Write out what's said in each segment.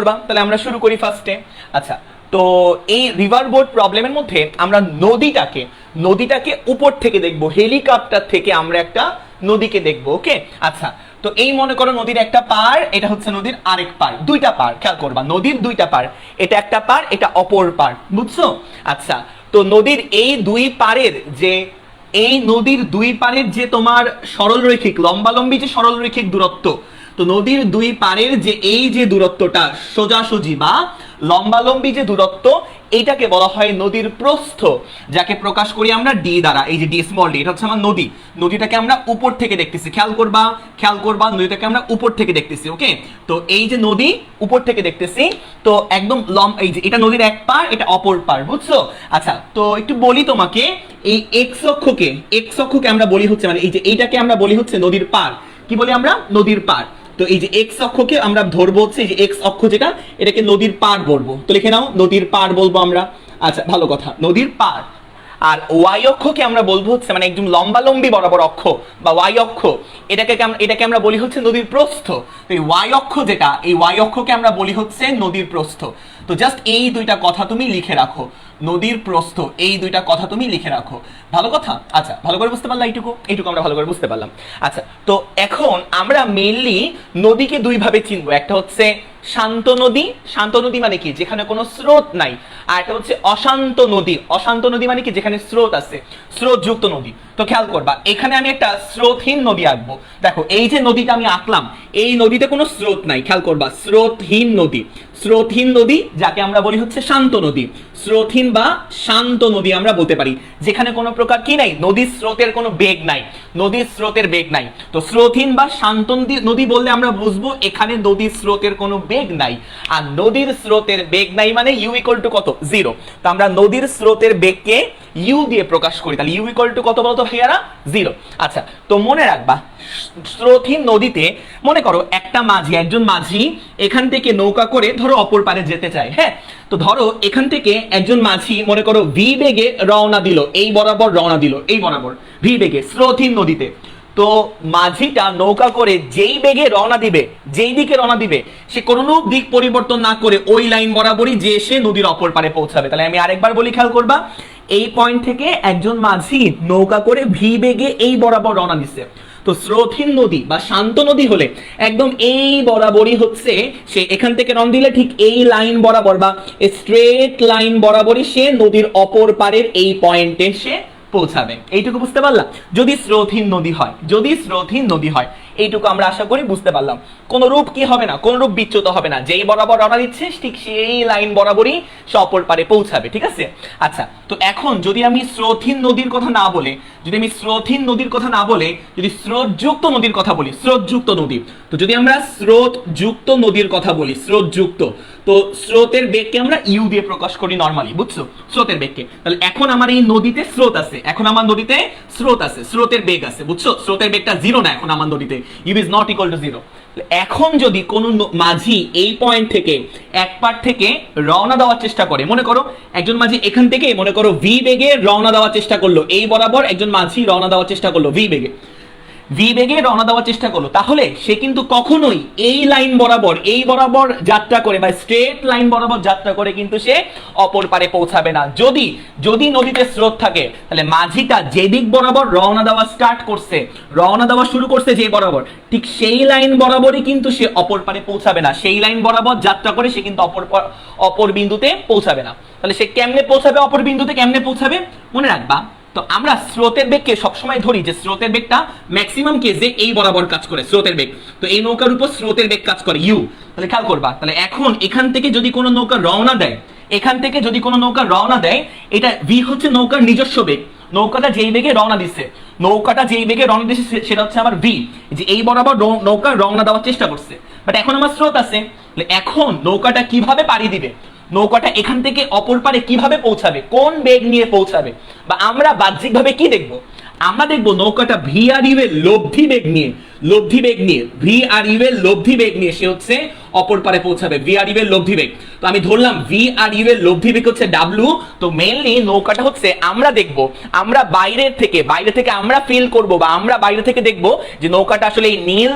করবা? তাহলে আমরা শুরু করি ফার্স্টে। আচ্ছা, তো এই রিভার বোট প্রবলেমের মধ্যে আমরা নদীটাকে উপর থেকে দেখবো, হেলিকপ্টার থেকে আমরা একটা নদীকে দেখবো। ওকে, আচ্ছা, তো এই মনে করো নদীর একটা পার, এটা হচ্ছে নদীর আরেক পার, দুইটা পার, খেয়াল করবা নদীর দুইটা পার, এটা একটা পার, এটা অপর পার, বুঝছো? আচ্ছা, তো নদীর এই দুই পারের যে তোমার সরলরৈখিক লম্বালম্বি যে সরলরৈখিক দূরত্ব, তো নদীর দুই পারের যে এই যে দূরত্বটা সোজাসুজি বা লম্বালম্বি যে দূরত্ব, এইটাকে বলা হয় নদীর প্রস্থ, যাকে প্রকাশ করি আমরা ডি দ্বারা। এই যে ডি স্মল ডি, এটা হচ্ছে আমার নদীটাকে আমরা উপর থেকে দেখতেছি, খেয়াল করবা নদীটাকে আমরা উপর থেকে দেখতেছি। ওকে, তো এই যে নদী উপর থেকে দেখতেছি, তো একদম এই যে এটা নদীর এক পার, এটা অপর পার, বুঝছো? আচ্ছা, তো একটু বলি তোমাকে, এই এক্স অক্ষকে আমরা বলি হচ্ছে, মানে এই যে এইটাকে আমরা বলি হচ্ছে নদীর পার। কি বলি আমরা? নদীর পার। তো এই যে এক্স অক্ষকে আমরা ধরবো হচ্ছে, যে এক্স অক্ষ যেটা, এটাকে নদীর পার বলবো। তো লিখে নাও, নদীর পার বলবো আমরা। আচ্ছা, ভালো কথা, নদীর পার। আর ওয়াই অক্ষকে আমরা বলবো হচ্ছে, মানে একদম লম্বালম্বি বরাবর অক্ষ বা ওয়াই অক্ষ, এটাকে আমরা বলি হচ্ছে নদীর প্রস্থ। তো এই ওয়াই অক্ষ যেটা, এই ওয়াই অক্ষকে আমরা বলি হচ্ছে নদীর প্রস্থ। তো জাস্ট এই দুইটা কথা তুমি লিখে রাখো, নদীর প্রস্থ, এই দুইটা কথা তুমি লিখে রাখো। ভালো কথা। আচ্ছা, ভালো করে বুঝতে পারলাম? এইটুকু আমরা ভালো করে বুঝতে পারলাম। আচ্ছা, তো এখন আমরা মেইনলি নদীকে দুই ভাবে চিনবো। একটা হচ্ছে শান্ত নদী মানে কি? যেখানে কোনো স্রোত নাই। আর একটা হচ্ছে অশান্ত নদী মানে কি? যেখানে স্রোত আছে, স্রোতযুক্ত নদী। তো খেয়াল করবা, এখানে আমি একটা স্রোতহীন নদী আঁকবো। দেখো, এই যে নদীটা আমি আঁকলাম, এই নদীতে কোনো স্রোত নাই। খেয়াল করবা, স্রোতহীন নদী, যাকে আমরা বলি হচ্ছে শান্ত নদী। স্রোতহীন বা শান্ত নদী আমরা বলতে পারি, যেখানে কোনো প্রকার কি নাই? নদীর স্রোতের কোনো বেগ নাই, তো স্রোতহীন বা শান্ত নদী বললে আমরা বুঝবো এখানে নদীর স্রোতের কোনো বেগ নাই। আর নদীর স্রোতের বেগ নাই মানে ইউ ইকুয়াল টু কত? 0। তো আমরা নদীর স্রোতের বেগকে ইউ দিয়ে প্রকাশ করি, তাহলে ইউ ইকুয়াল টু কত বলতো ভাইয়ারা? 0। আচ্ছা, তো মনে রাখবা, স্রোতহীন নদীতে মনে করো একজন মাঝি এখান থেকে নৌকা করে ধরো অপর পারে যেতে চায়। হ্যাঁ, তো ধরো এখান থেকে একজন মাঝি মনে করো ভি বেগে রওনা দিল, এই বরাবর ভি বেগে স্রোতহীন নদীতে। তো মাঝিটা নৌকা করে যেই দিকে রওনা দিবে, সে কোনো দিক পরিবর্তন না করে ওই লাইন বরাবরই যে সে নদীর অপর পারে পৌঁছাবে। তাহলে আমি আরেকবার বলি, খেয়াল করবা, এই পয়েন্ট থেকে একজন মাঝি নৌকা করে ভি বেগে এই বরাবর রওনা দিচ্ছে। তো স্রোতহীন নদী বা শান্ত নদী হলে একদম এই বরাবরই হচ্ছে, সে এখান থেকে রওনা দিলে ঠিক এই লাইন বরাবর বা স্ট্রেট লাইন বরাবরই সে নদীর অপর পারের এই পয়েন্টে সে পৌঁছাবে। এইটুকু বুঝতে পারলাম? যদি স্রোতহীন নদী হয়, এইটুকু আমরা আশা করি বুঝতে পারলাম। কোন রূপ কি হবে না, কোন রূপ বিচ্যুত হবে না, যেই বরাবর রওনা দিচ্ছে ঠিক সেই লাইন বরাবরই সে অপর পারে পৌঁছাবে। ঠিক আছে? আচ্ছা, তো এখন যদি আমি স্রোতহীন নদীর কথা না বলে, যদি স্রোতযুক্ত নদীর কথা বলি, তো যদি আমরা স্রোতযুক্ত নদীর কথা বলি, তো স্রোতের বেগকে আমরা ইউ দিয়ে প্রকাশ করি নরমালি, বুঝছো? স্রোতের বেগকে। তাহলে এখন আমার এই নদীতে স্রোত আছে, স্রোতের বেগ আছে, বুঝছো? স্রোতের বেগটা 0 না এখন আমার নদীতে, U is not equal to 0। এখন যদি কোন মাঝি এই পয়েন্ট থেকে এক পার থেকে রওনা দেওয়ার চেষ্টা করে, মনে করো একজন মাঝি এখান থেকে মনে করো ভি বেগে রওনা দেওয়ার চেষ্টা করলো, এই বরাবর একজন মাঝি রওনা দেওয়ার চেষ্টা করলো ভি বেগে রওনা দেওয়ার চেষ্টা করলো, তাহলে সে কিন্তু কখনোই এই লাইন বরাবর যাত্রা করে বা স্ট্রেট লাইন বরাবর যাত্রা করে কিন্তু সে অপর পারে পৌঁছাবে না। যদি নদীতে স্রোত থাকে, তাহলে মাঝিটা যেদিক বরাবর রওনা দেওয়া শুরু করছে যে বরাবর, ঠিক সেই লাইন বরাবরই কিন্তু সে অপর পারে পৌঁছাবে না। সেই লাইন বরাবর যাত্রা করে সে কিন্তু অপর বিন্দুতে পৌঁছাবে না। তাহলে সে কেমনে পৌঁছাবে অপর বিন্দুতে? মনে রাখবা, তো আমরা স্রোতের বেগকে সবসময় ধরি যে স্রোতের বেগটা ম্যাক্সিমাম কেসে এই বরাবর কাজ করে, স্রোতের বেগ। তো এই নৌকার উপর স্রোতের বেগ কাজ করে ইউ। তাহলে খেয়াল করবা, তাহলে এখন এখান থেকে যদি কোনো নৌকা রওনা দেয়, এটা ভি হচ্ছে নৌকার নিজস্ব বেগ। নৌকাটা যেই বেগে রওনা দিচ্ছে সেটা হচ্ছে আমার ভি, যে এই বরাবর নৌকা রওনা দেওয়ার চেষ্টা করছে। বাট এখন আমার স্রোত আছে, এখন নৌকাটা কিভাবে পাড়ি দিবে, নৌকাটা এখান থেকে অপর পারে কিভাবে পৌঁছাবে, কোন বেগ নিয়ে পৌঁছাবে, বা আমরা বাহ্যিকভাবে কি দেখবো? আমরা দেখবো নৌকাটা ভি আর ইউ এর লব্ধি বেগ নিয়ে লব্ধি বেগ নিয়ে, ভি আর ইউ এর লব্ধি বেগ নিয়ে সে হচ্ছে অপর পারে পৌঁছাবে, ভি আর ইউ এর লব্ধি বেগ। তো আমি ধরলাম ভি আর ইউ এর লব্ধি বেগ হচ্ছে ডাব্লু। তো মেইনলি নৌকাটা হচ্ছে আমরা দেখব, আমরা বাইরে থেকে আমরা ফিল করব বা আমরা বাইরে থেকে দেখব যে নৌকাটা আসলে এই নীল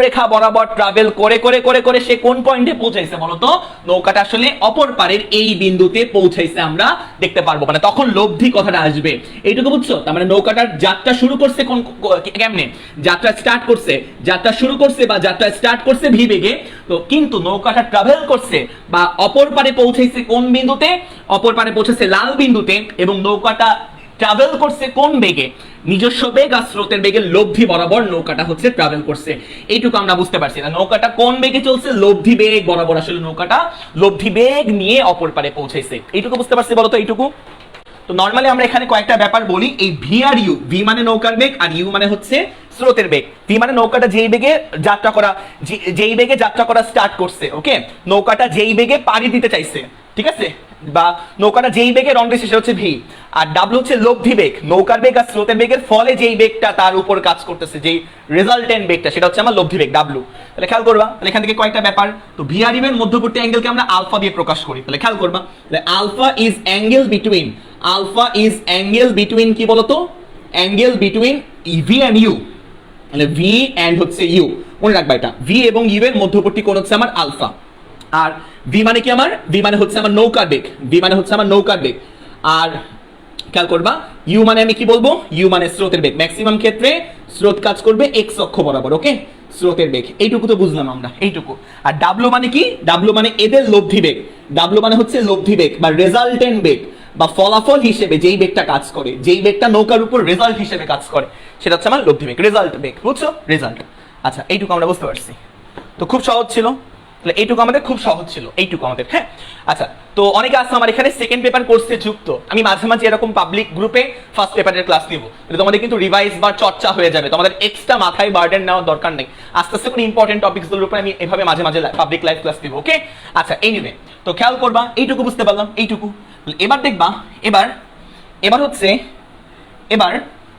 রেখা বরাবর ট্রাভেল করে করে করে করে সে কোন পয়েন্টে পৌঁছাইছে বলতো? নৌকাটা আসলে অপর পারের এই বিন্দুতে পৌঁছাইছে আমরা দেখতে পারবো, মানে তখন লব্ধি কথাটা আসবে। এইটুকু বুঝছো? তার মানে নৌকাটার যাত্রা শুরু করছে কেমনে? যাত্রা শুরু করছে বা যাত্রা স্টার্ট করছে ভি বেগে, তো কিন্তু নৌকাটা ট্রাভেল করছে বা অপর পারে পৌঁছাইছে কোন বিন্দুতে? অপর পারে পৌঁছেছে লাল বিন্দুতে। এবং নৌকাটা ট্রাভেল করছে কোন বেগে? নিজস্ব বেগ আর স্রোতের বেগের লব্ধি বরাবর নৌকাটা হচ্ছে ট্রাভেল করছে। এইটুকু আমরা বুঝতে পারছি না নৌকাটা কোন বেগে চলছে? লব্ধি বেগ বরাবর আসলে নৌকাটা লব্ধি বেগ নিয়ে অপর পারে পৌঁছাইছে। এইটুকু বুঝতে পারছি বলতো? এইটুকু। তো নরমালি আমরা এখানে কয়েকটা ব্যাপার বলি। এই ভি আর ইউ, ভি মানে নৌকার বেগ আর ইউ মানে হচ্ছে স্রোতের বেগ। ভি মানে নৌকাটা যেই বেগে যাত্রা করা স্টার্ট করছে, ওকে, নৌকাটা যেই বেগে পাড়ি দিতে চাইছে, ঠিক আছে, বা নৌকাটা যেই বেগে রং দিচ্ছে সেটা হচ্ছে ভি। আর ডাব্লু হচ্ছে লব্ধি বেগ, নৌকার বেগ আর স্রোতের বেগের ফলে যেই বেগটা তার উপর কাজ করতেছে, যেই রেজাল্টেন্ট বেগটা, সেটা হচ্ছে আমার লব্ধি বেগ ডাব্লু। তাহলে খেয়াল করবা, তাহলে এখান থেকে কয়েকটা ব্যাপার। তো ভি আর ইউ এর মধ্যবর্তী অ্যাঙ্গেলকে আমরা আলফা দিয়ে প্রকাশ করি। তাহলে খেয়াল করবা, তাহলে আলফা ইজ অ্যাঙ্গেল বিটুইন কি বলতো? Angle between V and U. মানে ভি এন্ড হচ্ছে ইউ, মনে রাখবা এটা, ভি এবং ইউ এর মধ্যবর্তী কোণ হচ্ছে আমার আলফা। আর ভি মানে কি? ভি মানে হচ্ছে আমার নৌকার বেগ। আর খেয়াল করবা, ইউ মানে আমি কি বলবো? ইউ মানে স্রোতের বেগ। ম্যাক্সিমাম ক্ষেত্রে স্রোত কাজ করবে এক্স অক্ষ বরাবর, ওকে, স্রোতের বেগ। এইটুকু তো বুঝলাম আমরা, এইটুকু। আর ডাব্লু মানে কি? ডাব্লু মানে এদের লব্ধি বেগ। ডাব্লু মানে হচ্ছে লব্ধি বেগ বা রেজাল্টেন্ট বেগ বা ফলাফল হিসেবে যেই বেগটা কাজ করে, যেই বেগটা নৌকার উপর রেজাল্ট হিসেবে কাজ করে, সেটা হচ্ছে আমার লব্ধি বেগ, রেজাল্ট বেগ। বুঝছো? রেজাল্ট। আচ্ছা, এইটুকু আমরা বুঝতে পারছি। তো খুব সহজ ছিল, তাহলে এইটুকু আমাদের খুব সহজ ছিল, এইটুকু আমাদের। হ্যাঁ, আচ্ছা। তো অনেকে আছে আমার এখানে সেকেন্ড পেপার কোর্সে যুক্ত, আমি মাঝে মাঝে এরকম পাবলিক গ্রুপে ফার্স্ট পেপারের ক্লাস নিব। তোমাদের কিন্তু রিভাইজ বা চর্চা হয়ে যাবে, তোমাদের এক্সট্রা মাথায় বার্ডেন নেওয়ার দরকার নেই। আস্তে আস্তে কোনো ইম্পর্টেন্ট টপিকসগুলোর উপর আমি এভাবে মাঝে মাঝে পাবলিক লাইভ ক্লাস দিব, ওকে। আচ্ছা, এনিওয়ে, তো খেয়াল করবা, এইটুকু বুঝতে পারলাম, এইটুকু। এবার দেখবা, এবার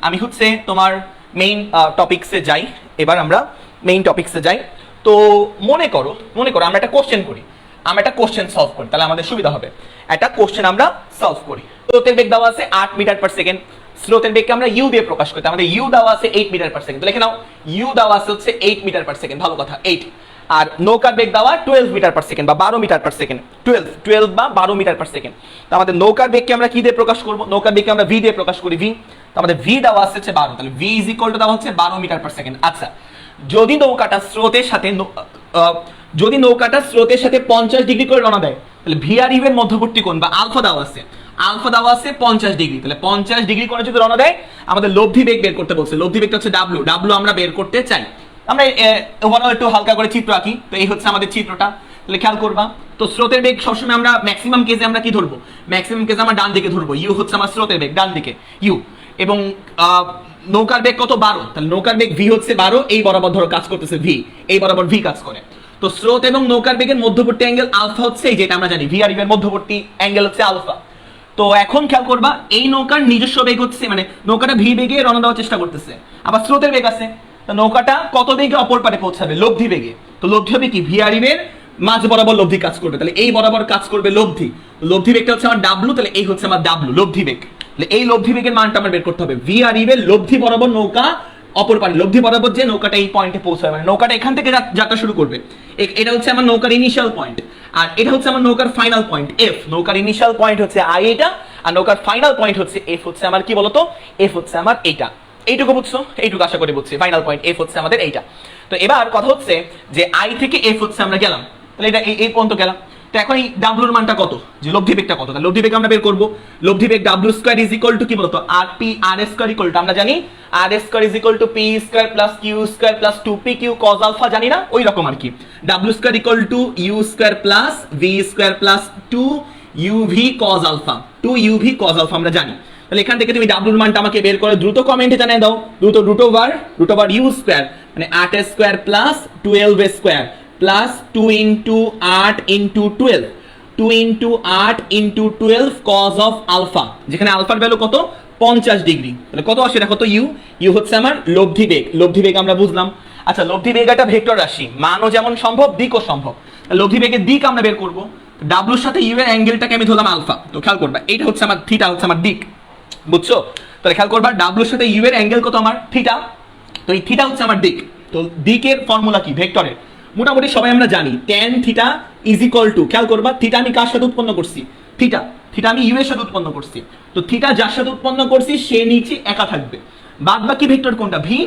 আমি হচ্ছে তোমার মেইন টপিকসে যাই। এবার আমরা মেইন টপিকসে যাই। তো মনে করো আমরা একটা কোশ্চেন করি, সলভ করি, তাহলে আমাদের সুবিধা হবে। একটা কোশ্চেন আমরা সলভ করি। স্রোতের বেগ দেওয়া আছে 8 মিটার পার সেকেন্ড। স্রোতের বেগকে আমরা ইউ দিয়ে প্রকাশ করি, আমাদের ইউ দেওয়া আছে 8 মিটার পার সেকেন্ড। লিখে নাও, ইউ দেওয়া আছে হচ্ছে 8 মিটার পার সেকেন্ড, ভালো কথা, 8। আর নৌকার বেগ দেওয়া 12 মিটার পার সেকেন্ড বা 12 মিটার পার সেকেন্ড, 12 বা 12 মিটার পার সেকেন্ড। তো আমাদের নৌকার বেগকে আমরা কি দিয়ে প্রকাশ করব? নৌকার বেগকে আমরা ভি দিয়ে প্রকাশ করি, ভি। তো আমাদের ভি দেওয়া আছে হচ্ছে 12, তাহলে ভি ইজ ইকুয়াল টু দেওয়া হচ্ছে 12 মিটার পার সেকেন্ড। আচ্ছা, যদি নৌকাটা স্রোতের সাথে 50 ডিগ্রি করে রওনা দেয়, তাহলে ভি আর ইউ এর মধ্যবর্তী কোণ বা আলফা দেওয়া আছে 50 ডিগ্রি। তাহলে 50 ডিগ্রি কোণে যদি রওনা দেয়, আমাদের লব্ধি বেগ বের করতে বলছে। লব্ধি বেগটা হচ্ছে ডাব্লু আমরা বের করতে চাই। আমরা ওভারঅল একটু হালকা করে চিত্র আঁকি। তো এই হচ্ছে আমাদের চিত্রটা, তাহলে খেয়াল করবা। তো স্রোতের বেগ সবসময় আমরা ম্যাক্সিমাম কেসে আমরা কি ধরবো? ম্যাক্সিমাম কেসে আমরা ডান দিকে ধরবো। ইউ হচ্ছে আমার স্রোতের বেগ, ডান দিকে ইউ। এবং নৌকার বেগ কত? 12। তাহলে নৌকার বেগ ভি হচ্ছে 12, এই বরাবর ধরো কাজ করতেছে ভি, এই বরাবর ভি কাজ করে। তো স্রোত এবং নৌকার বেগের মধ্যবর্তী অ্যাঙ্গেল আলফা হচ্ছে, যেটা আমরা জানি ভি আর ইউ এর মধ্যবর্তী অ্যাঙ্গেল হচ্ছে আলফা। তো এখন খেয়াল করবা, এই নৌকার নিজস্ব বেগ হচ্ছে, মানে নৌকাটা ভি বেগে রওনা দেওয়ার চেষ্টা করতেছে, আবার স্রোতের বেগ আছে। তো নৌকাটা কত বেগে অপর পারে পৌঁছাবে? লব্ধি বেগে। তো লব্ধি হবে কি? ভি আর ইউ এর মাঝ বরাবর লব্ধি কাজ করবে, তাহলে এই বরাবর কাজ করবে লব্ধি। লব্ধি বেগটা হচ্ছে আমার ডাব্লু, তাহলে এই হচ্ছে আমার ডাব্লু, লব্ধি বেগ। এই লব্ধি বেগের মানটা আমার বের করতে হবে। ভি আর ইউ এর লব্ধি বরাবর নৌকা অপর পারে, লব্ধি বরাবর যে নৌকাটা এই পয়েন্টে পৌঁছাবে, মানে নৌকাটা এখান থেকে যাত্রা শুরু করবে। এটা হচ্ছে আমার নৌকার ইনিশিয়াল পয়েন্ট, আর এটা হচ্ছে আমার নৌকার ফাইনাল পয়েন্ট এফ। নৌকার ইনিশিয়াল পয়েন্ট হচ্ছে আই, এটা, আর নৌকার ফাইনাল পয়েন্ট হচ্ছে এফ, হচ্ছে আমার কি বলতো? এফ হচ্ছে আমার এইটা। এইটুকু বুঝছো? এইটুকু আশা করি বুঝছি। ফাইনাল পয়েন্ট এফ হচ্ছে আমাদের এইটা। তো এবার কথা হচ্ছে যে আই থেকে এফ হচ্ছে আমরা গেলাম, তাহলে এটা এই পর্যন্ত গেলাম। তো এখন এই ডাব্লুর মানটা কত? যে লব্ধি বেগটা কত? তাহলে লব্ধি বেগ আমরা বের করব। লব্ধি বেগ W square is equal to কি বলতো? আর P R square equal to, আমরা জানি R square is equal to P square plus Q square plus 2p Q cos alpha, জানি না? ওই রকম আর কি। W square equal to U square plus V square plus 2uv cos alpha, 2uv cos alpha আমরা জানি। তাহলে এখান থেকে তুমি ডাব্লুর মানটা আমাকে বের করে দ্রুত কমেন্টে জানিয়ে দাও। দ্রুত রুট ওভার ইউ স্কয়ার, মানে 8 square plus 12 square plus 2 into 8 into 12, 2 into 8 into 12 cos of alpha, যেখানে আলফার ভ্যালু কত? 50 ডিগ্রি। তাহলে কত আসে দেখো তো, ইউ ইউ হচ্ছে আমার লব্ধি বেগ। লব্ধি বেগ আমরা বুঝলাম। আচ্ছা, লব্ধি বেগ একটা ভেক্টর রাশি, মানও যেমন সম্ভব দিকও সম্ভব। লব্ধি বেগের দিক আমরা বের করব। ডাব্লুর সাথে ইউ এর অ্যাঙ্গেলটাকে আমি ধরলাম আলফা। তো খেয়াল করবা, এইটা হচ্ছে আমার থিটা, হচ্ছে আমার দিক, বুঝছো? তাহলে খেয়াল করবা, ডাব্লুর সাথে ইউ এর অ্যাঙ্গেল কত আমার থিটা, তো এই থিটা হচ্ছে আমার দিক। তো দিকের ফর্মুলা কি ভেক্টরের? মোটামুটি সবাই আমরা জানি tan theta is equal to, খেয়াল করবা, থিটা আমি কার সাথে উৎপন্ন করছি? থিটা। থিটা আমি ইউ এর সাথে উৎপন্ন করছি। তো থিটা যার সাথে উৎপন্ন করছি সে নিচে একা থাকবে। বাদ বাকি ভেক্টর কোনটা? ভি।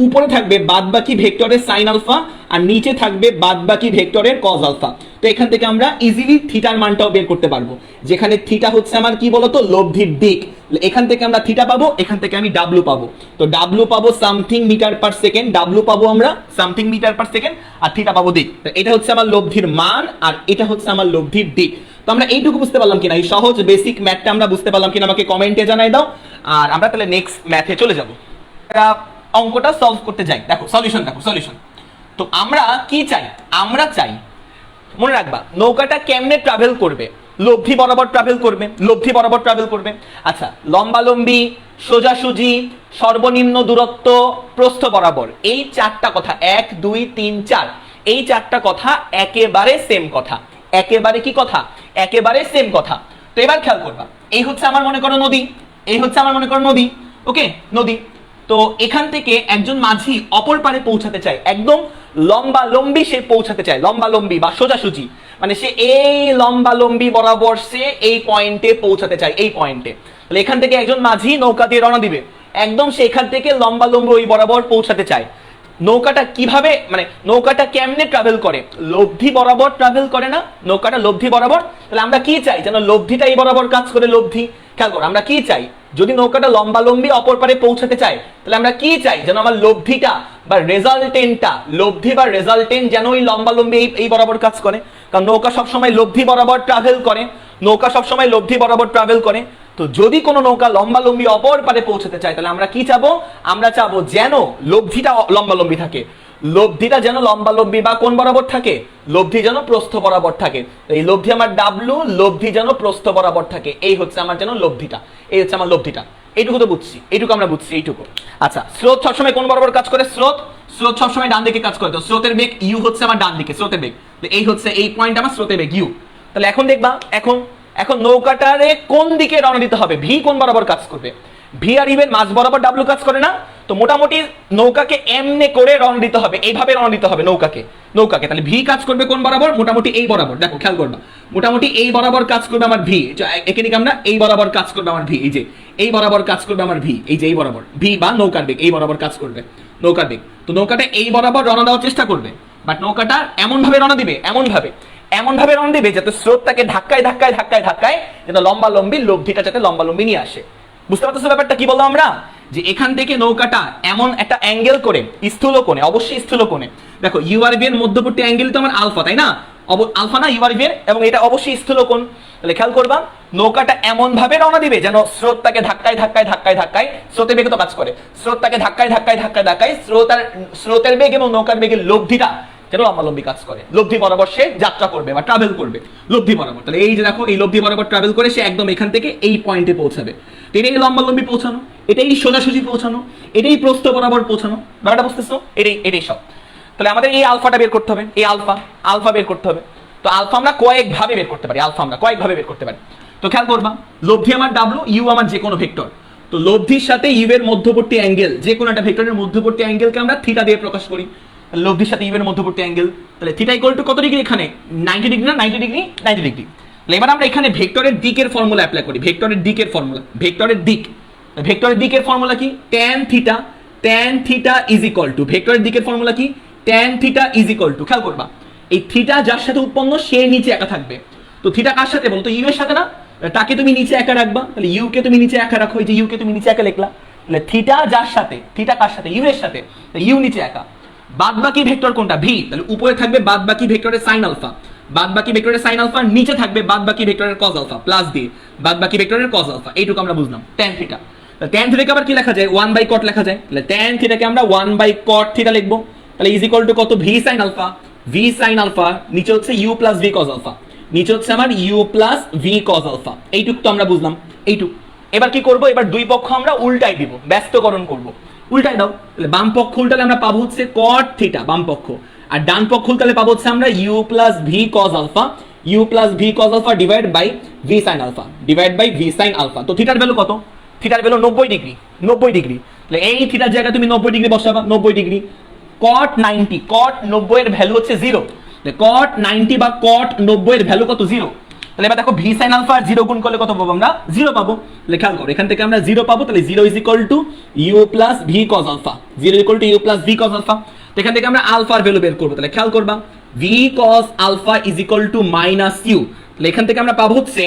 উপরে থাকবে বাদ বাকি ভেক্টরের সাইন আলফা, আর নিচে থাকবে বাদ বাকি ভেক্টরের কজ আলফা। তো এখান থেকে আমরা ইজিলি থিটার মানটাও বের করতে পারবো, যেখানে থিটা হচ্ছে আমার কি বলতো, লব্ধির দিক। এখান থেকে আমরা থিটা পাবো, এখান থেকে আমি ডাব্লু পাবো। তো ডাব্লু পাবো something metre per second, W পাবো আমরা সামথিং মিটার পার সেকেন্ড, আর থিটা পাবো দিক। তো এটা হচ্ছে আমার লব্ধির মান, আর এটা হচ্ছে আমার লব্ধির দিক। তো আমরা এইটুকু বুঝতে পারলাম কিনা, এই সহজ বেসিক ম্যাথটা আমরা বুঝতে পারলাম কিনা আমাকে কমেন্টে জানাই দাও। আর আমরা তাহলে নেক্সট ম্যাথে চলে যাব। অঙ্কটা সলভ করতে যাই। দেখো সলিউশন, দেখো সলিউশন। তো আমরা কি চাই? আমরা চাই, মনে রাখবা, নৌকাটা কেমনে ট্রাভেল করবে? লব্ধি বরাবর ট্রাভেল করবে, লব্ধি বরাবর ট্রাভেল করবে। আচ্ছা, লম্বালম্বি, সোজাসুজি, সর্বনিম্ন দূরত্ব, প্রস্থ বরাবর, এই চারটা কথা, 1 2 3 4, এই চারটা কথা একেবারে সেম কথা। একেবারে কি কথা? একেবারে সেম কথা। তো এবার খেয়াল করবা, এই হচ্ছে আমার মনে করো নদী, এই হচ্ছে আমার মনে করো নদী, ওকে, নদী। তো এখান থেকে একজন মাঝি অপর পারে পৌঁছাতে চায়, একদম লম্বালম্বি সে পৌঁছাতে চায়, লম্বালম্বি বা সোজাসুজি, মানে সে এই লম্বালম্বি বরাবর সে এই পয়েন্টে পৌঁছাতে চায়, এই পয়েন্টে। তাহলে এখান থেকে একজন মাঝি নৌকা দিয়ে রওনা দিবে, একদম সেখান থেকে লম্বালম্বি ওই বরাবর পৌঁছাতে চায়। নৌকাটা কিভাবে, মানে নৌকাটা কেমনে ট্রাভেল করে? লব্ধি বরাবর ট্রাভেল করে না নৌকাটা? লব্ধি বরাবর। তাহলে আমরা কি চাই? যেন লব্ধিটা এই বরাবর কাজ করে, লব্ধি। খেয়াল করো, আমরা কি চাই? যদি নৌকাটা লম্বালম্বি অপর পারে পৌঁছাতে চায়, তাহলে আমরা কি চাই? যেন আমার লব্ধিটা বা রেজাল্টেন্টটা, লব্ধি বা রেজাল্টেন্ট যেন ওই লম্বালম্বি এই বরাবর কাজ করে। কারণ নৌকা সবসময় লব্ধি বরাবর ট্রাভেল করে, নৌকা সবসময় লব্ধি বরাবর ট্রাভেল করে। তো যদি কোনো নৌকা লম্বালম্বি অপর পারে পৌঁছাতে চায়, তাহলে আমরা কি চাবো? আমরা চাবো যেন লব্ধিটা লম্বালম্বি থাকে, লব্ধিটা যেন লম্বালম্বি বা কোন বরাবর থাকে? লব্ধি যেন প্রস্থ বরাবর থাকে। এই লব্ধি আমার ডাব্লু, লব্ধি যেন প্রস্থ বরাবর থাকে, এই হচ্ছে আমার যেন লব্ধিটা, এই হচ্ছে আমার লব্ধিটা। এইটুকু তো বুঝছি, এইটুকু আমরা বুঝছি, এইটুকু। আচ্ছা, স্রোত সবসময় কোন বরাবর কাজ করে? স্রোত সবসময় ডান দিকে কাজ করে। তো স্রোতের বেগ ইউ হচ্ছে আমার ডান দিকে, স্রোতের বেগ। তো এই হচ্ছে এই পয়েন্ট আমার স্রোতের বেগ ইউ। তাহলে এখন দেখবা, এখন নৌকাটারে কোন দিকে রওনা দিতে হবে? ভি কোন বরাবর কাজ করবে? ভি আর ইভেন মাঝ বরাবর ডাব্লু কাজ করে না? তো মোটামুটি নৌকাকে এমনে করে রওনা দিতে হবে, এইভাবে রওনা দিতে হবে নৌকাকে। তাহলে ভি কাজ করবে কোন বরাবর? মোটামুটি এই বরাবর। দেখো খেয়াল করবা, মোটামুটি এই বরাবর কাজ করবে আমার ভি। একে দিকে আমরা এই বরাবর কাজ করবে আমার ভি, এই যে এই বরাবর কাজ করবে আমার ভি, এই যে এই বরাবর ভি বা নৌকার বেগ এই বরাবর কাজ করবে, নৌকার বেগ। তো নৌকাটা এই বরাবর রওনা দেওয়ার চেষ্টা করবে, বাট নৌকাটা এমন ভাবে রওনা দিবে, এমন ভাবে রওনা দিবে যাতে স্রোতটাকে ধাক্কায় যেন লম্বালম্বি লব্ধিটা যাতে লম্বালম্বি নিয়ে আসে। বুঝতে পারতেছো ব্যাপারটা কি বললাম আমরা? যে এখান থেকে নৌকাটা এমন একটা অ্যাঙ্গেল করে, স্থূল কোণে, অবশ্যই স্থূল কোণে। দেখো ইউআরভি এর মধ্যবর্তী অ্যাঙ্গেল তো আমার আলফা, তাই না? আলফা না ইউআরভি এর, এবং এটা অবশ্যই স্থূল কোণ। তাহলে খেয়াল করবা, নৌকাটা এমন ভাবে রওনা দিবে যেন স্রোতটাকে ধাক্কায় স্রোতের বেগে তো কাজ করে, স্রোতটাকে ধাক্কায় স্রোতের বেগ এবং নৌকার বেগের লব্ধিটা যেন লম্বালম্বি কাজ করে, লব্ধি বরাবর সে যাত্রা করবে বা ট্রাভেল করবে, লব্ধি বরাবর। তাহলে এই যে দেখো, এই লব্ধি বরাবর ট্রাভেল করে সে একদম এখান থেকে এই পয়েন্টে পৌঁছাবে। এটাই লম্বালম্বি পৌঁছানো, এটাই সোজাসুজি পৌঁছানো, এটাই প্রস্থ বরাবর পৌঁছানো। ব্যাপারটা বুঝতেছো? এটাই সব। তাহলে আমাদের এই আলফাটা বের করতে হবে, এই আলফা বের করতে হবে। তো আলফা আমরা কয়েকভাবে বের করতে পারি, তো খেয়াল করবা, লব্ধি আমার ডাব্লু, ইউ আমার যে কোনো ভেক্টর। তো লব্ধির সাথে ইউ এর মধ্যবর্তী অ্যাঙ্গেল, যে কোনো একটা ভেক্টরের মধ্যবর্তী অ্যাঙ্গেলকে আমরা থিটা দিয়ে প্রকাশ করি। লব্ধির সাথে ইউ এর মধ্যবর্তী অ্যাঙ্গেল, তাহলে থিটা ইকুয়াল টু কত ডিগ্রি? এখানে 90 ডিগ্রি না? 90 ডিগ্রি। তাহলে এবার আমরা এখানে ভেক্টরের দিকের ফর্মুলা অ্যাপ্লাই করি। ভেক্টরের দিকের ফর্মুলা কি? tan theta is equal two, ভেক্টরের দিকের ফর্মুলা কি? tan theta is equal to, খেয়াল করবা, এই থিটা যার সাথে উৎপন্ন সে নিচে একা থাকবে। তো থিটা কার সাথে বলতো? ইউ এর সাথে না? তাকে তুমি নিচে একা রাখবা, তাহলে ইউ কে তুমি নিচে একা রাখো, এই যে ইউ কে তুমি নিচে একা লিখলা। তাহলে থিটা যার সাথে, থিটা কার সাথে? ইউ এর সাথে, ইউ নিচে একা। বাদ বাকি ভেক্টর কোনটা? ভি। তাহলে উপরে থাকবে বাদ বাকি ভেক্টরের সাইন আলফা, নিচে থাকবে বাদ বাকি ভেক্টরের কজ আলফা, প্লাস দিয়ে বাদ বাকি ভেক্টরের কজ আলফা। এইটুকু আমরা বুঝলাম tan থিটা। tan থিটাকে আবার কি লেখা যায়? 1/cot লেখা যায়। তাহলে tan থিটাকে আমরা 1/cot থিটা লিখবো। তাহলে ইজ ইকুয়াল টু কত? ভি সাইন আলফা, নিচে হচ্ছে U plus V cos alpha, নিচে হচ্ছে আমার U plus V cos alpha. এইটুক তো আমরা বুঝলাম, এইটুক। এবার কি করব, এবার দুই পক্ষ আমরা উল্টাই দিব, ব্যস্তকরণ করব। উল্টাই দাও, তাহলে বাম পক্ষ উল্টালে আমরা পাবো হচ্ছে cot থিটা বাম পক্ষ, আর ডান পক্ষ উল্টালে পাবো হচ্ছে আমরা u plus v cos alpha, u plus v cos alpha divide by v sin alpha, divide by v sin alpha. তো থিটার ভ্যালু কত? থিটার ভ্যালু 90 ডিগ্রি, 90 ডিগ্রি। তাহলে এই থিটার জায়গায় তুমি 90 ডিগ্রি বসাবা, 90 ডিগ্রি। cot 90, cot 90 এর ভ্যালু হচ্ছে 0। cot 90 বা cot 90 এর ভ্যালু কত? 0। তাহলে এবার দেখো v sin আলফা আর 0 গুণ করলে কত পাবো আমরা? 0 পাবো। তাহলে খেয়াল করো, এখান থেকে আমরা 0 পাবো, তাহলে 0 is equal to u plus v cos alpha, 0 equal to u plus v cos alpha. তো এখান থেকে আমরা আলফার ভ্যালু বের করব, তাহলে খেয়াল করবা v cos alpha is equal to minus u। তাহলে এখান থেকে আমরা পাবো হচ্ছে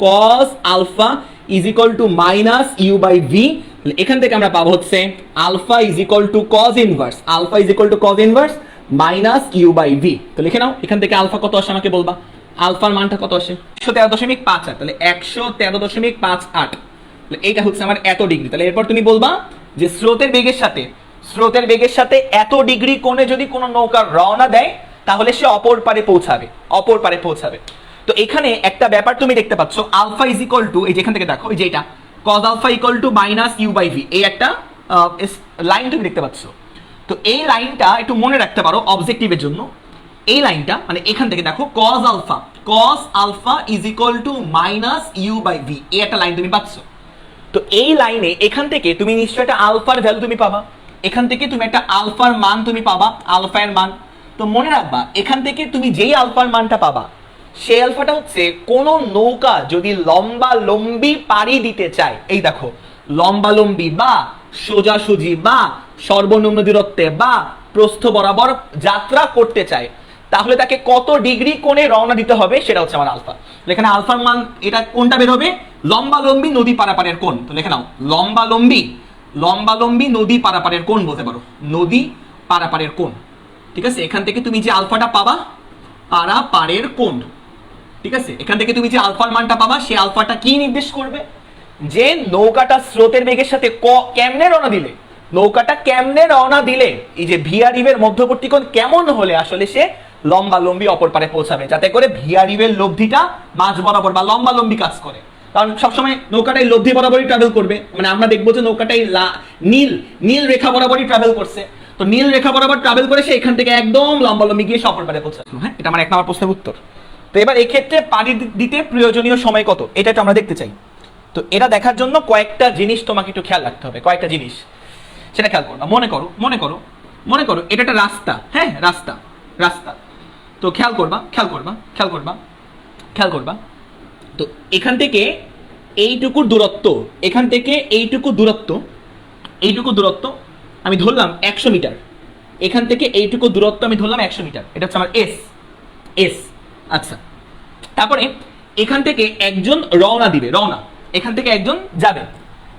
cos alpha is equal to minus u by v। তাহলে এখান থেকে আমরা পাবো হচ্ছে alpha is equal to cos inverse, alpha is equal to cos inverse minus u by v। তো লিখে নাও, এখান থেকে আলফা কত আসে আমাকে বলবা, আলফার মানটা কত আসে? 113.58। তাহলে 113.58, তাহলে এইটা হচ্ছে আমার এত ডিগ্রি। তাহলে এরপর তুমি বলবা যে স্রোতের বেগের সাথে এত ডিগ্রি কোণে যদি কোনো নৌকা রওনা দেয় তাহলে সে অপর পারে পৌঁছাবে। তো এখানে একটা ব্যাপার তুমি দেখতে পাচ্ছ, আলফা ইজ ইকুয়াল টু, এই যে এখান থেকে দেখো, এই যে এটা cos alpha equal to minus u by v, এই একটা লাইন তুমি দেখতে পাচ্ছ। তো এই লাইনটা একটু মনে রাখতে পারো অবজেক্টিভের জন্য। এই লাইনটা মানে এখান থেকে দেখো cos alpha is equal to minus u by v, এই একটা লাইন তুমি পাচ্ছ। তো এই লাইনে এখান থেকে তুমি নিশ্চয়ই একটা আলফার ভ্যালু তুমি পাবা, এখান থেকে তুমি একটা আলফার মান তুমি পাবা, আলফা এর মান। তো মনে রাখবা, এখান থেকে তুমি যেই আলফার মানটা পাবা সেই আলফাটা হচ্ছে কোন নৌকা যদি লম্বালম্বি পাড়ি দিতে চায়, এই দেখো লম্বালম্বি বা সোজাসুজি বা সর্বনিম্ন দূরত্বে বা প্রস্থ বরাবর যাত্রা করতে চায়, তাহলে তাকে কত ডিগ্রি কোণে রওনা দিতে হবে সেটা হচ্ছে আমার আলফা। এখানে আলফার মান এটা কোনটা বের হবে? লম্বালম্বি নদী পারাপারের কোণ। তো লিখে নাও, লম্বালম্বি নদী পারাপারের কোণ বলতে পারো, নদী পারাপারের কোণ। ঠিক আছে, এখান থেকে তুমি যে আলফাটা পাবা পারাপারের কোণ, ঠিক আছে, এখান থেকে তুমি যে আলফার মানটা পাবা সেই আলফাটা কি নির্দেশ করবে? যে নৌকাটা স্রোতের বেগের সাথে কেমনে রওনা দিলে এই যে ভিআরইভ এর মধ্যবর্তী কোণ কেমন হলে আসলে সে লম্বালম্বি অপর পারে পৌঁছাবে, যাতে করে ভিআরইভ এর লব্ধিটা মাঝ বরাবর বা লম্বালম্বি কাজ করে। কারণ সবসময় নৌকাটাই লব্ধি বরাবরই ট্রাভেল করবে, মানে আমরা দেখবো যে নৌকাটাই নীল রেখা বরাবরই ট্রাভেল করছে। তো নীল রেখা বরাবর ট্রাভেল করে সে এখান থেকে একদম লম্বালম্বি গিয়ে অপর পারে পৌঁছাবে। হ্যাঁ, এটা আমার 1 নম্বর প্রশ্নের উত্তর। তো এবার এই ক্ষেত্রে পাড়ি দিতে প্রয়োজনীয় সময় কত, এটা একটু আমরা দেখতে চাই। তো এটা দেখার জন্য কয়েকটা জিনিস তোমাকে একটু খেয়াল রাখতে হবে, কয়েকটা জিনিস সেটা খেয়াল করো। মনে করো এটা একটা রাস্তা, হ্যাঁ রাস্তা। তো খেয়াল করবা তো এখান থেকে এইটুকু দূরত্ব আমি ধরলাম 100 মিটার, এখান থেকে এইটুকু দূরত্ব আমি ধরলাম 100 মিটার, এটা হচ্ছে আমার এস। আচ্ছা, তারপরে এখান থেকে একজন রওনা দিবে, এখান থেকে একজন যাবে।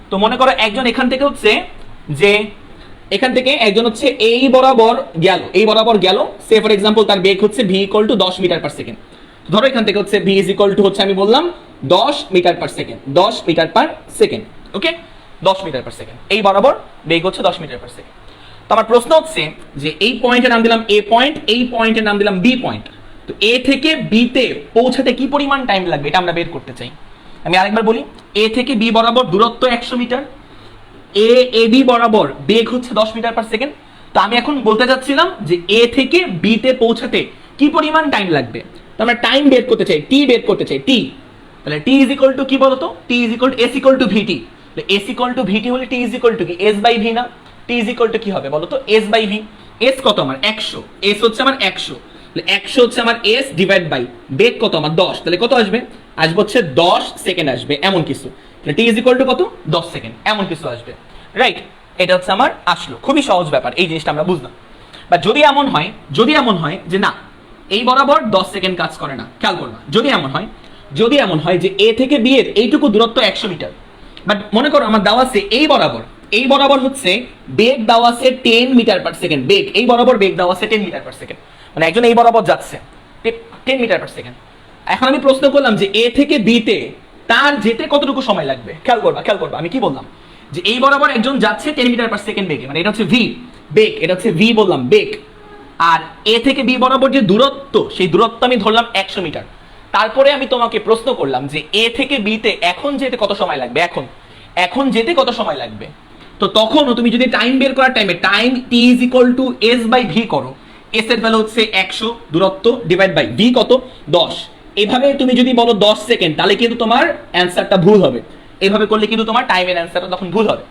তো মনে করো একজন এখান থেকে হচ্ছে এই বরাবর গেল, সে ফর এক্সাম্পল তার বেগ হচ্ছে v equal to 10 metre per second. ধরো এখান থেকে হচ্ছে v ইজ ইকুয়াল টু হচ্ছে আমি বললাম 10 মিটার পার সেকেন্ড, ওকে, 10 মিটার পার সেকেন্ড, এই বরাবর বেগ হচ্ছে 10 মিটার পার সেকেন্ড। তো আমার প্রশ্ন হচ্ছে যে এই পয়েন্টের নাম দিলাম a পয়েন্ট, এই পয়েন্টের নাম দিলাম b পয়েন্ট। তো a থেকে b তে পৌঁছাতে কি পরিমাণ টাইম লাগবে এটা আমরা বের করতে চাই। আমি আরেকবার বলি, a থেকে b বরাবর দূরত্ব 100 মিটার, ab বরাবর বেগ হচ্ছে 10 মিটার পার সেকেন্ড। তো আমি এখন বলতে চাচ্ছিলাম যে a থেকে b তে পৌঁছাতে কি পরিমাণ টাইম লাগবে। তো আমরা টাইম বের করতে চাই, t বের করতে চাই, t। তাহলে t ইজ ইকুয়াল টু কি বলতো? t is equal two s equal to vt। তাহলে s ইকুয়াল টু vt হলে t ইজ ইকুয়াল টু কি? s বাই v না? t ইজ ইকুয়াল টু কি হবে বলতো? s by v। s কত আমার? 100, s হচ্ছে আমার 100, তাহলে 100 হচ্ছে আমার s ডিভাইড বাই বেগ কত আমার? 10। তাহলে কত আসবে হচ্ছে 10 সেকেন্ড আসবে এমন কিছু। তাহলে t ইজ ইকুয়াল টু কত? 10 সেকেন্ড এমন কিছু আসবে, রাইট? এটা হচ্ছে আমার আসলো, খুবই সহজ ব্যাপার, এই জিনিসটা আমরা বুঝলাম। বা যদি এমন হয় যে না এই বরাবর 10 সেকেন্ড কাজ করে না, খেয়াল করবা, যদি এমন হয় যে a থেকে b এর এইটুকু দূরত্ব 100 মিটার, বাট মনে করো আমার দেওয়া আছে এই বরাবর হচ্ছে বেগ দেওয়া আছে 10 মিটার পার সেকেন্ড, এই বরাবর বেগ দেওয়া আছে 10 মিটার পার সেকেন্ড, মানে একজন এই বরাবর যাচ্ছে 10 মিটার পার সেকেন্ড। এখন আমি প্রশ্ন করলাম যে a থেকে b তে তার যেতে কতটুকু সময় লাগবে। খেয়াল করবা আমি কি বললাম, যে এই বরাবর একজন যাচ্ছে 10 মিটার পার সেকেন্ড বেগে, মানে এটা হচ্ছে v বেগ, এটা হচ্ছে v বললাম বেগ। আর a থেকে b বরাবর যে দূরত্ব, সেই দূরত্ব আমি ধরলাম 100 মিটার। তারপরে আমি তোমাকে প্রশ্ন করলাম যে a থেকে b তে এখন যেতে কত সময় লাগবে। এখন এখন যেতে কত সময় লাগবে। তো তখনও তুমি যদি টাইম বের করার টাইমে time T is equal to S by V করো, এস এর ভ্যালু হচ্ছে 100 দূরত্ব ডিভাইড বাই ভি কত 10, এভাবে তুমি যদি বলো 10 সেকেন্ড তাহলে কিন্তু তোমার অ্যান্সারটা ভুল হবে। এভাবে করলে কিন্তু তোমার টাইমের অ্যান্সারটা তখন ভুল হবে।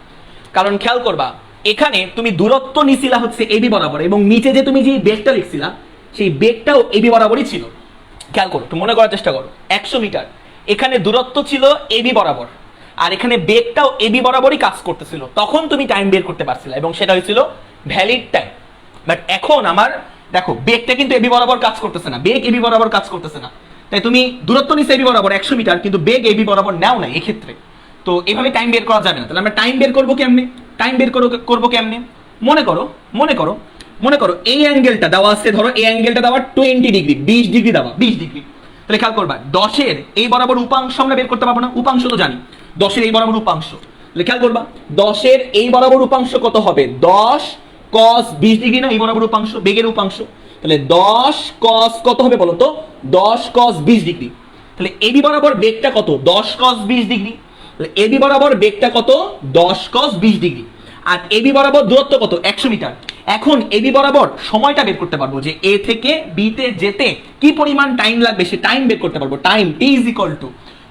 কারণ খেয়াল করবা এখানে তুমি দূরত্ব নিছিলা হচ্ছে এবি বরাবর, এবং নিচে যে তুমি যে বেগটা লিখছিলা সেই বেগটাও এবি বরাবরই ছিল। খেয়াল করো, তুমি মনে করার চেষ্টা করো, 100 মিটার, এখানে দূরত্ব ছিল এবি বরাবর, আর এখানে বেগটাও এবি বরাবরই কাজ করতেছিল, তখন তুমি টাইম বের করতে পারছিলে এবং সেটা হয়েছিল ভ্যালিড টাইম। বাট এখন আমার দেখো বেগটা কিন্তু এবি বরাবর কাজ করতেছে না, বেগ এবি বরাবর কাজ করতেছে না, তাই তুমি দূরত্ব নিচে এবি বরাবর 100 মিটার, কিন্তু বেগ এবি বরাবর নাও না এক্ষেত্রে। তো এভাবে টাইম বের করা যাবে না। তাহলে আমরা টাইম বের করবো কেমনে? টাইম বের করবো কেমনে? মনে করো এই অ্যাঙ্গেলটা দেওয়া আছে, ধরো এই অ্যাঙ্গেলটা দেওয়া 20 ডিগ্রি, 20 ডিগ্রি দেওয়া, 20 ডিগ্রি। তাহলে খেয়াল করবা 10-এর এই বরাবর উপাংশ আমরা বের করতে পারবো না, উপাংশ তো জানি, 10-এর এই বরাবর উপাংশ। তাহলে খেয়াল করবা 10-এর এই বরাবর উপাংশ কত হবে? 10 cos 20 ডিগ্রি না এই বরাবর উপাংশ, বেগের উপাংশ। তাহলে 10 cos কত হবে বলো তো? 10 cos 20 ডিগ্রি। তাহলে এবি বরাবর বেগটা কত? 10 cos 20 ডিগ্রি। তাহলে এবি বরাবর বেগটা কত? 10 cos 20 ডিগ্রি। আর এবি বরাবর দূরত্ব কত? 100 মিটার। এখন এবি বরাবর সময়টা বের করতে পারবো যে এ থেকে বি তে যেতে কি পরিমাণ টাইম লাগবে, সে টাইম বের করতে পারবো। Time T is equal two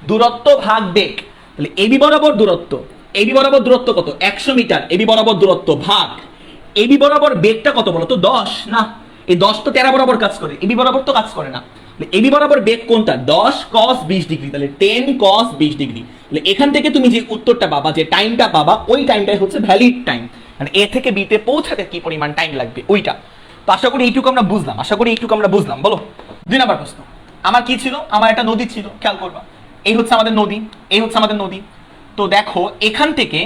দূরত্ব ভাগ বেগ। তাহলে এবি বরাবর দূরত্ব কত? 100 মিটার। এবি বরাবর দূরত্ব ভাগ এবি বরাবর বেগটা কত বলো তো? 10 না, এই 10 তো 13 বরাবর কাজ করে, এবি বরাবর তো কাজ করে না। এবি বরাবর বেগ কোনটা? 10 cos 20 ডিগ্রি। তাহলে 10 cos 20 ডিগ্রি। তাহলে এখান থেকে তুমি যে উত্তরটা পাবা, যে টাইমটা পাবা, ওই টাইমটাই হচ্ছে ভ্যালিড টাইম, মানে এ থেকে বি তে পৌঁছাতে কি পরিমাণ টাইম লাগবে ওইটা। তো আশা করি এইটুকু আমরা বুঝলাম, বলো 2 নাম্বার প্রশ্ন। আমার কি ছিল? আমার একটা নদী ছিল, খেয়াল করবা এই হচ্ছে আমাদের নদী, তো দেখো এখান থেকে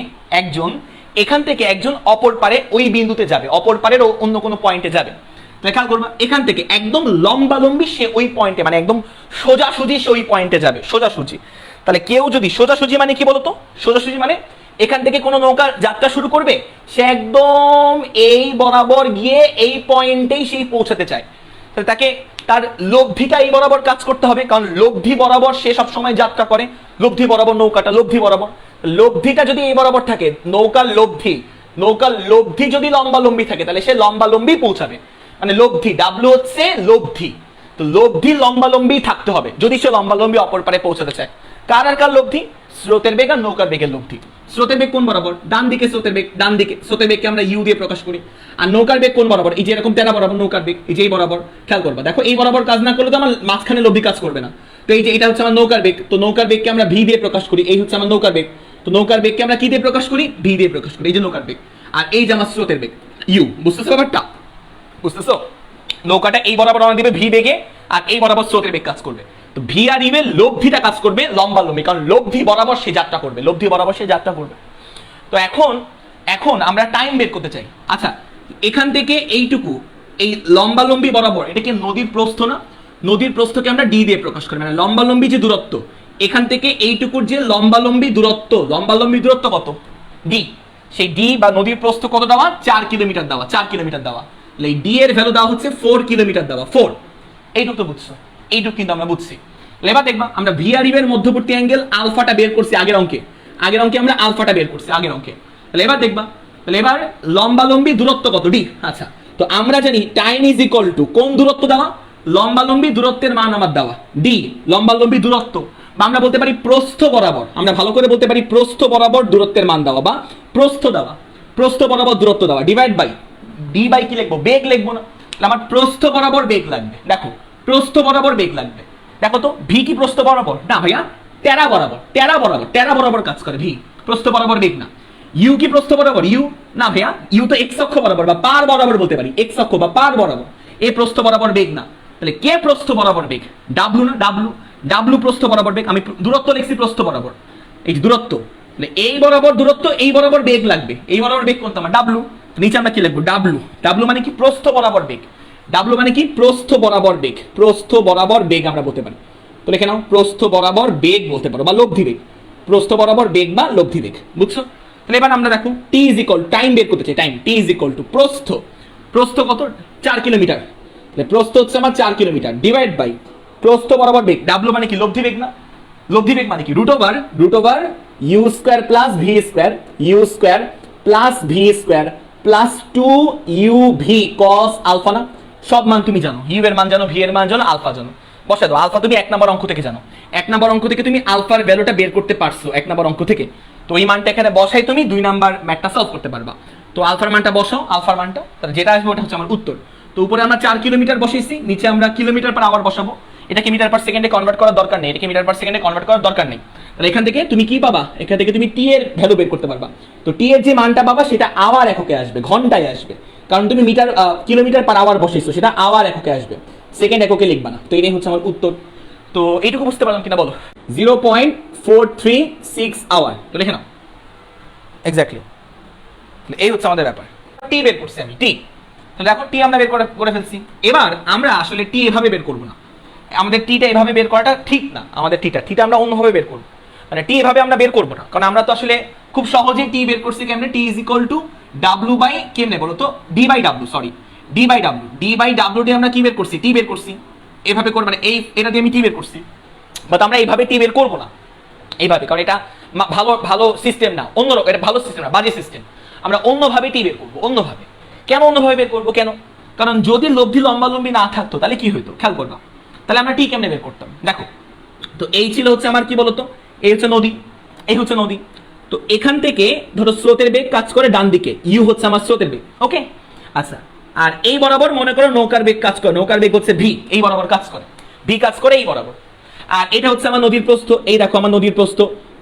একজন অপর পারে ওই বিন্দুতে যাবে, অপর পারের অন্য কোনো পয়েন্টে যাবে। খেয়াল করবা এখান থেকে একদম লম্বালম্বি সে ওই পয়েন্টে, মানে একদম সোজাসুজি সে ওই পয়েন্টে যাবে, সোজাসুজি। তাহলে কেউ যদি সোজাসুজি মানে কি বলতো? সোজাসুজি মানে এখান থেকে কোনো নৌকার যাত্রা শুরু করবে, সে একদম এই বরাবর গিয়ে এই পয়েন্টেই সেই পৌঁছাতে চায়, তাহলে তাকে তার লব্ধিটা এই বরাবর কাজ করতে হবে, কারণ লব্ধি বরাবর সে সব সময় যাত্রা করে, লব্ধি বরাবর নৌকাটা লব্ধি বরাবর, লব্ধিটা যদি এই বরাবর থাকে, নৌকার লব্ধি যদি লম্বালম্বি থাকে তাহলে সে লম্বালম্বি পৌঁছাবে, মানে লব্ধি, ডাব্লু হচ্ছে লব্ধি, তো লব্ধি লম্বালম্বি থাকতে হবে যদি সে লম্বালম্বি অপর পারে পৌঁছাতে চায়। কার আর কার লব্ধি? স্রোতের বেগ আর নৌকার বেগের লব্ধি। স্রোতের বেগ কোন বরাবর? ডান দিকে স্রোতের বেগ, ডান দিকে স্রোতের বেগকে আমরা ইউ দিয়ে প্রকাশ করি। আর নৌকার বেগ কোন বরাবর? এই যে এরকম 13 বরাবর নৌকার বেগ, এই যে এই বরাবর। খেয়াল করবা দেখো এই বরাবর কাজ না করলে তো আমার মাঝখানে লব্ধি কাজ করবে না। তো এই যে এটা হচ্ছে আমার নৌকার বেগ, তো নৌকার বেগকে আমরা ভি দিয়ে প্রকাশ করি, এই হচ্ছে আমার নৌকার বেগ। তো নৌকার বেগকে আমরা কি দিয়ে প্রকাশ করি? ভি দিয়ে প্রকাশ করি, এই যে নৌকার বেগ। আর এই যে আমার স্রোতের বেগ ইউ। বুঝতেছো ব্যাপারটা? বুঝতেছো? নৌকাটা এই বরাবর রওনা দিবে ভি বেগে, আর এই বরাবর স্রোতের বেগ কাজ করবে। তো ভি আর ইউ এর লব্ধিটা কাজ করবে লম্বালম্বি, কারণ লব্ধি বরাবর সে যাত্রা করবে, তো এখন আমরা টাইম বের করতে চাই। আচ্ছা, এখান থেকে এইটুকু এই লম্বালম্বি বরাবর, এটা কি নদীর প্রস্থ না? নদীর প্রস্থকে আমরা ডি দিয়ে প্রকাশ করি, মানে লম্বালম্বি যে দূরত্ব, এখান থেকে এইটুকুর যে লম্বালম্বি দূরত্ব কত? ডি। সেই ডি বা নদীর প্রস্থ কত দেওয়া? 4 কিলোমিটার দেওয়া। এই ডি এর ভ্যালু দেওয়া হচ্ছে 4 কিলোমিটার দেওয়া, 4। এইটুকু তো বুঝছো? এইটুকু কিন্তু আমরা বুঝছি। এবার দেখবা আমরা ভি আর ইউ এর মধ্যবর্তী অ্যাঙ্গেল আলফাটা বের করছি আগের অঙ্কে আমরা আলফাটা বের করছি আগের অঙ্কে। তাহলে এবার দেখবা, তাহলে এবার লম্বালম্বি দূরত্ব কত? ডি। আচ্ছা, তো আমরা জানি টাইম ইজ ইকুয়াল টু কোন দূরত্ব দেওয়া? লম্বালম্বি দূরত্বের মান আমার দেওয়া ডি, লম্বালম্বি দূরত্ব, বা আমরা বলতে পারি প্রস্থ বরাবর, আমরা ভালো করে বলতে পারি প্রস্থ বরাবর দূরত্বের মান দেওয়া, বা প্রস্থ বরাবর দূরত্ব দেওয়া, ডিভাইড বাই ডি বাই কি লিখবো? বেগ লিখবো না, আমার প্রস্থ বরাবর বেগ লাগবে। দেখো প্রস্থ বরাবর বেগ লাগবে, দেখো তো ভি কি প্রস্থ বরাবর? না ভাইয়া, 13 বরাবর কাজ করে ভি, প্রস্থ বরাবর বেগ না। ইউ কি প্রস্থ বরাবর? ইউ না ভাইয়া, ইউ তো এক্স অক্ষ বরাবর বা পার বরাবর বলতে পারি, এক্স অক্ষ বা পার বরাবর, এ প্রস্থ বরাবর বেগ না। তাহলে কে প্রস্থ বরাবর বেগ? ডাব্লু না, ডাব্লু প্রস্থ বরাবর বেগ। আমি দূরত্ব লিখছি প্রস্থ বরাবর, এই দূরত্ব, এই বরাবর দূরত্ব, এই বরাবর বেগ লাগবে, এই বরাবর বেগ কোনটা? আমার ডাব্লু। নিচে আমরা কি লিখবো? ডাব্লু মানে কি? প্রস্থ বরাবর বেগ। ডাব্লু মানে কি? প্রস্থ বরাবর বেগ আমরা বলতে পারি। তো লিখে নাও প্রস্থ বরাবর বেগ বলতে পারো, বা লব্ধি বেগ, প্রস্থ বরাবর বেগ বা লব্ধি বেগ। বুঝছো? তাহলে এবার আমরা দেখো টি ইজ ইকুয়াল টাইম বের করতে চাই, time T is equal two প্রস্থ কত? 4 কিলোমিটার। তাহলে প্রস্থ হচ্ছে আমার 4 কিলোমিটার, ডিভাইড বাই প্রস্থ বরাবর বেগ। ডাব্লু মানে কি? লব্ধি বেগ না? লব্ধি বেগ মানে কি? Root over U square plus V square, U square plus V square plus 2 U V cos alpha না? সব মান তুমি জানো, ইউ এর মান জানো, ভি এর মান জানো, আলফা জানো, বসা দাও। আলফা তুমি 1 নম্বর অঙ্ক থেকে জানো, 1 নম্বর অঙ্ক থেকে তুমি আলফার ভ্যালুটা বের করতে পারছো 1 নম্বর অঙ্ক থেকে। তো এই মানটা এখানে বসাই তুমি 2 নাম্বার ম্যাথটা সলভ করতে পারবা। তো আলফার মানটা বসাও, আলফার মানটা, তাহলে যেটা আসবে ওটা হচ্ছে আমার উত্তর। তো উপরে আমরা 4 কিলোমিটার বসাইছি, নিচে আমরা কিলোমিটার পার আওয়ার বসাবো। এটাকে মিটার পার সেকেন্ডে কনভার্ট করার দরকার নেই, এটাকে মিটার পার সেকেন্ডে কনভার্ট করার দরকার নেই। তাহলে এখান থেকে তুমি কি পাবা? এখান থেকে তুমি টি এর ভ্যালু বের করতে পারবা। তো টি এর যে মানটা পাবা সেটা আওয়ার এককে আসবে, ঘন্টায় আসবে, কারণ তুমি কিলোমিটার পার আওয়ার বসাইছো, সেটা আওয়ার এককে আসবে, সেকেন্ড এককে লিখবা না। তো এটাই হচ্ছে আমার উত্তর। তো এইটুকু বুঝতে পারলাম কিনা বলো? 0.436 আওয়ার। তো লিখে নাও এক্স্যাক্টলি, এই হচ্ছে আমাদের ব্যাপার। টি বের করছি আমি, টি। তাহলে এখন টি আমরা বের করে ফেলছি। এবার আমরা আসলে টি এভাবে বের করবো না, আমাদের টিটা এভাবে বের করাটা ঠিক না। আমাদের টিটা আমরা অন্যভাবে বের করবো, মানে টি এভাবে আমরা বের করবো না, কারণ আমরা তো আসলে খুব সহজেই টি বের করছি কেমনে? T is equal to W by কেমনে বলো তো? D by W, sorry D by W দিয়ে আমরা কি বের করছি? টি বের করছি। এভাবে করে মানে এই এটা দিয়ে আমি টি বের করছি, বাট আমরা এইভাবে টি বের করবো না এইভাবে, কারণ এটা ভালো সিস্টেম না, অন্যরকম, এটা ভালো সিস্টেম না, বাজে সিস্টেম। আমরা অন্যভাবে টি বের করবো, অন্যভাবে। কেন অন্যভাবে বের করবো? কেন? কারণ যদি লব্ধি লম্বালম্বি না থাকতো তাহলে কি হইতো খেয়াল করবা। তাহলে আমরা টি কেমনে বের করতাম দেখো। তো এই ছিল হচ্ছে আমার কি বলতো, এই হচ্ছে নদী, এই হচ্ছে নদী। তো এখান থেকে ধরো স্রোতের বেগ কাজ করে ডান দিকে, ইউ হচ্ছে আমার স্রোতের বেগ, ওকে। আচ্ছা, আর এই বরাবর মনে করো নৌকার বেগ কাজ করে, নৌকার বেগ হচ্ছে ভি, এই বরাবর কাজ করে, ভি কাজ করে এই বরাবর। আর এটা হচ্ছে আমার নদীর প্রস্থ, এই দেখো আমার নদীর প্রস্থ,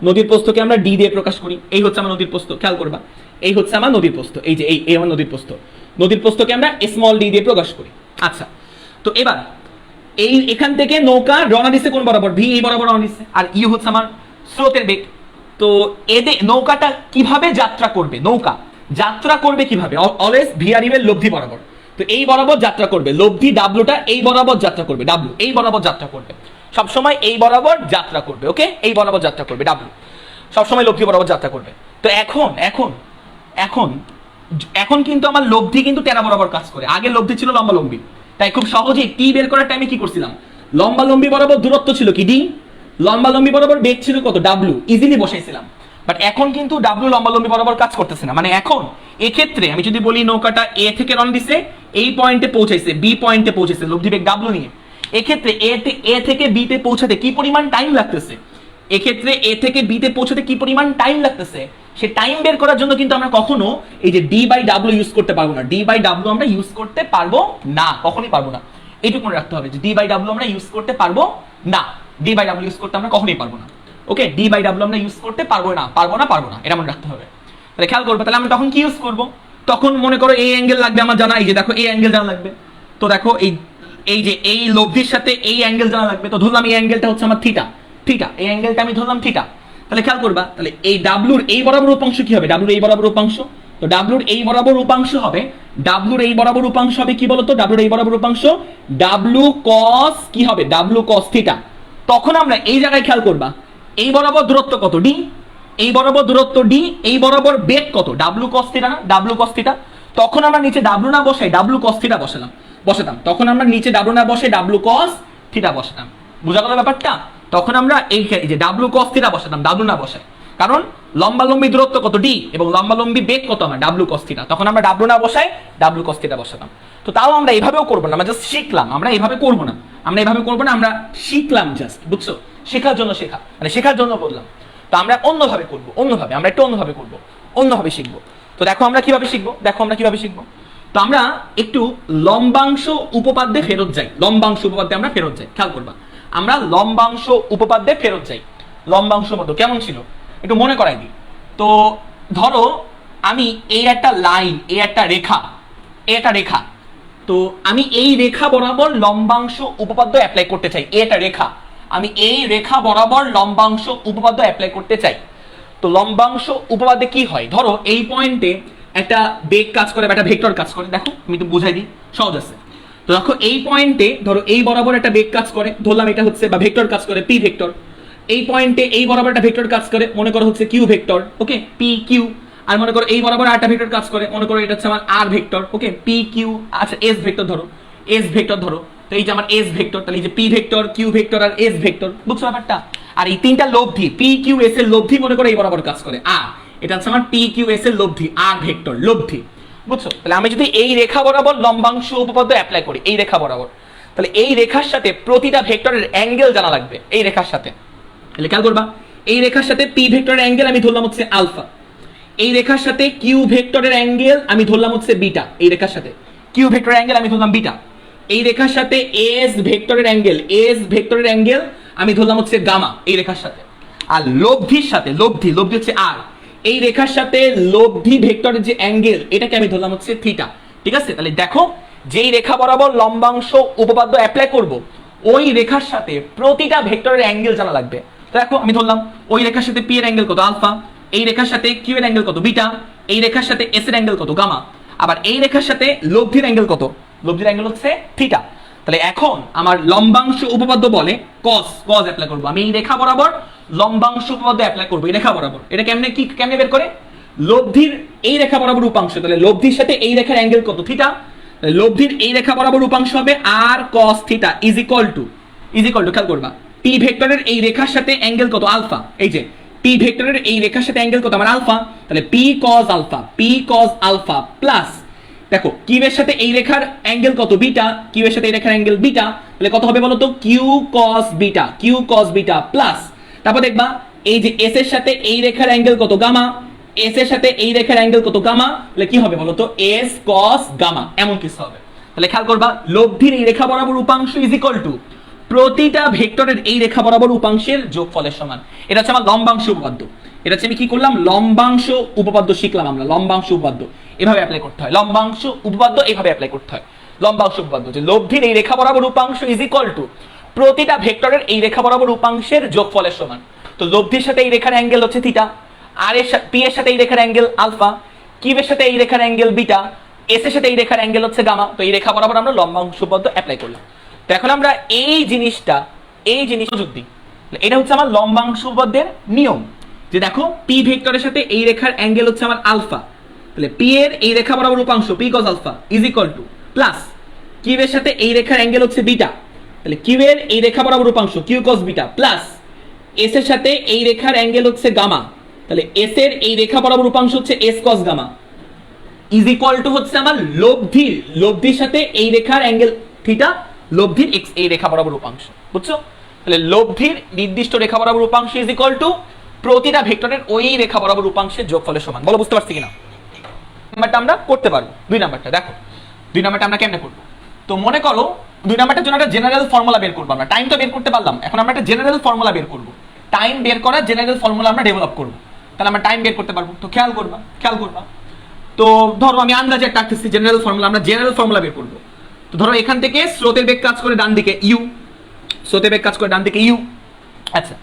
নদীর প্রস্থকে আমরা ডি দিয়ে প্রকাশ করি, এই হচ্ছে আমার নদীর প্রস্থ, খেয়াল করবা, এই হচ্ছে আমার নদীর প্রস্থ, এই যে এই আমার নদীর প্রস্থ, নদীর প্রস্থকে আমরা স্মল ডি দিয়ে প্রকাশ করি। আচ্ছা, তো এবার এই এখান থেকে নৌকা রওনা দিচ্ছে কোন বরাবর? ভি, এই বরাবর রওনা দিচ্ছে, আর ইউ হচ্ছে আমার স্রোতের বেগ। তো এতে নৌকাটা কিভাবে যাত্রা করবে? নৌকা যাত্রা করবে কিভাবে? অলওয়েজ ভি আর ইউ এর লব্ধি বরাবর। তো এই বরাবর যাত্রা করবে, লব্ধি ডাব্লুটা এই বরাবর যাত্রা করবে, ডাব্লু এই বরাবর যাত্রা করবে, সবসময় এই বরাবর যাত্রা করবে, ওকে, এই বরাবর যাত্রা করবে, ডাব্লু সবসময় লব্ধি বরাবর যাত্রা করবে। তো এখন এখন এখন এখন কিন্তু আমার লব্ধি কিন্তু টেরা বরাবর কাজ করে, আগে লব্ধি ছিল লম্বালম্বি। তাই খুব সহজেই টি বের করার টাইমে কি করছিলাম? লম্বালম্বি বরাবর দূরত্ব ছিল কি ডি, লম্বালম্বি বরাবর বেগ ছিল কত ডাব্লু, ইজিলি বসাইছিলাম। বাট এখন কিন্তু ডাব্লু লম্বালম্বি বরাবর কাজ করতেছে না। মানে এখন এক্ষেত্রে আমি যদি বলি নৌকাটা এ থেকে রওনা দিছে, এই পয়েন্টে পৌঁছাইছে, বি পয়েন্টে পৌঁছেছে লব্ধি বেগ ডাব্লু নিয়ে, এক্ষেত্রে এ থেকে বি তে পৌঁছাতে কি পরিমাণ টাইম লাগতেছে, এক্ষেত্রে এ থেকে বি তে পৌঁছাতে কি পরিমাণ টাইম লাগতেছে, সে টাইম বের করার জন্য কিন্তু আমরা কখনো এই যে ডি বাই ডাব্লু ইউজ করতে পারবো না, ডি বাই ডাব্লু আমরা ইউজ করতে পারবো না, কখনোই পারবো না। এইটুকু মনে রাখতে হবে যে ডি বাই ডাব্লু আমরা ইউজ করতে পারবো না, ডি বাই ডাব্লু ইউজ করতে আমরা কখনোই পারবো না, ওকে। ডি বাই ডাব্লু আমরা ইউজ করতে পারবো না, এটা মনে রাখতে হবে। তাহলে খেয়াল করবে, তাহলে আমরা তখন কি ইউজ করবো? তখন মনে করো এই অ্যাঙ্গেল লাগবে আমার জানা, এই যে দেখো এই অ্যাঙ্গেল জানা লাগবে। তো দেখো এই যে এই লব্ধির সাথে এই অ্যাঙ্গেল জানা লাগবে, তো ধরলাম এই অ্যাঙ্গেলটা হচ্ছে আমার থিটা, এই অ্যাঙ্গেলটা আমি ধরলাম থিটা। তাহলে খেয়াল করবা, তাহলে এই ডাব্লুর এই বরাবর উপাংশ কি হবে? ডাব্লুর এই বরাবর উপাংশ, তো ডাব্লুর এই বরাবর উপাংশ হবে, ডাব্লুর এই বরাবর উপাংশ হবে কি বলতো? ডাব্লুর এই বরাবর উপাংশ ডাব্লু কস কি হবে? W cos theta. তখন আমরা এই জায়গায় খেয়াল করবা, এই বরাবর দূরত্ব কত? ডি, এই বরাবর দূরত্ব ডি, এই বরাবর বেগ কত? ডাব্লু কস থিটা না, ডাব্লু কস থিটা। তখন আমরা নিচে ডাব্লু না বসাই ডাব্লু কস থিটা বসাতাম, তখন আমরা নিচে ডাব্লু না বসে ডাব্লু কস থিটা বসাতাম। বুঝা গেল ব্যাপারটা? তখন আমরা এই যে ডাব্লু কস থিটা বসাতাম, ডাব্লু না বসাই, কারণ লম্বালম্বি দূরত্ব কত ডি এবং লম্বালম্বি বেগ কত আমার ডাব্লু কস থিটা, তখন আমরা ডাব্লু না বসাই ডাব্লু কস থিটা বসাতাম। তো তাও আমরা এইভাবেও করবো না, আমরা জাস্ট শিখলাম, আমরা এইভাবে করবো না, আমরা শিখলাম জাস্ট, বুঝছো? শেখার জন্য শেখা, মানে শেখার জন্য বললাম। তো আমরা অন্যভাবে করবো, আমরা একটু অন্যভাবে করবো, অন্যভাবে শিখবো। তো দেখো আমরা কিভাবে শিখবো, তো আমরা একটু লম্বাংশ উপপাদ্যে ফেরত যাই, আমরা ফেরত যাই, খেয়াল করবা, আমরা লম্বাংশ উপপাদ্যে ফেরত যাই। লম্বাংশ মতো কেমন ছিল একটু মনে করাই দিই। তো ধরো আমি এই একটা লাইন, এই একটা রেখা, তো আমি এই রেখা বরাবর লম্বাংশ উপপাদ্য অ্যাপ্লাই করতে চাই, এটা রেখা, আমি এই রেখা বরাবর লম্বাংশ উপপাদ্য অ্যাপ্লাই করতে চাই। তো লম্বাংশ উপপাদ্যে কি হয়? ধরো এই পয়েন্টে একটা বেগ কাজ করে বা একটা ভেক্টর কাজ করে, দেখো আমি একটু বুঝাই দিই, সহজ আছে। তো দেখো এই পয়েন্টে ধরো এই বরাবর একটা বেগ কাজ করে, ধরলাম এটা হচ্ছে বা ভেক্টর কাজ করে পি ভেক্টর, এই পয়েন্টে এই বরাবর একটা ভেক্টর কাজ করে, মনে করো হচ্ছে কিউ ভেক্টর, ওকে, পি কিউ। আর মনে করো এই বরাবর আরেকটা ভেক্টর কাজ করে, মনে করো এটা হচ্ছে আমার আর ভেক্টর, ওকে, পি কিউ। আচ্ছা এস ভেক্টর ধরো, তো এই যে আমার এস ভেক্টর, তাহলে এই যে পি ভেক্টর, কিউ ভেক্টর আর এস ভেক্টর, বুঝছো ব্যাপারটা? আর এই তিনটা লব্ধি পি কিউ এস এর লব্ধি মনে করে এই বরাবর কাজ করে আর এটা হচ্ছে আমার পি কিউ এস এর লব্ধি আর ভেক্টর লব্ধি, বুঝছো? তাহলে আমি যদি এই রেখা বরাবর লম্বাংশ উপপাদ্য অ্যাপ্লাই করি এই রেখা বরাবর, তাহলে এই রেখার সাথে প্রতিটা ভেক্টরের অ্যাঙ্গেল জানা লাগবে এই রেখার সাথে। তাহলে খেয়াল করবা এই রেখার সাথে পি ভেক্টরের অ্যাঙ্গেল আমি ধরলাম হচ্ছে আলফা, এই রেখার সাথে কিউ ভেক্টরের অ্যাঙ্গেল আমি ধরলাম হচ্ছে বিটা, এই রেখার সাথে কিউ ভেক্টরের অ্যাঙ্গেল আমি ধরলাম বিটা, এই রেখার সাথে এস ভেক্টরের অ্যাঙ্গেল আমি ধরলাম হচ্ছে গামা এই রেখার সাথে, আর লব্ধির সাথে লব্ধি হচ্ছে আর, এই রেখার সাথে লব্ধি ভেক্টরের যে অ্যাঙ্গেল এটাকে আমি ধরলাম হচ্ছে থিটা, ঠিক আছে? তাহলে দেখো যেই রেখা বরাবর লম্বাংশ উপপাদ্য অ্যাপ্লাই করব ওই রেখার সাথে প্রতিটা ভেক্টরের অ্যাঙ্গেল জানা লাগবে। দেখো আমি ধরলাম ওই রেখার সাথে পি এর অ্যাঙ্গেল কত আলফা, এই রেখার সাথে কিউ এর অ্যাঙ্গেল কত বিটা, এই রেখার সাথে এস এর অ্যাঙ্গেল কত গামা, আবার এই রেখার সাথে লব্ধির অ্যাঙ্গেল কত, লব্ধির অ্যাঙ্গেল হচ্ছে থিটা। তাহলে এখন আমার লম্বাংশ উপপাদ্য বলে কস অ্যাপ্লাই করব, আমি এই রেখা বরাবর লম্বাংশ উপপাদ্য অ্যাপ্লাই করব এই রেখা বরাবর। এটা কেমনে বের করে? লব্ধির এই রেখা বরাবর উপাংশ, তাহলে লব্ধির সাথে এই রেখার অ্যাঙ্গেল কত থিটা, লব্ধির এই রেখা বরাবর উপাংশ হবে আর cos theta is equal to খেয়াল করবা পি ভেক্টরের এই রেখার সাথে অ্যাঙ্গেল কত আলফা, এই যে পি ভেক্টরের এই রেখার সাথে অ্যাঙ্গেল কত আমার আলফা, তাহলে পি কস আলফা প্লাস দেখো কিউ এর সাথে এই রেখার অ্যাঙ্গেল কত বিটা, কিউ এর সাথে এই রেখার অ্যাঙ্গেল বিটা, তাহলে কত হবে বলো তো কিউ কস বিটা প্লাস তারপর দেখবা এই যে এস এর সাথে এই রেখার অ্যাঙ্গেল কত গামা, এস এর সাথে এই রেখার অ্যাঙ্গেল কত গামা, তাহলে কি হবে বলো তো এস কস গামা এমন কিছু হবে। তাহলে খেয়াল করবা লব্ধির এই রেখা বরাবর উপাংশ ইজ ইকুয়াল টু প্রতিটা ভেক্টরের এই রেখা বরাবর উপাংশের যোগফলের সমান। এটা হচ্ছে আমার লম্বাংশ উপপাদ্য, এটা হচ্ছে আমি কি করলাম লম্বাংশ উপপাদ্য শিখলাম আমরা। লম্বাংশ উপপাদ্য এভাবে অ্যাপ্লাই করতে হয়, লম্বাংশ উপপাদ্য এভাবে অ্যাপ্লাই করতে হয়। লম্বাংশ উপপাদ্য যে লব্ধির এই রেখা বরাবর উপাংশ ইজ ইকুয়াল টু প্রতিটা ভেক্টরের এই রেখা বরাবর উপাংশের যোগফলের সমান। তো লব্ধির সাথে এই রেখার অ্যাঙ্গেল হচ্ছে থিটা, আর এর পি এর সাথে এই রেখার অ্যাঙ্গেল আলফা, কিউ এর সাথে এই রেখার অ্যাঙ্গেল বিটা, এস এর সাথে এই রেখার অ্যাঙ্গেল হচ্ছে গামা। তো এই রেখা বরাবর আমরা লম্বাংশ উপপাদ্য অ্যাপ্লাই করলাম। তো এখন আমরা এই জিনিসটা যোগ দিই, এটা হচ্ছে আমার লম্বাংশ উপপাদ্যের নিয়ম যে দেখো পি ভেক্টরের সাথে এই রেখার অ্যাঙ্গেল হচ্ছে আমার আলফা, তাহলে পি এর এই রেখা বরাবর উপাংশ P cos alpha is equal to plus Q এর সাথে এই রেখার অ্যাঙ্গেল হচ্ছে বিটা, তাহলে কিউ এর এই রেখা বরাবর উপাংশ Q cos beta plus S এর সাথে এই রেখার অ্যাঙ্গেল হচ্ছে গামা, তাহলে এস এর এই রেখা বরাবর উপাংশ হচ্ছে S cos gamma is equal to হচ্ছে আমার লব্ধির সাথে এই রেখার অ্যাঙ্গেল থিটা, লব্ধির এক্স এই রেখা বরাবর উপাংশ, বুঝছো? তাহলে লব্ধির নির্দিষ্ট রেখা বরাবর উপাংশ ইজ ইকুয়াল টু প্রতিটা ভেক্টরের ওই রেখা বরাবর উপাংশের যোগফলের সমান। বলো বুঝতে পারছি কিনা? নাম্বারটা আমরা করতে পারবো। দুই নাম্বারটা দেখো, দুই নাম্বারটা আমরা কেমনে করবো? তো মনে করো দুই নাম্বারটার জন্য একটা জেনারেল ফর্মুলা বের করবো আমরা। টাইম তো বের করতে পারলাম, এখন আমরা একটা জেনারেল ফর্মুলা বের করবো। টাইম বের করার জেনারেল ফর্মুলা আমরা ডেভেলপ করবো, তাহলে আমরা টাইম বের করতে পারবো। তো খেয়াল করবা তো ধরো আমি আন্দাজে একটা রাখতেছি জেনারেল ফর্মুলা, আমরা জেনারেল ফর্মুলা বের করবো। তো ধরো এখান থেকে স্রোতের বেগ কাজ করে ডান দিকে ইউ, স্রোতের বেগ কাজ করে ডান দিকে ইউ। আচ্ছা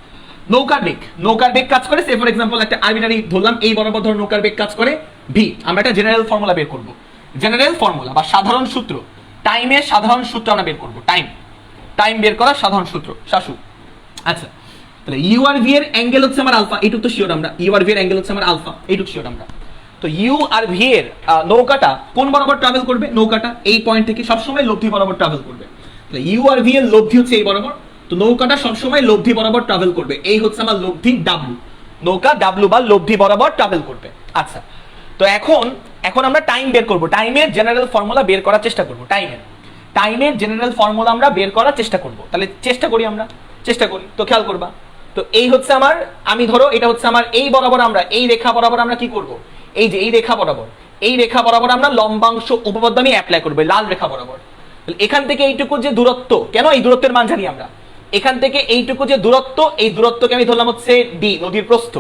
নৌকার বেগ কাজ করে সে ফর এক্সাম্পল একটা আরবিটারি ধরলাম এই বরাবর ধরো নৌকার বেগ কাজ করে ভি। আমরা একটা জেনারেল ফর্মুলা বের করব, জেনারেল ফর্মুলা বা সাধারণ সূত্র, টাইমের সাধারণ সূত্র আমরা বের করব। টাইম বের করার সাধারণ সূত্র শাসু। আচ্ছা তাহলে ইউ আর ভি এর অ্যাঙ্গেল হচ্ছে আমার আলফা, এইটুকু তো শিওর আমরা। ইউ আর ভি এর অ্যাঙ্গেল হচ্ছে আমার আলফা, এইটুকু শিওর আমরা। তো ইউ আর ভি এর নৌকাটা কোন বরাবর ট্রাভেল করবে? নৌকাটা এই পয়েন্ট থেকে সবসময় লব্ধি বরাবর ট্রাভেল করবে। তাহলে ইউ আর ভি এর লব্ধি হচ্ছে এই বরাবর, তো নৌকাটা সবসময় লব্ধি বরাবর ট্রাভেল করবে। এই হচ্ছে আমার লব্ধি ডাব্লু, নৌকা ডাব্লু বা লব্ধি বরাবর ট্রাভেল করবে। আচ্ছা তো এখন আমরা টাইম বের করব, টাইমের জেনারেল ফর্মুলা বের করার চেষ্টা করব। টাইমের জেনারেল ফর্মুলা আমরা বের করার চেষ্টা করব। তাহলে চেষ্টা করি। তো খেয়াল করবা তো এই হচ্ছে আমার, আমি ধরো এটা হচ্ছে আমার এই বরাবর, আমরা এই রেখা বরাবর আমরা কি করব? এই যে এই রেখা বরাবর আমরা লম্বাংশ উপপাদ্য আমি অ্যাপ্লাই করব লাল রেখা বরাবর। এখান থেকে এইটুকু যে দূরত্ব, কেন এই দূরত্বের মান জানি আমরা, এখান থেকে এইটুকু যে দূরত্ব, এই দূরত্বকে আমি ধরলাম হচ্ছে ডি, নদীর প্রস্থ।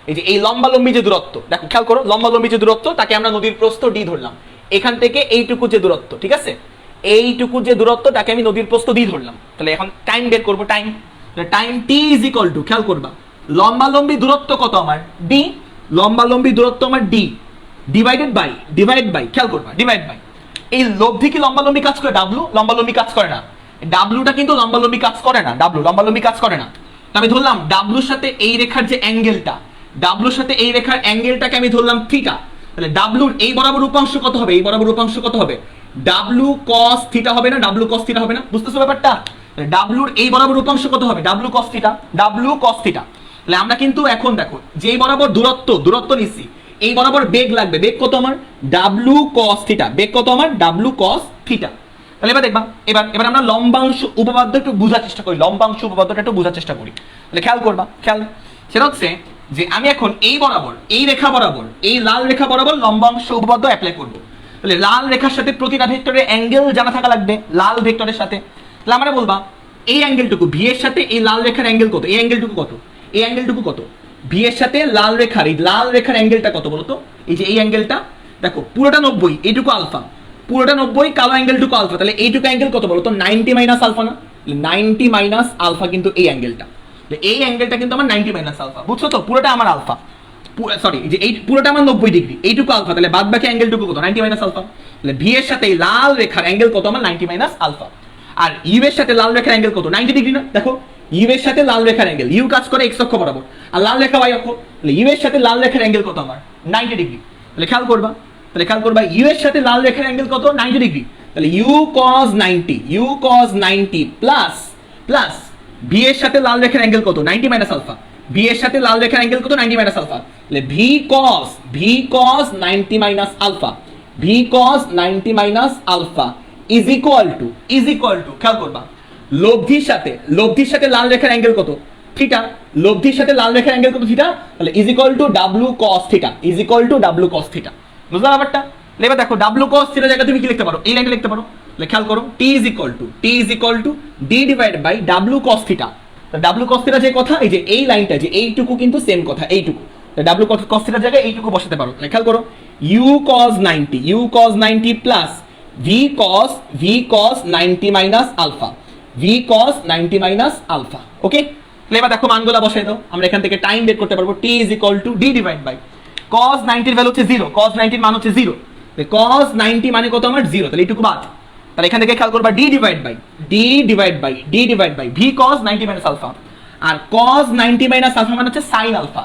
এই যে এই লম্বালম্বী যে দূরত্ব, দেখো খেয়াল করো, লম্বালম্বী যে দূরত্ব তাকে আমরা নদীর প্রস্থ ডি ধরলাম। এখান থেকে এইটুকু যে দূরত্ব, ঠিক আছে, এইটুকু যে দূরত্ব তাকে আমি নদীর প্রস্থ ডি ধরলাম। তাহলে এখন টাইম বের করব। Time T is equal to, খেয়াল করবা লম্বালম্বী দূরত্ব কত আমার ডি, লম্বালম্বী দূরত্ব আমার ডি ডিভাইড বাই খেয়াল করবা ডিভাইড বাই এই লব্ধি কি লম্বালম্বী কাজ করে? ডাব্লু লম্বালম্বী কাজ করে না, ডাব্লুটা কিন্তু লম্বালম্বী কাজ করে না, ডাব্লু লম্বালম্বী কাজ করে না। আমি ধরলাম ডাব্লুর সাথে এই রেখার যে অ্যাঙ্গেলটা, ডাব্লুর সাথে এই রেখার অ্যাঙ্গেলটাকে আমি ধরলাম থিটা। তাহলে ডাব্লুর এই বরাবর উপাংশ কত হবে? এই বরাবর উপাংশ কত হবে? ডাব্লু কস থিটা হবে না? ডাব্লু কস থিটা হবে না? বুঝতেছো ব্যাপারটা? ডাব্লুর এই বরাবর উপাংশ কত হবে? W cos theta, W cos theta. তাহলে আমরা কিন্তু এখন দেখো যেই বরাবর দূরত্ব নিচ্ছি, এই বরাবর বেগ লাগবে, বেগ কত আমার? ডাব্লু কস থিটা, বেগ কত আমার? W cos theta. তাহলে এবার দেখবা, এবার আমরা লম্বাংশ উপপাদ্য একটু বোঝার চেষ্টা করি, লম্বাংশ উপপাদ্যটা একটু বোঝার চেষ্টা করি। তাহলে খেয়াল করবা, সেটা হচ্ছে যে আমি এখন এই বরাবর, এই রেখা বরাবর, এই লাল রেখা বরাবর লম্বাংশ উপপাদ্য অ্যাপ্লাই করব। তাহলে লাল রেখার সাথে প্রতিটা ভেক্টরের অ্যাঙ্গেল জানা থাকা লাগবে, লাল ভেক্টরের সাথে। তাহলে আমরা বলবা এই অ্যাঙ্গেলটুকু ভি এর সাথে এই লাল রেখার অ্যাঙ্গেল কত? এই অ্যাঙ্গেলটুকু কত? এই অ্যাঙ্গেলটুকু কত? ভি এর সাথে লাল রেখার, এই লাল রেখার অ্যাঙ্গেলটা কত বলতো? এই যে এই অ্যাঙ্গেলটা দেখো, পুরোটা 90, এইটুকু আলফা, পুরোটা 90, কালো অ্যাঙ্গেলটুকু আলফা। তাহলে এইটুকু অ্যাঙ্গেল কত বলতো? 90 মাইনাস আলফা না? 90 মাইনাস আলফা কিন্তু এই অ্যাঙ্গেলটা, এই অ্যাঙ্গেলটা কিন্তু আমার 90 মাইনাস আলফা, বুঝছো তো? পুরোটা আমার আলফা, সরি যে এই পুরোটা আমার 90 ডিগ্রি, এইটুকু আলফা। তাহলে বাদ বাকি অ্যাঙ্গেলটুকু কত? 90 মাইনাস আলফা। তাহলে ভি এর সাথে এই লাল রেখার অ্যাঙ্গেল কত আমার? 90 মাইনাস আলফা। আর ইউ এর সাথে লাল রেখার অ্যাঙ্গেল কত? 90 ডিগ্রি না? দেখো ইউ এর সাথে লাল রেখার অ্যাঙ্গেল, ইউ কাজ করে এক্স অক্ষ বরাবর আর লাল রেখা ওয়াই অক্ষ। তাহলে ইউ এর সাথে লাল রেখার অ্যাঙ্গেল কত আমার? 90 ডিগ্রি। তাহলে খেয়াল করবা ইউ এর সাথে লাল রেখার অ্যাঙ্গেল কত? 90 ডিগ্রি। তাহলে ইউ cos 90 প্লাস ভি এর সাথে লাল রেখার অ্যাঙ্গেল কত? 90 মাইনাস আলফা। ভি এর সাথে লাল রেখার অ্যাঙ্গেল কত? 90 মাইনাস আলফা। তাহলে V cos 90 minus alpha, V cos 90 minus alpha is equal to খেয়াল করবা লব্ধির সাথে লাল রেখার অ্যাঙ্গেল কত? থিটা। লব্ধির সাথে লাল রেখার অ্যাঙ্গেল কত? থিটা। তাহলে is equal to W cos theta, is equal to W cos theta. বুঝলা ব্যাপারটা? এবার দেখো ডাব্লু কস থিটা জায়গায় তুমি কি লিখতে পারো? এই লাইনটা লিখতে পারো। তাহলে খেয়াল করো, T is equal to D divide by W cos theta. W cos theta যে কথা, এই যে এই লাইনটা, যে এইটুকু কিন্তু সেম কথা, এইটুকু। ডাব্লু কস থিটার জায়গায় এইটুকু বসাতে পারো। খেয়াল করো, U cos 90 plus V cos 90 minus alpha, V cos 90 minus alpha. Okay, এবার দেখো মানগুলা বসাই দাও, আমরা এখান থেকে টাইম বের করতে পারবো। T is equal to D divide by cos 90 এর ভ্যালু হচ্ছে 0, cos 90 এর মান হচ্ছে 0, cos 90 মানে কত আমার? 0। তাহলে এইটুকু বাদ। তাহলে এখান থেকে খেয়াল করবা D divide by V cos 90 minus alpha, আর cos 90 মাইনাস আলফা মানে হচ্ছে sin আলফা।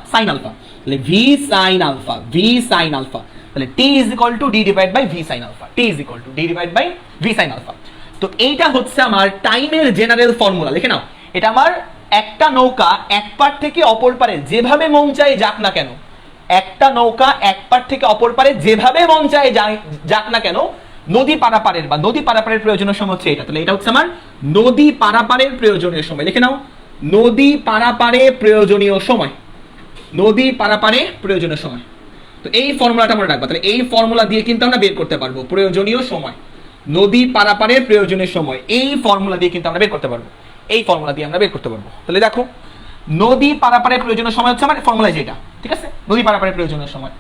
তাহলে ভি sin আলফা, তাহলে T is equal to D divide by V sin alpha, T is equal to D divide by V sin alpha. তো এইটা হচ্ছে আমার টাইমের জেনারেল ফর্মুলা, লিখে নাও। এটা আমার একটা নৌকা এক পার থেকে অপর পারে যেভাবে মন চায় যাক না কেন, একটা নৌকা এক পার থেকে অপর পারে যেভাবে মন চায় যাক না কেন, নদী পারাপারের প্রয়োজনীয় সময় হচ্ছে এটা। তাহলে এটা হচ্ছে আমার নদী পারাপারের প্রয়োজনীয় সময়, লিখে নাও। নদী পারাপারে প্রয়োজনীয় সময়, তো এই ফর্মুলাটা মনে রাখবা। তাহলে এই ফর্মুলা দিয়ে কিন্তু আমরা বের করতে পারবো প্রয়োজনীয় সময়, নদী পারাপারের প্রয়োজনীয় সময়। এই ফর্মুলা দিয়ে কিন্তু আমরা বের করতে পারবো, তাহলে দেখো নদী পারাপারের প্রয়োজনীয় সময় হচ্ছে আমার ফর্মুলা যেটা, ঠিক আছে? নদী পারাপারের প্রয়োজনীয় সময়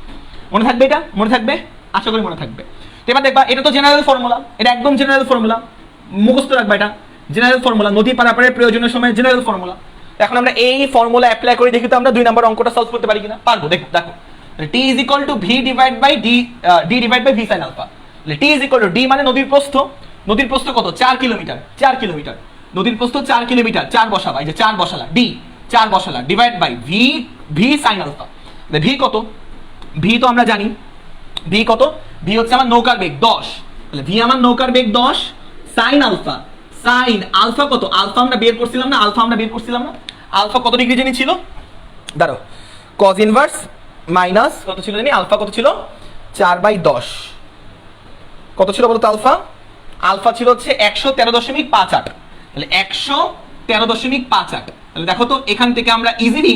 মনে থাকবে, এটা মনে থাকবে, আশা করি মনে থাকবে। এবার দেখবা এটা তো জেনারেল ফর্মুলা, এটা একদম জেনারেল ফর্মুলা, মুখস্থ রাখবা। এটা জেনারেল ফর্মুলা, নদী পারাপারের প্রয়োজনীয় সময় জেনারেল ফর্মুলা। এখন আমরা এই ফর্মুলা অ্যাপ্লাই করে দেখি তো আমরা 2 নম্বর অঙ্কটা সলভ করতে পারি কিনা। পারবো, দেখো T is equal to V divide by D divide by V sin alpha. T is equal to D মানে নদীর প্রস্থ কত? 4 কিলোমিটার, নদীর প্রস্থ 4 কিলোমিটার, 4 বসাবা, এই যে 4 বসালা, ডি 4 বসালা, divide by V sin alpha. V কত? ভি তো আমরা জানি, ভি কত? ভি হচ্ছে আমার নৌকার বেগ 10। তাহলে ভি আমার নৌকার বেগ 10, sin আলফা কত? আলফা আমরা বের করছিলাম না, আলফা কত ডিগ্রি জানি ছিল? দাঁড়াও, cos ইনভার্স মাইনাস কত ছিল জানি? আলফা কত ছিল? 4/10। কত ছিল বলতো আলফা ছিল হচ্ছে 113.58। তাহলে 113.58। তাহলে দেখো তো এখান থেকে আমরা ইজিলি,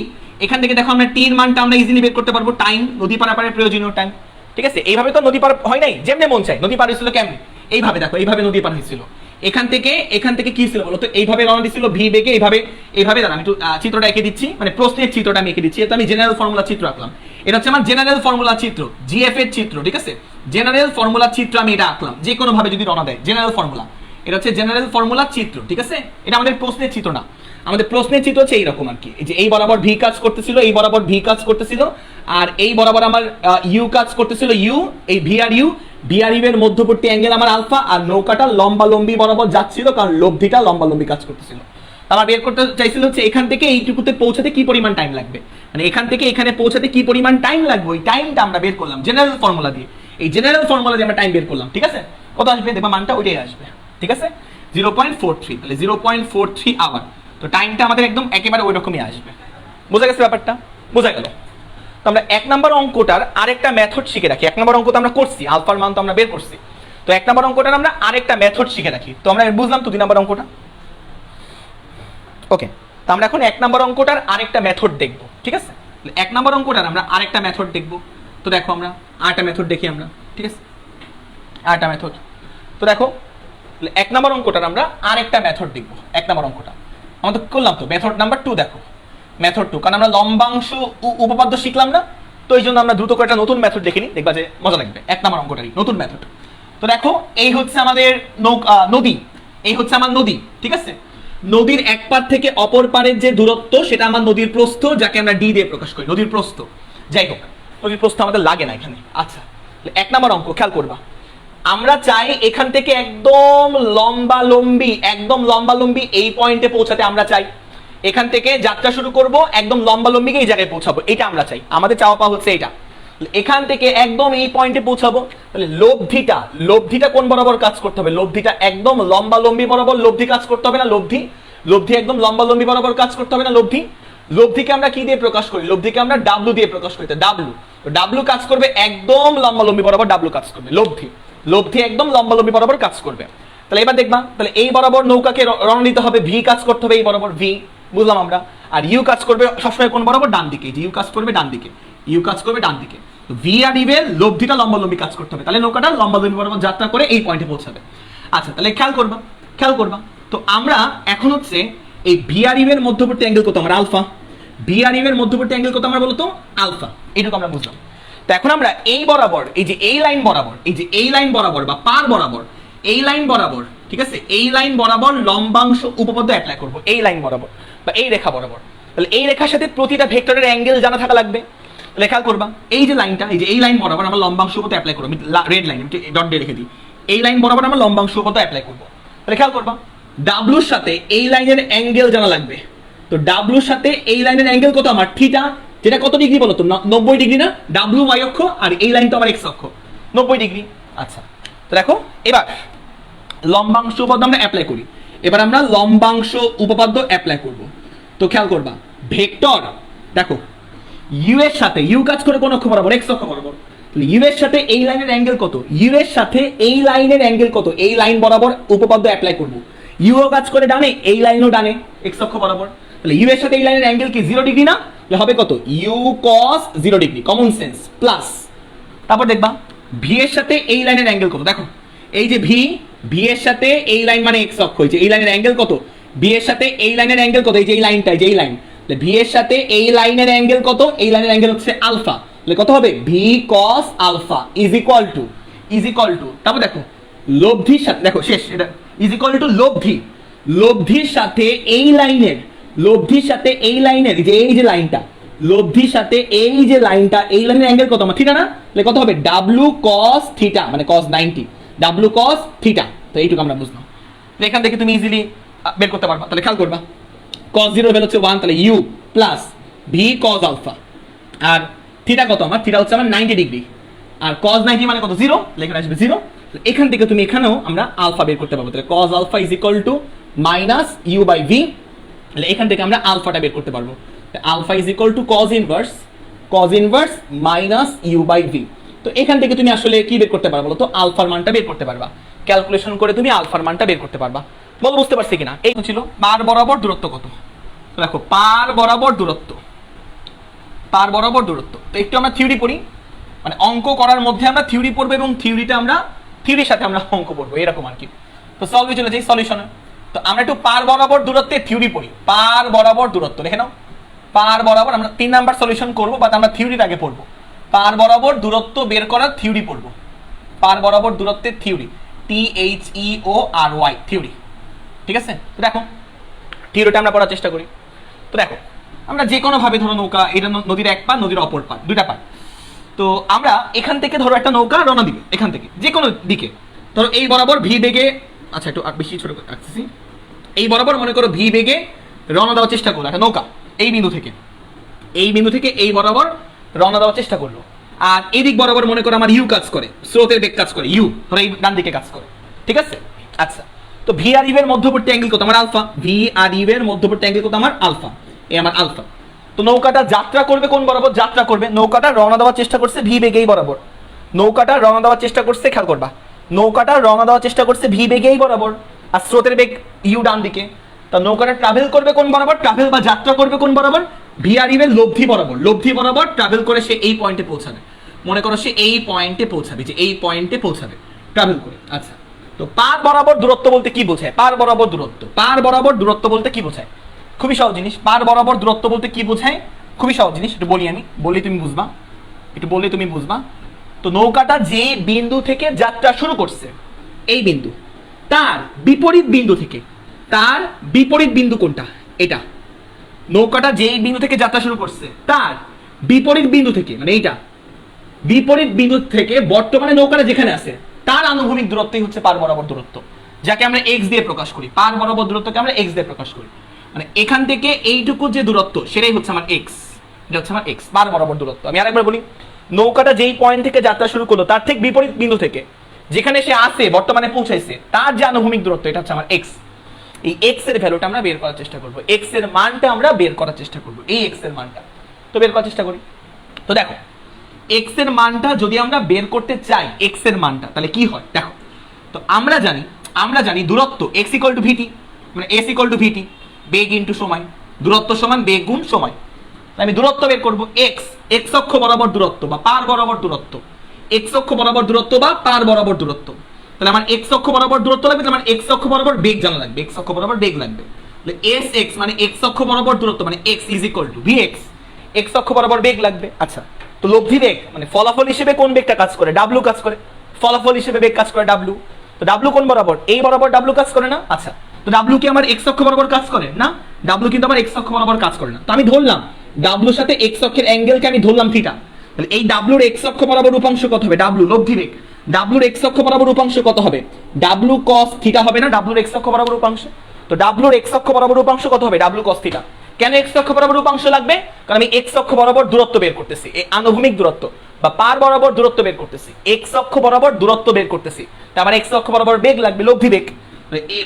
দেখো আমরা টি এর মানটা আমরা ইজিলি বের করতে পারবো, টাইম, নদী পারাপারের প্রয়োজনীয় টাইম, ঠিক আছে? এইভাবে তো নদী পার হয় নাই, যেমনে মন চায় নদী পার হয়েছিল কেমন? এইভাবে দেখো, এইভাবে নদী পার হয়েছিল। এখান থেকে কি ছিল বলতো? এইভাবে রওনা দিছিল ভি বেগে, এইভাবে দাঁড়া, আমি একটু চিত্রটা এঁকে দিচ্ছি, মানে প্রশ্নের চিত্রটা আমি এঁকে দিচ্ছি। এটা আমি জেনারেল ফর্মুলা চিত্র আঁকলাম, এটা হচ্ছে আমার জেনারেল ফর্মুলা চিত্র, জিএফ এর চিত্র, ঠিক আছে? জেনারেল ফর্মুলা চিত্র আমি এটা আঁকলাম, যে কোনো ভাবে যদি রওনা দেয় জেনারেল ফর্মুলা, এটা হচ্ছে জেনারেল ফর্মুলা চিত্র, ঠিক আছে? এটা আমাদের প্রশ্নের চিত্র না, আমাদের প্রশ্নের চিত্র হচ্ছে এইরকম আর কি, যে এই বরাবর ভি কাজ করতেছিল, এই বরাবর ভি কাজ করতেছিল, আর এই বরাবর আমার ইউ কাজ করতেছিল, ইউ, এই ভি আর ইউ এর মধ্যবর্তী অ্যাঙ্গেল আমার আলফা, আর নৌকাটা লম্বালম্বি বরাবর যাচ্ছিল, কারণ লব্ধিটা লম্বালম্বি কাজ করতেছিল। আমার বের করতে চাইছিল হচ্ছে এখান থেকে এইটুকুতে পৌঁছাতে কি পরিমাণ টাইম লাগবে, মানে এখান থেকে এখানে পৌঁছাতে কি পরিমাণ টাইম লাগবে, ওই টাইমটা আমরা বের করলাম জেনারেল ফর্মুলা দিয়ে। এই জেনারেল ফর্মুলা দিয়ে আমরা টাইম বের করলাম, ঠিক আছে? কত আসবে দেখবা, মানটা ওইটাই আসবে, ঠিক আছে? 0.43, তাহলে 0.43 আওয়ার। তো টাইমটা আমাদের একদম একেবারে ওই রকমই আসবে। বোঝা গেছে ব্যাপারটা? বোঝা গেল? তো আমরা 1 নম্বর অঙ্কটার আরেকটা মেথড শিখে রাখি। 1 নম্বর অঙ্ক তো আমরা করছি, আলফার মান তো আমরা বের করছি। তো 1 নম্বর অঙ্কটার আমরা আরেকটা মেথড শিখে রাখি। তো আমরা বুঝলাম তো 2 নম্বর অঙ্কটা। ওকে, তো আমরা এখন 1 নম্বর অঙ্কটার আরেকটা মেথড দেখব, ঠিক আছে? 1 নম্বর অঙ্কটার আমরা আরেকটা মেথড দেখব। তো দেখো আমরা আরেকটা মেথড দেখি আমরা, ঠিক আছে? আরেকটা মেথড। তো দেখো 1 নম্বর অঙ্কটার আমরা আরেকটা মেথড দেখব। 1 নম্বর অঙ্কটা আমরা তো করলাম, তো মেথড নাম্বার 2 দেখো, মেথড 2, কারণ আমরা লম্বাংশ উপপাদ্য শিখলাম না, তো এই জন্য আমরা দ্রুত করে একটা নতুন মেথড দেখিনি, দেখবা যে মজা লাগবে। 1 নম্বর অঙ্কটারই নতুন মেথড। তো দেখো এই হচ্ছে আমাদের নদী, এই হচ্ছে আমার নদী, ঠিক আছে? নদীর এক পার থেকে অপর পারের যে দূরত্ব সেটা আমার নদীর প্রস্থ, যাকে আমরা ডি দিয়ে প্রকাশ করি, নদীর প্রস্থ। যাই হোক, নদীর প্রস্থ আমাদের লাগে না এখানে। আচ্ছা, 1 নম্বর অঙ্ক খেয়াল করবা, আমরা চাই এখান থেকে একদম লম্বালম্বি এই পয়েন্টে পৌঁছাতে আমরা চাই। এখান থেকে যাত্রা শুরু করব, একদম লম্বালম্বিকে এই জায়গায় পৌঁছাবো, এটা আমরা চাই। আমাদের চাওয়া পাওয়া হচ্ছে এটা। এখান থেকে একদম এই পয়েন্টে পৌঁছাবো, তাহলে লব্ধিটা কোন বরাবর কাজ করতে হবে? লব্ধিটা একদম লম্বালম্বি বরাবর লব্ধি কাজ করতে হবে না? লব্ধি একদম লম্বালম্বি বরাবর কাজ করতে হবে না? লব্ধিকে আমরা কি দিয়ে প্রকাশ করি? লব্ধিকে আমরা ডাব্লু দিয়ে প্রকাশ করি। ডাব্লু কাজ করবে একদম লম্বালম্বি বরাবর, ডাব্লু কাজ করবে। লব্ধি একদম লম্বালম্বি বরাবর কাজ করবে। তাহলে এবার দেখবা, তাহলে এই বরাবর নৌকাকে রওনা দিতে হবে, ভি কাজ করতে হবে এই বরাবর, ভি, বুঝলাম আমরা। আর ইউ কাজ করবে সবসময় কোন বরাবর? ডান দিকে। ইউ কাজ করবে ডান দিকে। ভি আর ইউ এর লব্ধিটা লম্বালম্বি কাজ করতে হবে, তাহলে নৌকাটা লম্বালম্বি বরাবর যাত্রা করে এই পয়েন্টে পৌঁছাবে। আচ্ছা, তাহলে খেয়াল করবা। তো আমরা এখন হচ্ছে এই ভি আর ইউ এর মধ্যবর্তী অ্যাঙ্গেল কত? আমার আলফা। ভি আর ইউ এর মধ্যবর্তী অ্যাঙ্গেল কত আমার বলো তো? আলফা। এইটুকু আমরা বুঝলাম। তো এখন আমরা এই বরাবর, এই লাইন বরাবর বা পার বরাবর, এই লাইন বরাবর, ঠিক আছে, এই লাইন বরাবর লম্বাংশ উপপাদ্য অ্যাপ্লাই করব, এই লাইন বরাবর বা এই রেখা বরাবর। তাহলে এই রেখার সাথে প্রতিটা ভেক্টরের অ্যাঙ্গেল জানা থাকা লাগবে। খেয়াল করবা, এই যে লাইনটা, এই লাইন বরাবর আমরা লম্বাংশ উপপাদ্য অ্যাপ্লাই করব। আমি রেড লাইন ডট দিয়ে রেখে দিই, এই লাইন বরাবর আমরা লম্বাংশ উপপাদ্য অ্যাপ্লাই করব। তাহলে খেয়াল করবা, ডাব্লুর সাথে এই লাইনের অ্যাঙ্গেল জানা লাগবে। তো ডাব্লুর সাথে এই লাইনের অ্যাঙ্গেল কত আমার? থিটা, যেটা কত ডিগ্রি বলো তো? 90 ডিগ্রি না? ডাব্লু ওয়াই অক্ষ আর এই লাইন তো আমার এক্স অক্ষ, 90 ডিগ্রি। আচ্ছা, তো দেখো এবার লম্বাংশ উপপাদ্য আমরা অ্যাপ্লাই করি। এবার আমরা লম্বাংশ উপপাদ্য অ্যাপ্লাই করব। তো খেয়াল করবা, ভেক্টর দেখো ইউ এর সাথে, ইউ কাজ করে কোন অক্ষ বরাবর? এক্স অক্ষ বরাবর। ইউ এর সাথে এই লাইনের অ্যাঙ্গেল কত? ইউ এর সাথে এই লাইনের অ্যাঙ্গেল কত? এই লাইন বরাবর উপপাদ্য অ্যাপ্লাই করব। ইউ ও কাজ করে ডানে, এই লাইনও ডানে, এক্স অক্ষ বরাবর। তাহলে ইউ এর সাথে এই লাইনের অ্যাঙ্গেল কি? 0 ডিগ্রি না? হবে কত? U cos 0 degree, common sense, plus. তারপর দেখবা ভি এর সাথে এই লাইনের অ্যাঙ্গেল কত? দেখো এই যে ভি এর সাথে এই লাইন মানে এক্স অক্ষ, হয়েছে এই লাইনের অ্যাঙ্গেল কত? ভি এর সাথে এই লাইনের অ্যাঙ্গেল কত? এই যে এই লাইনটা, এই লাইন, ভি এর সাথে এই লাইনের অ্যাঙ্গেল কত? এই লাইনের অ্যাঙ্গেল হচ্ছে আলফা। তাহলে কত হবে? V cos alpha is equal to, তারপর দেখো লব্ধির সাথে, দেখো শেষ, এটা ইজ ইকুয়াল টু লব্ধির সাথে এই লাইনের, যে এই যে লাইনটা, লব্ধির সাথে এই যে লাইনটা, এই লাইনের অ্যাঙ্গেল কত আমার? থিটা না? তাহলে কত হবে? ডাব্লু কস থিটা, মানে কস 90, ডাব্লু কস থিটা। তো এইটুকু আমরা বুঝলাম। এখান থেকে তুমি ইজিলি বের করতে পারবা। তাহলে খেয়াল করবা, cos 0 ভ্যালু হচ্ছে 1, তাহলে u plus v cos alpha, আর থিটা কত আমার? থিটা হচ্ছে আমার 90 ডিগ্রি, আর cos 90 মানে কত? 0, লেখা আসবে 0। এখান থেকে তুমি এখানেও আমরা আলফা বের করতে পারবো। তাহলে cos alpha is equal to minus u by v। তাহলে এখান থেকে আমরা আলফাটা বের করতে পারবো। Alpha is equal to cos inverse minus u by v। তো এখান থেকে তুমি আসলে কি বের করতে পারবা বলো তো? আলফার মানটা বের করতে পারবা। ক্যালকুলেশন করে তুমি আলফার মানটা বের করতে পারবা। বল বুঝতে পারছি কিনা? এই ছিল পার বরাবর দূরত্ব কত। দেখো পার বরাবর দূরত্ব, তো একটু আমরা থিওরি পড়ি, মানে অঙ্ক করার মধ্যে আমরা থিওরি পড়বো এবং থিওরির সাথে আমরা অঙ্ক পড়বো, এরকম আর কি। তো সলভে চলে যাই সলিউশনে। তো আমরা একটু পার বরাবর দূরত্বের থিওরি পড়ি। পার বরাবর দূরত্ব দেখে নাও, পার বরাবর আমরা 3 নাম্বার সলিউশন করবো, বাট আমরা থিওরির আগে পড়বো। পার বরাবর দূরত্ব বের করার থিওরি পড়বো। পার বরাবর দূরত্বের থিওরি, THEORY থিওরি, ঠিক আছে? তো দেখো থিওরিটা আমরা পড়ার চেষ্টা করি। তো দেখো আমরা যে কোনো ভাবে ধরো নৌকা, এটা নদীর এক পার, নদীর অপর পার, দুইটা পার। তো আমরা এখান থেকে ধরো একটা নৌকা রওনা দিবে, এখান থেকে যে কোনো দিকে, ধরো এই বরাবর ভি বেগে, আচ্ছা একটু বেশি ছোট করে রাখতেছি, এই বরাবর মনে করো ভি বেগে রওনা দেওয়ার চেষ্টা করলো একটা নৌকা, এই বিন্দু থেকে এই বরাবর রওনা দেওয়ার চেষ্টা করলো। আর এই দিক বরাবর মনে করো আমার ইউ কাজ করে, স্রোতের বেগ কাজ করে, ইউ ধরো এই ডান দিকে কাজ করে, ঠিক আছে? আচ্ছা, তো ভি আর ইউ এর মধ্যবর্তী অ্যাঙ্গেল কত আমার আলফা, ভি আর ইউ এর মধ্যবর্তী অ্যাঙ্গেল কত আমার আলফা, এই আমার আলফা। তো নৌকাটা যাত্রা করবে কোন বরাবর, যাত্রা করবে, নৌকাটা রওনা দেওয়ার চেষ্টা করছে ভি বেগেই বরাবর, নৌকাটা রওনা দেওয়ার চেষ্টা করছে, খেয়াল করবা, নৌকাটা রওনা দেওয়ার চেষ্টা করছে ভি বেগেই বরাবর, আর স্রোতের বেগ ইউ ডান দিকে। তা নৌকাটা ট্রাভেল করবে কোন বরাবর, ট্রাভেল বা যাত্রা করবে কোন বরাবর, ভি আর ইউ এর লব্ধি বরাবর, লব্ধি বরাবর ট্রাভেল করে সে এই পয়েন্টে পৌঁছাবে। মনে করো সে এই পয়েন্টে পৌঁছাবে, যে এই পয়েন্টে পৌঁছাবে ট্রাভেল করে। আচ্ছা, তো পার বরাবর দূরত্ব বলতে কি বোঝায়, পার বরাবর দূরত্ব, পার বরাবর দূরত্ব বলতে কি বোঝায়, খুবই সহজ জিনিস। পার বরাবর দূরত্ব বলতে কি বোঝায়, খুবই সহজ জিনিস, একটু বলি আমি, বললে তুমি বুঝবা, একটু বললে তুমি বুঝবা। তো নৌকাটা যে বিন্দু থেকে যাত্রা শুরু করছে, এই বিন্দু, তার বিপরীত বিন্দু থেকে, তার বিপরীত বিন্দু কোনটা, এটা, নৌকাটা যে বিন্দু থেকে যাত্রা শুরু করছে তার বিপরীত বিন্দু থেকে, মানে এইটা, বিপরীত বিন্দু থেকে বর্তমানে নৌকাটা যেখানে আছে তার আনুভূমিক দূরত্বই হচ্ছে পার বরাবর দূরত্ব, যাকে আমরা এক্স দিয়ে প্রকাশ করি। পার বরাবর দূরত্বকে আমরা এক্স দিয়ে প্রকাশ করি, মানে এখান থেকে এইটুকু যে দূরত্ব সেটাই হচ্ছে আমার এক্স, এটা হচ্ছে আমার এক্স, পার বরাবর দূরত্ব। আমি আরেকবার বলি, নৌকাটা যেই পয়েন্ট থেকে যাত্রা শুরু করলো তার ঠিক বিপরীত বিন্দু থেকে যেখানে সে আছে বর্তমানে পৌঁছাইছে তার যে আনুভূমিক দূরত্ব, এটা হচ্ছে আমার এক্স। এই এক্স এর ভ্যালুটা আমরা বের করার চেষ্টা করবো, এক্স এর মানটা আমরা বের করার চেষ্টা করবো, এই এক্স এর মানটা তো বের করার চেষ্টা করি। তো দেখো, এক্স এর মানটা যদি আমরা বের করতে চাই, এক্স এর মানটা, তাহলে কি হয় দেখো। তো আমরা জানি দূরত্ব এক্স ইকুয়াল টু ভিটি, মানে এস ইকুয়াল টু ভিটি, বেগ ইনটু সময়, দূরত্ব সমান বেগ গুণ সময়। আমি দূরত্ব বের করবো এক্স, এক্স অক্ষ বরাবর দূরত্ব বা পার বরাবর দূরত্ব, এক্স অক্ষ বরাবর দূরত্ব বা পার বরাবর দূরত্ব। তাহলে আমার এক্স অক্ষ বরাবর দূরত্ব লাগবে, তাহলে আমার এক্স অক্ষ বরাবর বেগ জানা লাগবে, এক্স অক্ষ বরাবর বেগ লাগবে। তাহলে এস এক্স মানে এক্স অক্ষ বরাবর দূরত্ব মানে x is equal to V x, x অক্ষ বরাবর বেগ লাগবে। আচ্ছা, তো লব্ধি বেগ মানে ফলাফল হিসেবে কোন বেগটা কাজ করে, ডাব্লু কাজ করে, ফলাফল হিসেবে বেগ কাজ করে ডাব্লু। তো ডাব্লু কোন বরাবর, এই বরাবর ডাব্লু কাজ করে না। আচ্ছা, তো ডাব্লু কি আমার এক্স অক্ষ বরাবর কাজ করে না, ডাব্লু কিন্তু আমার এক্স অক্ষ বরাবর কাজ করে না। তো আমি ধরলাম ডাব্লুর সাথে এক্স অক্ষের অ্যাঙ্গেলকে আমি ধরলাম থিটা, তাহলে এই ডাব্লুর এক্স অক্ষ বরাবর উপাংশ কত হবে, ডাব্লু লব্ধি বেগ, ডাব্লুর এক্স অক্ষ বরাবর উপাংশ কত হবে, ডাব্লু কস থিটা হবে না ডাব্লুর এক্স অক্ষ বরাবর উপাংশ। তো ডাব্লুর এক্স অক্ষ বরাবর উপাংশ কত হবে, ডাব্লু কস থিটা। কেন এক্স অক্ষ বরাবর উপাংশ লাগবে, কারণ আমি এক্স অক্ষ বরাবর দূরত্ব বের করতেছি, এই আনুভূমিক দূরত্ব বা পার বরাবর দূরত্ব বের করতেছি, এক্স অক্ষ বরাবর দূরত্ব বের করতেছি, তার মানে এক্স অক্ষ বরাবর বেগ লাগবে, লব্ধি বেগ।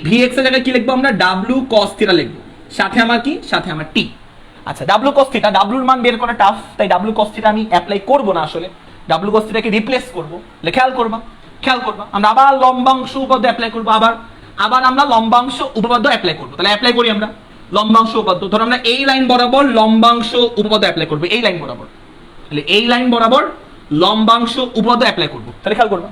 ভি এক্স এর জায়গায় কি লিখবো আমরা, ডাব্লু কস থিটা লিখবো, সাথে আমার কি, সাথে আমার টি। আচ্ছা, ডাব্লু কস থিটা, ডাব্লুর মান বের করা টাফ, তাই ডাব্লু কস থিটা আমি অ্যাপ্লাই করব না, আসলে ডাব্লু কস থিটাকে রিপ্লেস করব। খেয়াল করবা আমরা আবার লম্বাংশ উপপাদ্য অ্যাপ্লাই করব, আবার আমরা লম্বাংশ উপপাদ্য অ্যাপ্লাই করব। তাহলে অ্যাপ্লাই করি আমরা লম্বাংশ উপপাদ্য, ধরো আমরা এই লাইন বরাবর লম্বাংশ উপপাদ্য অ্যাপ্লাই করব, এই লাইন বরাবর, তাহলে এই লাইন বরাবর লম্বাংশ উপপাদ্য অ্যাপ্লাই করব। তাহলে খেয়াল করবা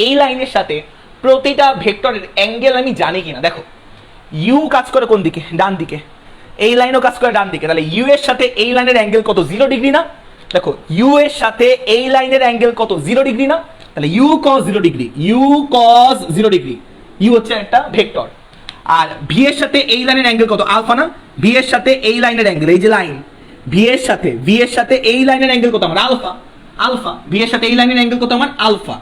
এই লাইনের সাথে প্রতিটা ভেক্টরের অ্যাঙ্গেল আমি জানি কিনা। দেখো ইউ কাজ করে কোন দিকে, ডান দিকে, এই লাইনও কাজ করে ডান দিকে, তাহলে ইউ এর সাথে এই লাইনের অ্যাঙ্গেল কত, 0 ডিগ্রি না। দেখো ইউ এর সাথে এই লাইনের অ্যাঙ্গেল কত, 0 ডিগ্রি না। তাহলে U cos 0 degree, U cos 0 degree, U হচ্ছে একটা ভেক্টর। আর ভি এর সাথে এই লাইনের অ্যাঙ্গেল কত, আলফা না। ভি এর সাথে এই লাইনের অ্যাঙ্গেল, এই যে লাইন, ভি এর সাথে এই লাইনের অ্যাঙ্গেল কত আমার, আলফা। ভি এর সাথে এই লাইনের অ্যাঙ্গেল কত আমার, আলফা।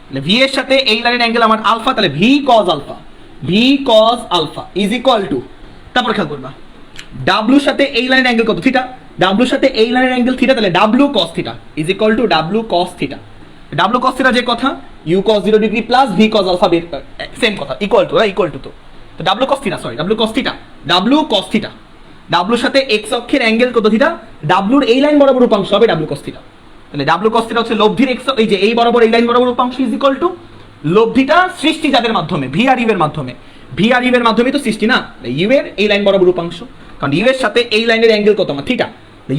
তাহলে ভি এর সাথে এই লাইনের অ্যাঙ্গেল আমার আলফা, তাহলে V cos alpha is equal to, তারপর খেয়াল করবা ডাব্লুর সাথে এই লাইনের অ্যাঙ্গেল কত, থিটা, ডাব্লুর সাথে এই লাইনের অ্যাঙ্গেল থিটা, তাহলে W cos theta is equal to W cos theta. W cos theta যে কথা, U cos 0 degree plus V cos alpha বের, সেম কথা, ইকুয়াল টু তো ডাব্লু cos থিটা, ডাব্লুর সাথে এক্স অক্ষের অ্যাঙ্গেল কত, থিটা, ডাব্লুর এই লাইন বরাবর উপাংশ হবে ডাব্লু cos থিটা। তাহলে ডাব্লু cos থিটা হচ্ছে লব্ধির এক্স, এই যে এই বরাবর এই লাইন বরাবর উপাংশ ইজ ইকুয়াল টু লব্ধিটা সৃষ্টি যাদের মাধ্যমে, ভি আর ইউ এর মাধ্যমে, তো সৃষ্টি না, ইউ এর এই লাইন বরাবর উপাংশ, কারণ ইউ এর সাথে এই লাইনের অ্যাঙ্গেল কত আমার, থিটা,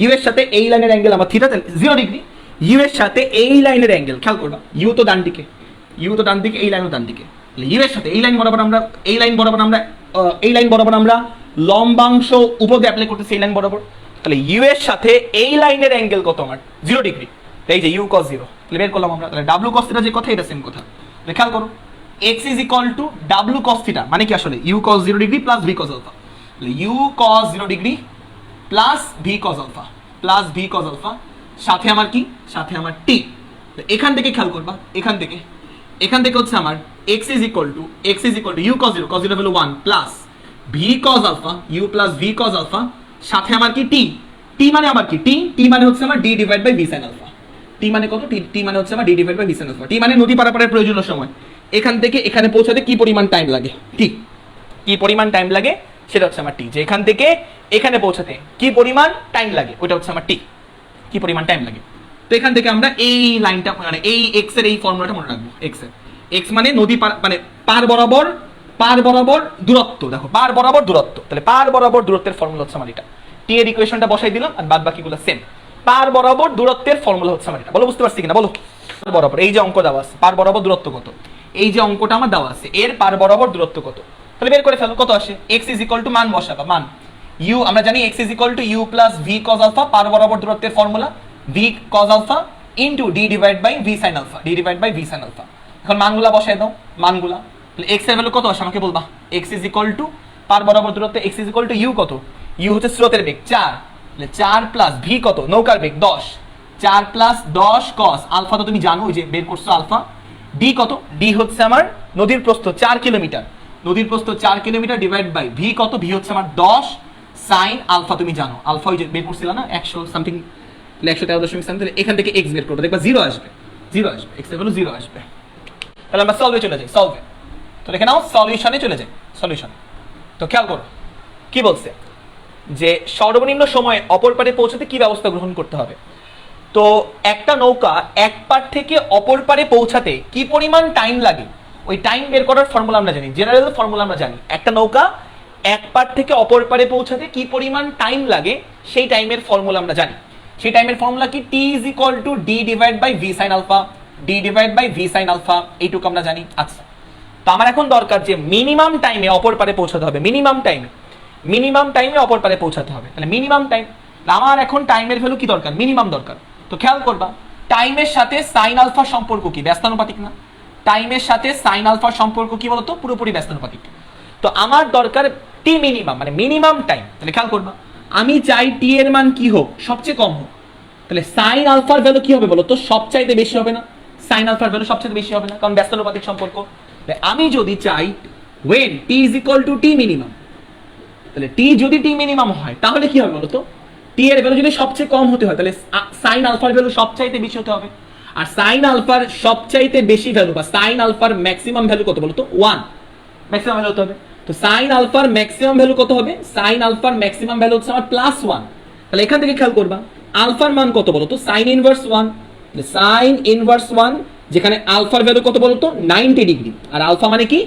ইউ এর সাথে এই লাইনের অ্যাঙ্গেল আমার থিটা, তাহলে 0 ডিগ্রি। ইউ এর সাথে এই লাইনের অ্যাঙ্গেল, খেয়াল করবা ইউ তো ডান দিকে, এই লাইনও ডান দিকে, ইউ এর সাথে এই লাইন বরাবর আমরা লম্বাংশ উপপাদ্য অ্যাপ্লাই করতেছি, এই লাইন বরাবর। তাহলে ইউ এর সাথে এই লাইনের অ্যাঙ্গেল কত আমার, 0 ডিগ্রি, এই যে ইউ cos 0, তাহলে বের করলাম আমরা। তাহলে ডাব্লু cos থিটা যে কথা, এটা সেম কথা। খেয়াল করো x is equal to W cos theta, মানে কি আসলে U cos 0 degree plus V cos alpha, U cos 0 degree plus V cos alpha, সাথে আমার কি, সাথে আমার টি। এখান থেকে খেয়াল করবা, এখান থেকে হচ্ছে আমার x is equal to U cos 0 value 1 plus V cos alpha, U plus V cos alpha, সাথে আমার কি টি মানে আমার কি, টি মানে হচ্ছে আমার D divide by V sin alpha. T মানে কত, টি মানে হচ্ছে আমার D divide by V sin alpha. T মানে নদী পারাপারের প্রয়োজনীয় সময়, এখান থেকে এখানে পৌঁছাতে কি পরিমাণ টাইম লাগে, টি। কি পরিমাণ টাইম লাগে সেটা হচ্ছে আমার টি। যে এখান থেকে এখানে পৌঁছাতে কি পরিমাণ টাইম লাগে ওটা হচ্ছে আমার টি, কি পরিমাণ টাইম লাগে। তো এখান থেকে আমরা এই লাইনটা মানে এই এক্স এর এই ফর্মুলাটা মনে রাখবো। এক্স এর এক্স মানে নদী পার মানে পার বরাবর দূরত্ব। দেখো পার বরাবর দূরত্ব, তাহলে পার বরাবর দূরত্বের ফর্মুলা হচ্ছে আমার এটা। টি এর ইকুয়েশনটা বসাই দিলাম আর বাদ বাকিগুলো সেম। পার বরাবর দূরত্বের ফর্মুলা হচ্ছে আমার এটা। বলো বুঝতে পারছি কিনা বলো। পার বরাবর এই যে অঙ্ক দেওয়া আছে, পার বরাবর দূরত্ব কত, এই যে অঙ্কটা আমার দেওয়া আছে এর পার বরাবর দূরত্ব কত, তাহলে বের করে ফেলো কত আসে। x ইজ ইকুয়াল টু মান বসাবা, মান u আমরা জানি x is equal to u plus v cos alpha, পার বরাবর দূরত্বের formula v cos alpha into d divide by v sin alpha, d divide by v sin alpha. এখন মানগুলা বসাই দাও, মানগুলা। তাহলে x এর ভ্যালু কত আসে আমাকে বলবা। x ইজ ইকুয়াল টু পার বরাবর দূরত্বে x is equal to u কত, u হচ্ছে স্রোতের বেগ 4, তাহলে 4 প্লাস v কত নৌকার বেগ 10, 4 প্লাস 10 cos আলফা তো তুমি জানো যে বের করছো আলফা। d কত, d হচ্ছে আমার নদীর প্রস্থ 4 কিলোমিটার, নদীর প্রস্থ 4 কিলোমিটার ডিভাইড বাই v কত, v হচ্ছে আমার 10 sin আলফা তুমি জানো, আলফা ওই যে বের করছিল না 100 সামথিং, 113.7। তাহলে এখান থেকে x বের করবে, দেখবা 0 আসবে, 0 আসবে, x এর ভ্যালু 0 আসবে। তাহলে আমরা সলভে চলে যাই, সলভে। তো দেখে নাও সলিউশনে চলে যাই, সলিউশন। তো খেয়াল করো কি বলছে যে সর্বনিম্ন সময়ে অপর পারে পৌঁছাতে কি ব্যবস্থা গ্রহণ করতে হবে। তো একটা নৌকা এক পার থেকে অপর পারে পৌঁছাতে কি পরিমাণ টাইম লাগে ওই টাইম বের করার ফর্মুলা আমরা জানি, জেনারেল ফর্মুলা আমরা জানি। একটা নৌকা এক পার থেকে অপর পারে পৌঁছাতে কি পরিমাণ টাইম লাগে সেই টাইমের ফর্মুলা আমরা জানি। সেই টাইমের ফর্মুলা কি, t is equal to d divide by v sin alpha, d divide by v sin alpha, এইটুকু আমরা জানি। আচ্ছা, তো আমার এখন দরকার যে মিনিমাম টাইমে অপর পারে পৌঁছাতে হবে, মিনিমাম টাইমে অপর পারে পৌঁছাতে হবে। তাহলে মিনিমাম টাইম, আমার এখন টাইমের ভ্যালু কি দরকার, মিনিমাম দরকার। তো খেয়াল করবা টাইমের সাথে সাইন আলফা সম্পর্ক কি, ব্যস্তানুপাতিক না। টাইমের সাথে সাইন আলফা সম্পর্ক কি বলতো, পুরোপুরি ব্যস্তানুপাতিক। তো আমার দরকার টি মিনিমাম মানে মিনিমাম টাইম। তাহলে খেয়াল করবা আমি চাই টি এর মান কি হোক, সবচেয়ে কম হোক। তাহলে সাইন আলফার ভ্যালু কি হবে বলতো, সবচাইতে বেশি হবে না, সাইন আলফার ভ্যালু সবচেয়ে বেশি হবে না, কারণ ব্যস্তানুপাতিক সম্পর্ক। আমি যদি চাই when t is equal to t minimum, তাহলে t যদি t মিনিমাম হয় তাহলে কি হবে বলতো, t এর ভ্যালু যদি সবচেয়ে কম হতে হয় তাহলে sin আলফার ভ্যালু সবচাইতে বেশি হতে হবে। আর sin আলফার সবচাইতে বেশি ভ্যালু বা sin আলফার ম্যাক্সিমাম ভ্যালু কত বলতো, 1 ম্যাক্সিমাম ভ্যালু হতে হবে। তো sin আলফার ম্যাক্সিমাম ভ্যালু কত হবে, sin আলফার ম্যাক্সিমাম ভ্যালু হচ্ছে আমার +1। তাহলে এখান থেকে খেয়াল করবা আলফার মান কত বলতো, sin ইনভার্স 1, sin ইনভার্স 1, যেখানে আলফার ভ্যালু কত বলতো 90 ডিগ্রি। আর আলফা মানে কি,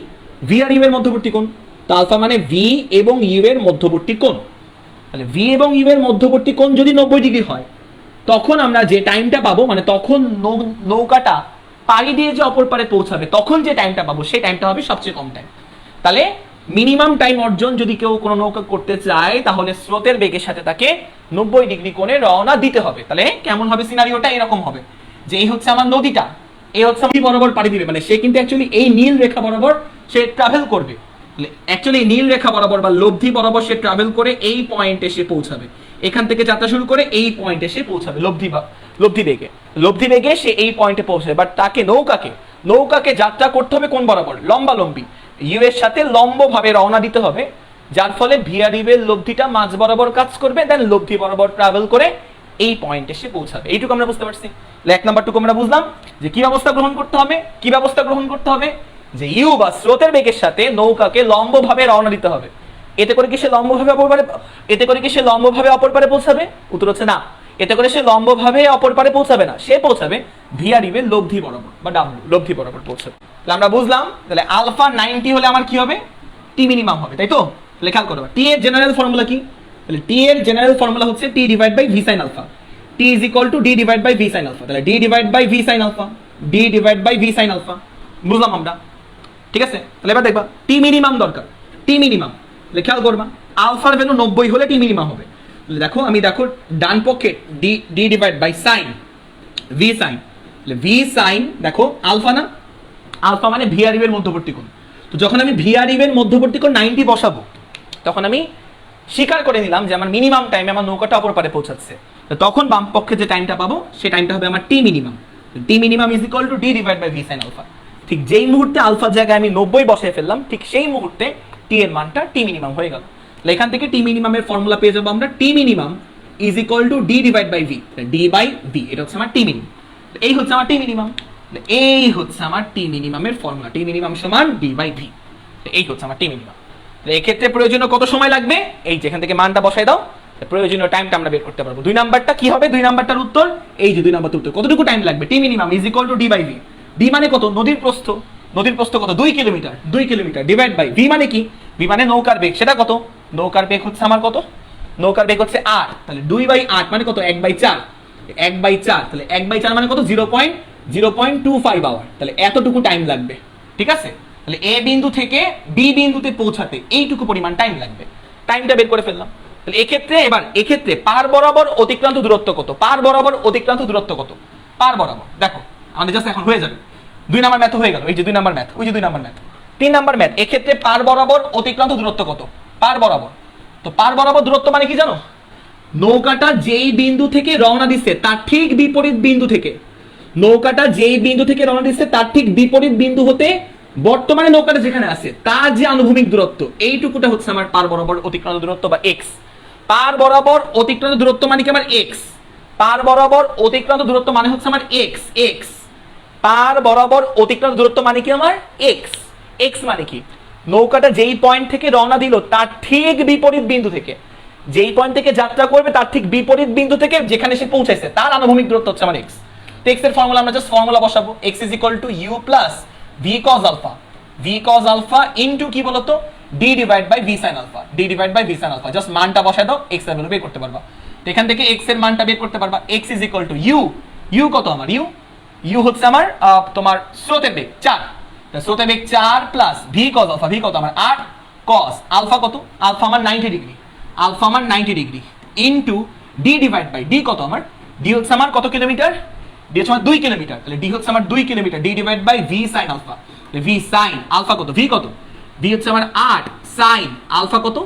ভি আর ইউ এর মধ্যবর্তী কোণ। তো আলফা মানে ভি এবং ইউ এর মধ্যবর্তী কোণ। তাহলে ভি এবং ইউ এর মধ্যবর্তী কোণ যদি 90 ডিগ্রি হয় তখন আমরা যে টাইমটা পাবো মানে তখন নৌকাটা পাড়ি দিয়ে যে অপর পারে পৌঁছাবে তখন যে টাইমটা পাবো সেই টাইমটা হবে সবচেয়ে কম টাইম। তাহলে মিনিমাম টাইম অর্জন যদি কেউ কোনো নৌকা করতে চায় তাহলে স্রোতের বেগের সাথে তাকে 90 ডিগ্রি কোণে রওনা দিতে হবে। তাহলে কেমন হবে সিনারিওটা, এরকম হবে যে এই হচ্ছে আমার নদীটা, এই হচ্ছে আমার বরাবর পাড়ি দিবে, মানে সে কিন্তু অ্যাকচুয়ালি এই নীল রেখা বরাবর সে ট্রাভেল করবে। অ্যাকচুয়ালি নীল রেখা বরাবর বা লব্ধি বরাবর সে ট্রাভেল করে এই পয়েন্টে সে পৌঁছাবে, এখান থেকে যাত্রা শুরু করে এই পয়েন্টে সে পৌঁছাবে লব্ধি বেগে সে এই পয়েন্টে পৌঁছাবে। বাট তাকে নৌকাকে যাত্রা করতে হবে কোন বরাবর, লম্বালম্বি, ইউ এর সাথে লম্বভাবে রওনা দিতে হবে, যার ফলে ভিআরইউ লব্ধিটা মাঝ বরাবর কাজ করবে, দেন লব্ধি বরাবর ট্রাভেল করে এই পয়েন্টে সে পৌঁছাবে। এইটুকু আমরা বুঝতে পারছি। এক নাম্বারটুকু আমরা বুঝলাম যে কি ব্যবস্থা গ্রহণ করতে হবে, যে ইউ বা স্রোতের বেগের সাথে নৌকাকে লম্বভাবে রওনা দিতে হবে। এতে করে কি সে লম্বভাবে অপর পারে পৌঁছাবে, উত্তর হচ্ছে না। এতে করে সে লম্বভাবে অপর পারে পৌঁছাবে না, সে পৌঁছাবে ভিআরইউ এর লব্ধি বরাবর বা ডাব্লিউ লব্ধি বরাবর পৌঁছাবে। তাহলে আমরা বুঝলাম তাহলে আলফা 90 হলে আমার কি হবে, টি মিনিমাম হবে, তাই তো। তাহলে খেয়াল করো টি এর জেনারেল ফর্মুলা কি, তাহলে টি এর জেনারেল ফর্মুলা হচ্ছে t divide by V sine alpha, T is equal to D divide by V sine alpha. তাহলে d divide by V sine alpha, বুঝলাম আমরা, ঠিক আছে। তাহলে এবার দেখবা টি মিনিমাম দরকার, টি মিনিমাম। তাহলে খেয়াল করবা আলফার ভ্যালু 90 হলে টি মিনিমাম হবে। দেখো ডান পক্ষে D divide by sine V sine, V sine দেখো আলফা না, আলফা মানে ভিআরইউ এর মধ্যবর্তী কোণ। তো যখন আমি ভিআরইউ এর মধ্যবর্তী কোণ 90 বসাবো তখন আমি স্বীকার করে নিলাম যে আমার মিনিমাম টাইমে আমার নৌকাটা অপর পারে পৌঁছাচ্ছে। তখন বাম পক্ষে যে টাইমটা পাবো সেই টাইমটা হবে আমার t minimum. T minimum is equal to D divide by V sine alpha. ঠিক যেই মুহূর্তে আলফার জায়গায় আমি 90 বসিয়ে ফেললাম ঠিক সেই মুহূর্তে টি এর মানটা টি মিনিমাম হয়ে গেল। এখান থেকে টি মিনিমামের ফর্মুলা পেয়ে যাবো আমরা, t minimum is equal to D divide by v, d by v, এটা হচ্ছে আমার টি মিনিমাম। এই হচ্ছে আমার টি মিনিমাম। এই হচ্ছে আমার টি মিনিমামের ফর্মুলা, টি মিনিমাম সমান ডি বাই ভি। এই হচ্ছে আমার টি মিনিমাম। এক্ষেত্রে প্রয়োজনীয় কত সময় লাগবে, এই যেখান থেকে মানটা বসাই দাও, প্রয়োজনীয় টাইমটা আমরা বের করতে পারবো। 2 নাম্বারটা কি হবে, 2 নাম্বারটার উত্তর এই যে 2 নাম্বারটার উত্তর, কতটুকু টাইম লাগবে, t minimum is equal to d by v. D মানে কত, নদীর প্রস্থ, নদীর প্রস্থ কত 2 kilometre, 2 kilometre divide by v মানে কি, ভি মানে নৌকার বেগ, সেটা কত, নৌকার বেগ হচ্ছে আমার কত, নৌকার বেগ হচ্ছে 8, তাহলে 2/8 মানে কত 1/4, 1/4, তাহলে 1/4 মানে কত 0.25 আওয়ার, তাহলে এতটুকু টাইম লাগবে। ঠিক আছে, তাহলে এ বিন্দু থেকে বি বিন্দুতে পৌঁছাতে এইটুকু পরিমাণ টাইম লাগবে, টাইমটা বের করে ফেললাম। তাহলে এক্ষেত্রে এবার এক্ষেত্রে পার বরাবর অতিক্রান্ত দূরত্ব কত, পার বরাবর অতিক্রান্ত দূরত্ব কত, পার বরাবর দেখো আমাদের জাস্ট এখন হয়ে যাবে। 2 নাম্বার ম্যাথ হয়ে গেল, এই যে 2 নাম্বার ম্যাথ, ওই যে 2 নাম্বার ম্যাথ। 3 নাম্বার ম্যাথ, এক্ষেত্রে পার বরাবর অতিক্রান্ত দূরত্ব কত, পার বরাবর। তো পার বরাবর দূরত্ব মানে কি জানো, নৌকাটা যেই বিন্দু থেকে রওনা দিচ্ছে তার ঠিক বিপরীত বিন্দু থেকে, নৌকাটা যেই বিন্দু থেকে রওনা দিচ্ছে তার ঠিক বিপরীত বিন্দু হতে বর্তমানে নৌকাটা যেখানে আছে তার যে আনুভূমিক দূরত্ব, এইটুকুটা হচ্ছে আমার পার বরাবর অতিক্রান্ত দূরত্ব বা এক্স। পার বরাবর অতিক্রান্ত দূরত্ব মানে কি আমার এক্স, পার বরাবর অতিক্রান্ত দূরত্ব মানে হচ্ছে আমার এক্স, এক্স পার বরাবর অতিক্রান্ত দূরত্ব মানে কি আমার এক্স। এক্স মানে কি, নৌকাটা যেই পয়েন্ট থেকে রওনা দিল তার ঠিক বিপরীত বিন্দু থেকে, যেই পয়েন্ট থেকে যাত্রা করবে তার ঠিক বিপরীত বিন্দু থেকে যেখানে সে পৌঁছাইছে তার আনুভূমিক দূরত্ব হচ্ছে আমার এক্স। তো এক্স এর ফর্মুলা আমরা জাস্ট ফর্মুলা বসাবো, X is equal to you plus V cos alpha, V cos alpha into কি বলতো D divide by V sine alpha, D divide by V sine alpha. Just মানটা বসায় দাও, x এর value বের করতে পারবা। তো এখান থেকে এক্স এর মানটা বের করতে পারবা, X is equal to U, U কত আমার ইউ, ইউ হচ্ছে আমার তোমার স্রোতের বেগ 4, স্রোতের বেগ 4 plus V cos alpha, V কত আমার 8 কজ আলফা কত, আলফা আমার 90 ডিগ্রি, আলফা আমার 90 degree into D divide by D কত আমার, ডি হচ্ছে আমার কত কিলোমিটার, ডি হচ্ছে আমার 2 কিলোমিটার, তাহলে ডি হচ্ছে আমার 2 kilometre, D divide by V sine alpha, V sine alpha কত, ভি কত, ভি হচ্ছে আমার 8 সাইন আলফা কত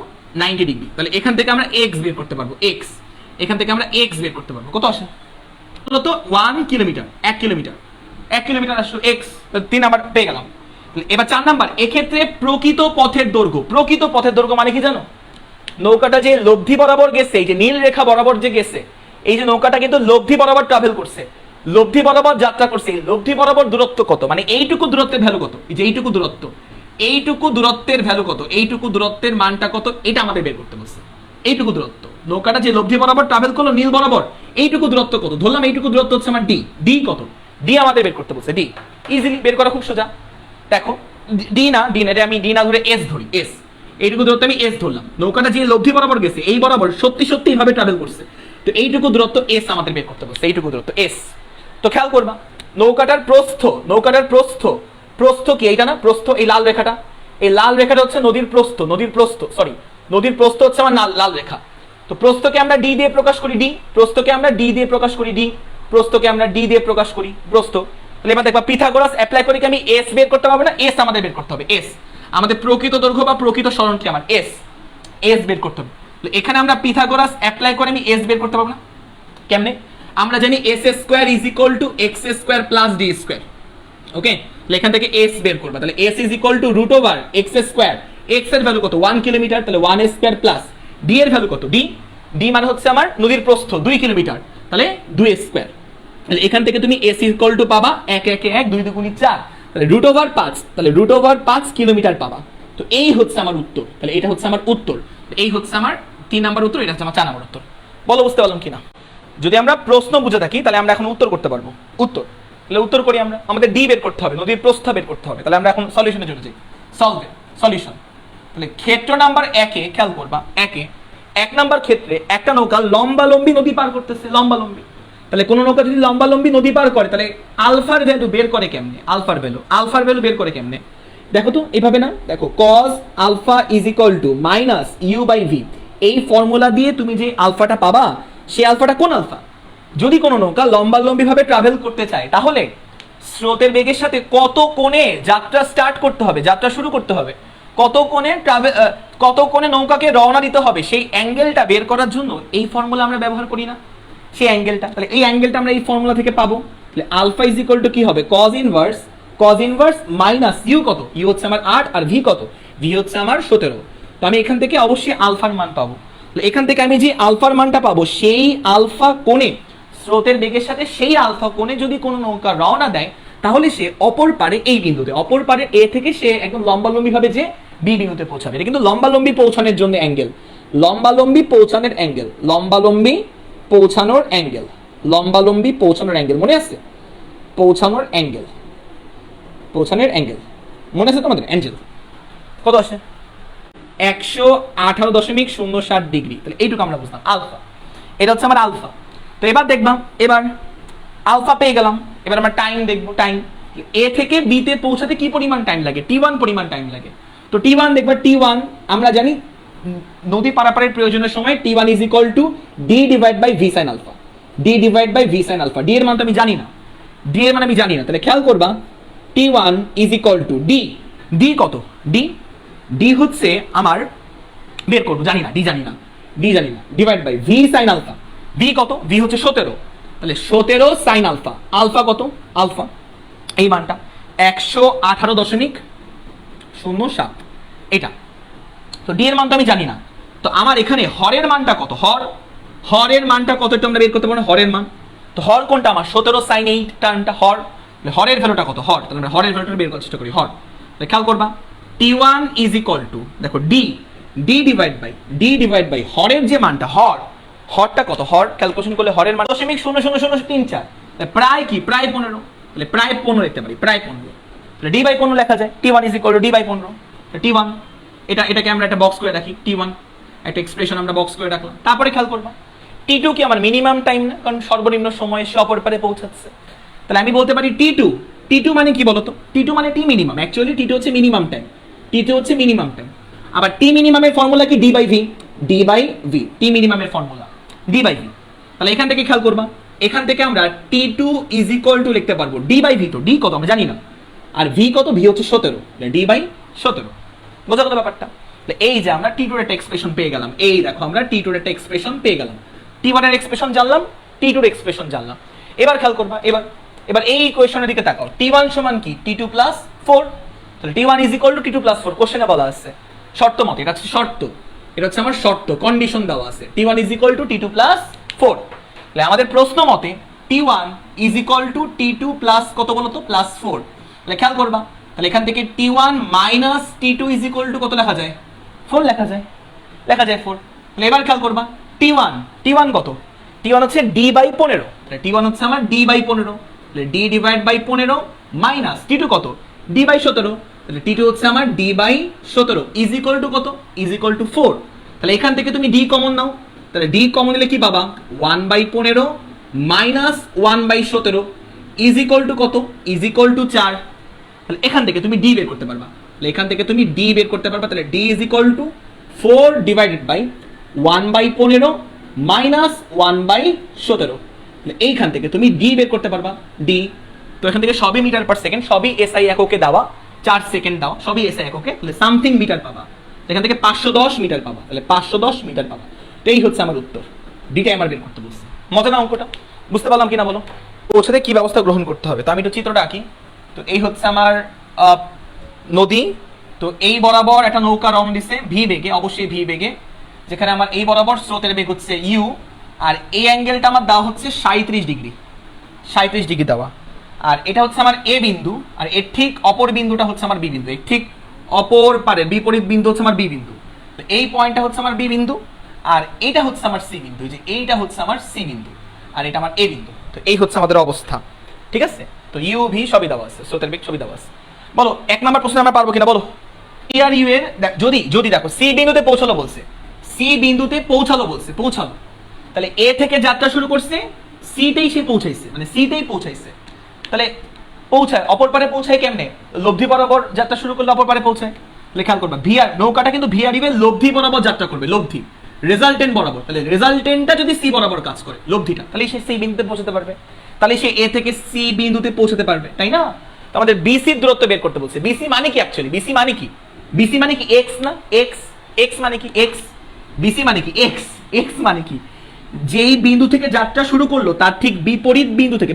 90 ডিগ্রি। তাহলে এখান থেকে আমরা এক্স বের করতে পারবো, এক্স এখান থেকে আমরা এক্স বের করতে পারবো, কত আসে তো 1 কিলোমিটার, 1 কিলোমিটার, 1 কিলোমিটার আসলে এক্স। 3 নাম্বার পেয়ে গেলাম। এবার 4 নাম্বার, এক্ষেত্রে প্রকৃত পথের দৈর্ঘ্য, প্রকৃত পথের দৈর্ঘ্য মানে কি জানো, নৌকাটা যে লব্ধি বরাবর গেছে, এই যে নীল রেখা বরাবর যে গেছে, এই যে নৌকাটা কিন্তু লব্ধি বরাবর ট্রাভেল করছে, লব্ধি বরাবর যাত্রা করছে, লব্ধি বরাবর দূরত্ব কত, মানে এইটুকু দূরত্বের ভ্যালু কত, এই যে এইটুকু দূরত্ব, এইটুকু দূরত্বের ভ্যালু কত, এইটুকু দূরত্বের মানটা কত, এটা আমাদের বের করতে বলছে। এইটুকু দূরত্ব, নৌকাটা যে লব্ধি বরাবর ট্রাভেল করলো নীল বরাবর, এইটুকু দূরত্ব কত, ধরলাম এইটুকু দূরত্ব হচ্ছে আমার ডি, ডি কত, ডি আমাদের বের করতে বলছে, ডি ইজিলি বের করা খুব সোজা। দেখো ডি না, ডি না, আমি ডি না ধরে এস ধরি, এস, এইটুকু দূরত্ব আমি এস ধরলাম, নৌকাটা যে লব্ধি বরাবর গেছে এই বরাবর সত্যি সত্যি ভাবে ট্রাভেল করছে, তো এইটুকু দূরত্ব এস আমাদের বের করতে বলছে, এইটুকু দূরত্ব এস। তো খেয়াল করবা নৌকাটার প্রস্থ, নৌকাটার প্রস্থ, প্রস্থ কি এইটা না, প্রস্থ এই লাল রেখাটা, এই লাল রেখাটা হচ্ছে নদীর প্রস্থ, নদীর প্রস্থ সরি নদীর প্রস্থ হচ্ছে আমার লাল রেখা। তো প্রস্থকে আমরা ডি দিয়ে প্রকাশ করি, ডি প্রস্থকে আমরা ডি দিয়ে প্রকাশ করি, ডি প্রস্থকে আমরা ডি দিয়ে প্রকাশ করি, প্রস্থ। তাহলে এবার দেখবা পিথাগোরাস অ্যাপ্লাই করে কি আমি এস বের করতে পারবো না, এস আমাদের বের করতে হবে, এস আমাদের প্রকৃত দৈর্ঘ্য বা প্রকৃত সরণ কি আমার এস, এস বের করতে হবে। এখানে আমরা পিথাগোরাস অ্যাপ্লাই করে আমি এস বের করতে পারবো না, কেমনে, আমরা জানি s square is equal to x square plus d square, okay, এখান থেকে এস বের করবা, তাহলে s is equal to root over x square, x এর ভ্যালু কত 1 কিলোমিটার, তাহলে 1 স্কয়ার প্লাস ডি এর ভ্যালু কত, ডি, ডি মানে হচ্ছে আমার নদীর প্রস্থ 2 কিলোমিটার, তাহলে 2 স্কয়ার, তাহলে এখান থেকে তুমি এস ইকুয়াল টু পাবা 1 1 1 2 2 গুণিত 4, তাহলে রুট ওভার 5, তাহলে রুট ওভার 5 কিলোমিটার পাবা। তো এই হচ্ছে আমার উত্তর, তাহলে এটা হচ্ছে আমার উত্তর, এই হচ্ছে আমার 3 নাম্বার উত্তর, এটা হচ্ছে আমার 4 নাম্বার উত্তর। বলো বুঝতে পারলাম কিনা, যদি আমরা প্রশ্ন বুঝে থাকি তাহলে আমরা এখন উত্তর করতে পারবো, উত্তর, তাহলে উত্তর করি আমরা, আমাদের ডি বের করতে হবে, নদীর প্রস্থ বের করতে হবে, তাহলে আমরা এখন সলিউশনে চলে যাই, সলভ সলিউশন। তাহলে ক্ষেত্র নাম্বার 1 এ খেয়াল করবা, 1 নাম্বার ক্ষেত্রে একটা নৌকা লম্বালম্বি নদী পার করতেছে, লম্বালম্বি, তাহলে কোন নৌকা যদি লম্বালম্বি নদী পার করে তাহলে আলফার ভ্যালু বের করে কেমনে, আলফার ভ্যালু বের করে কেমনে, দেখো তো এইভাবে না, দেখো cos alpha is equal to minus you by V, এই ফর্মুলা দিয়ে তুমি যে আলফাটা পাবা সেই আলফাটা কোন আলফা, যদি কোনো নৌকা লম্বালম্বি ভাবে ট্রাভেল করতে চায় তাহলে স্রোতের বেগের সাথে কত কোণে যাত্রা স্টার্ট করতে হবে, যাত্রা শুরু করতে হবে, কত কোণে নৌকাকে রওনা দিতে হবে, সেই অ্যাঙ্গেলটা বের করার জন্য এই ফর্মুলা আমরা ব্যবহার করি না, সেই অ্যাঙ্গেলটা, তাহলে এই অ্যাঙ্গেলটা আমরা এই ফর্মুলা থেকে পাবো। তাহলে আলফা ইজ ইকুয়াল টু কি হবে, cos ইনভার্স মাইনাস ইউ কত, ইউ হচ্ছে আমার 8 আর ভি কত, ভি হচ্ছে আমার 17, তো আমি এখান থেকে অবশ্যই আলফার মান পাবো। এখান থেকে আমি যে আলফার মানটা পাবো সেই আলফা কোণে স্রোতের বেগের সাথে সেই আলফা কোণে যদি কোনো নৌকা রওনা দেয় তাহলে সে অপর পারে এই বিন্দুতে, অপর পারে এ থেকে সে একদম লম্বালম্বি ভাবে যে বি বিন্দুতে পৌঁছাবে। এটা কিন্তু লম্বালম্বি পৌঁছানোর জন্য অ্যাঙ্গেল, লম্বালম্বি পৌঁছানোর অ্যাঙ্গেল, লম্বালম্বি পৌঁছানোর অ্যাঙ্গেল, লম্বালম্বি পৌঁছানোর অ্যাঙ্গেল মনে আছে? পৌঁছানোর অ্যাঙ্গেল, পৌঁছানোর অ্যাঙ্গেল মনে আছে তোমাদের? অ্যাঙ্গেল কত আসে? 118.07 ডিগ্রি। তাহলে এইটুকু আমরা বুঝলাম আলফা, এটা হচ্ছে আমার আলফা। তো এবার দেখবাম, এবার আলফা পেয়ে গেলাম, এবার আমরা টাইম দেখবো। টাইম এ থেকে বি তে পৌঁছাতে কি পরিমাণ টাইম লাগে? t1 পরিমাণ টাইম লাগে। তো t1 দেখবা, t1 আমরা জানি নদী পারাপারের প্রয়োজনের সময় t1 is equal to d divide by v sin alpha, d divide by v sin alpha. d এর মান তো আমি জানি না, d এর মান আমি জানি না। তাহলে খেয়াল করবা t1 is equal to d, d কত? d হচ্ছে আমার বের করবো, জানি না, d জানি না, d জানি না, divide by v sin alpha. v কত? v হচ্ছে 17, তাহলে 17 sin আলফা। আলফা কত? আলফা এই মানটা 118.07, এটা। তো d এর মান তো আমি জানি না, তো আমার এখানে হরের মানটা কত? হরের মানটা কত এটা আমরা বের করতে পারবো না, হরের মান। তো হর কোনটা আমার? 17 sin 8 টার্মটা হর। হরের ভ্যালুটা কত? হর। তাহলে আমরা হরের ভ্যালুটা বের করার চেষ্টা করি, হর। খেয়াল করবা t1 ইজ ইকুয়াল টু, দেখো d ডিভাইড বাই হরের যে মানটা, হরটা কত? হর ক্যালকুলেশন করলে হরের মান 0.00034, প্রায় কি? প্রায় 15। তাহলে প্রায় 15 লিখতে পারি, প্রায় 15। তাহলে d বাই 15 লেখা যায়, t1 is equal to d by 15। t1 এটাকে আমরা একটা বক্স করে রাখি, t1 একটা এক্সপ্রেশন আমরা বক্স করে রাখলাম। তারপরে খেয়াল করবা t2 কি আমার মিনিমাম টাইম না? কারণ সর্বনিম্ন সময়ে সে অপর পারে পৌঁছাচ্ছে। তাহলে আমি বলতে পারি t2 মানে কি বলতো? t2 মানে t মিনিমাম। অ্যাকচুয়ালি t2 হচ্ছে মিনিমাম টাইম, t2 হচ্ছে মিনিমাম টাইম। আবার t মিনিমামের ফর্মুলা কি? d বাই v, t মিনিমামের ফর্মুলা d বাই v। তাহলে এখান থেকে খেয়াল করবা, এখান থেকে আমরা t2 ইজ ইকুয়াল টু লিখতে পারবো d বাই v। তো d কত আমরা জানি না, আর v কত? v হচ্ছে 17, d বাই 17। বোঝা গেল ব্যাপারটা? এই যে আমরা t2 এর একটা এক্সপ্রেশন পেয়ে গেলাম। এই দেখো আমরা t2 এর একটা এক্সপ্রেশন পেয়ে গেলাম, t1 এর এক্সপ্রেশন জানলাম, t2 এর এক্সপ্রেশন জানলাম। এবার খেয়াল করবা, এবার এই ইকুয়েশনের দিকে তাকাও। t1 সমান কি? t2 plus 4। তাহলে t1 is equal two t2 plus 4, কোশ্চেনে বলা আছে শর্ত মতে, এটা হচ্ছে শর্ত, এটা হচ্ছে আমার শর্ত, কন্ডিশন দেওয়া আছে t1 is equal two t2 plus 4। তাহলে আমাদের প্রশ্ন মতে t1 is equal two t2 plus কত বলতো? প্লাস 4। তাহলে খেয়াল করবা, তাহলে এখান থেকে t1 minus t2 is equal to কত লেখা যায়? 4 লেখা যায়, 4। তাহলে এবার খেয়াল করবা t1 কত? t1 হচ্ছে d বাই 15। তাহলে t1 হচ্ছে আমার d বাই 15, তাহলে d divide by 15 minus t2 কত? d by 17। তাহলে t2 হচ্ছে আমার d by 17 is equal to কত? Is equal to 4। তাহলে এখান থেকে তুমি d কমন নাও, তাহলে d কমন নিলে কি পাবা? 1 by 15 minus 1 by 17 is equal to কত? Is equal to 4। তাহলে এখান থেকে তুমি d বের করতে পারবা, তাহলে এখান থেকে তুমি d বের করতে পারবা। তাহলে d is equal to 4 divided by 1 by 15 minus 1 by 17। তাহলে এইখান থেকে তুমি d বের করতে পারবা, d। তো এখান থেকে সবই মিটার পার সেকেন্ড, সবই এসআই এককে দেওয়া, 4 সেকেন্ড দাও, সবই এসআই এককে, তাহলে সামথিং মিটার পাবা। এখান থেকে 510 মিটার পাবা, তাহলে 510 মিটার পাবা। তো এই হচ্ছে আমার উত্তর, ডিটাই আমার বের করতে বলছে। মজা না অঙ্কটা? বুঝতে পারলাম কিনা বলো? পৌঁছাতে কি ব্যবস্থা গ্রহণ করতে হবে? তো আমি একটু চিত্রটা আঁকি। তো এই হচ্ছে আমার নদী। তো এই বরাবর একটা নৌকা রং দিছে ভি বেগে, অবশ্যই ভি বেগে, যেখানে আমার এই বরাবর স্রোতের বেগ হচ্ছে ইউ, আর এই অ্যাঙ্গেলটা আমার দেওয়া হচ্ছে 37 ডিগ্রি, 37 ডিগ্রি দেওয়া। আর এটা হচ্ছে আমার এ বিন্দু, আর এর ঠিক অপর বিন্দুটা হচ্ছে আমার বি বিন্দু, এর ঠিক অপর পারে বিপরীত বিন্দু হচ্ছে আমার বি বিন্দু। তো এই পয়েন্টটা হচ্ছে আমার বি বিন্দু, আর এটা হচ্ছে আমার সি বিন্দু, যে এইটা হচ্ছে আমার সি বিন্দু, আর এটা আমার এ বিন্দু। তো এই হচ্ছে আমাদের অবস্থা, ঠিক আছে? তো ইউ ভি সবই দেওয়া আছে, স্রোতের বেগ সবই দেওয়া আছে। বলো 1 নম্বর প্রশ্ন আমরা পারবো কিনা বলো? আর ইউ এর যদি দেখো সি বিন্দুতে পৌঁছালো বলছে, সি বিন্দুতে পৌঁছালো বলছে, পৌঁছালো, তাহলে এ থেকে যাত্রা শুরু করছে, সিতেই সে পৌঁছাইছে, মানে সিতেই পৌঁছাইছে। তাহলে পৌঁছায় অপর পারে, পৌঁছায় কেমনে? লব্ধি বরাবর যাত্রা শুরু করলে অপর পারে পৌঁছায়। তাহলে খেয়াল করবা ভিআর নৌকাটা কিন্তু ভিআর ইভে লব্ধি বরাবর যাত্রা করবে, লব্ধি রেজাল্টেন্ট বরাবর। তাহলে রেজাল্টেন্টটা যদি সি বরাবর কাজ করে, লব্ধিটা, তাহলে সে সি বিন্দুতে পৌঁছাতে পারবে, তাহলে সে এ থেকে সি বিন্দুতে পৌঁছাতে পারবে, তাই না? তো আমাদের বিসি দূরত্ব বের করতে বলছে। বিসি মানে কি অ্যাকচুয়ালি? বিসি মানে কি? বিসি মানে কি এক্স না? এক্স, এক্স মানে কি এক্স, বিসি মানে কি এক্স, এক্স মানে কি যেই বিন্দু থেকে যাত্রা শুরু করলো তার ঠিক বিপরীত বিন্দু থেকে,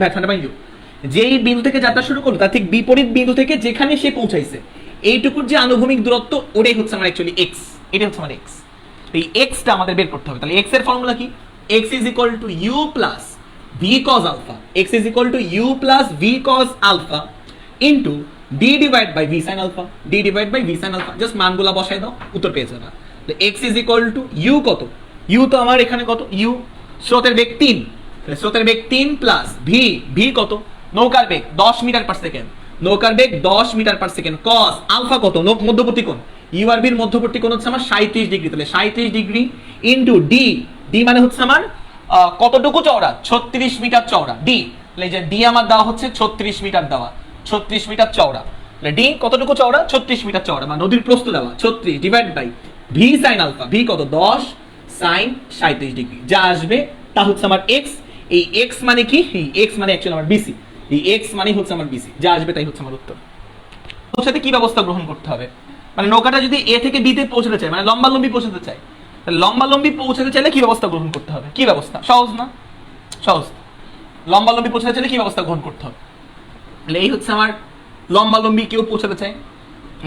যেই বিন্দু থেকে যাত্রা শুরু করলো তার ঠিক বিপরীত বিন্দু থেকে যেখানে সে পৌঁছাইছে, এইটুকুর যে আনুভূমিক দূরত্ব, ওটাই হচ্ছে আমার অ্যাকচুয়ালি এক্স, এটা হচ্ছে আমার এক্স। এই এক্সটা আমাদের বের করতে হবে। তাহলে এক্স এর ফর্মুলা কি? X is equal to you plus V cos alpha, x is equal to you plus V cos alpha into d divide by V sine alpha, D divide by V sine alpha, just মানগুলা বসাই দাও, উত্তর পেয়ে যাবে। X is equal to u কত, u তো আমার এখানে কত, ইউ স্রোতের বেগ 3, স্রোতের বেগ 3 প্লাস ভি, ভি কত, নৌকার বেগ 10 মিটার পার সেকেন্ড, নৌকার বেগ 10 metre per second, cos alpha কত, মধ্যবর্তী কোণ, ইউ আর বির মধ্যবর্তী কোণ হচ্ছে আমার 37 ডিগ্রি, তাহলে 37 ডিগ্রি ইনটু ডি, ডি মানে হচ্ছে আমার কতটুকু চওড়া, 36 মিটার চওড়া, ডি, তাহলে যে ডি আমার দেওয়া হচ্ছে 36 মিটার দেওয়া, 36 মিটার চওড়া, তাহলে ডি কতটুকু চওড়া, 36 মিটার চওড়া, মানে নদীর প্রস্থ দেওয়া 36 divide by V sine alpha, V কত 10 সাইন 37 ডিগ্রি, যা আসবে তা হচ্ছে আমার এক্স। এই এক্স মানে কি, এই এক্স মানে অ্যাকচুয়ালি আমার বিসি, এই এক্স মানে হচ্ছে আমার বিসি, যা আসবে তাই হচ্ছে আমার উত্তর। ওর সাথে কি ব্যবস্থা গ্রহণ করতে হবে, মানে নৌকাটা যদি এ থেকে বি তে পৌঁছাতে চায়, মানে লম্বালম্বি পৌঁছাতে চায়, তাহলে লম্বালম্বি পৌঁছাতে চাইলে কি ব্যবস্থা গ্রহণ করতে হবে, কি ব্যবস্থা, সহজ না, সহজ। লম্বালম্বি পৌঁছাতে চাইলে কি ব্যবস্থা গ্রহণ করতে হবে, তাহলে এই হচ্ছে আমার লম্বালম্বি কেউ পৌঁছাতে চায়,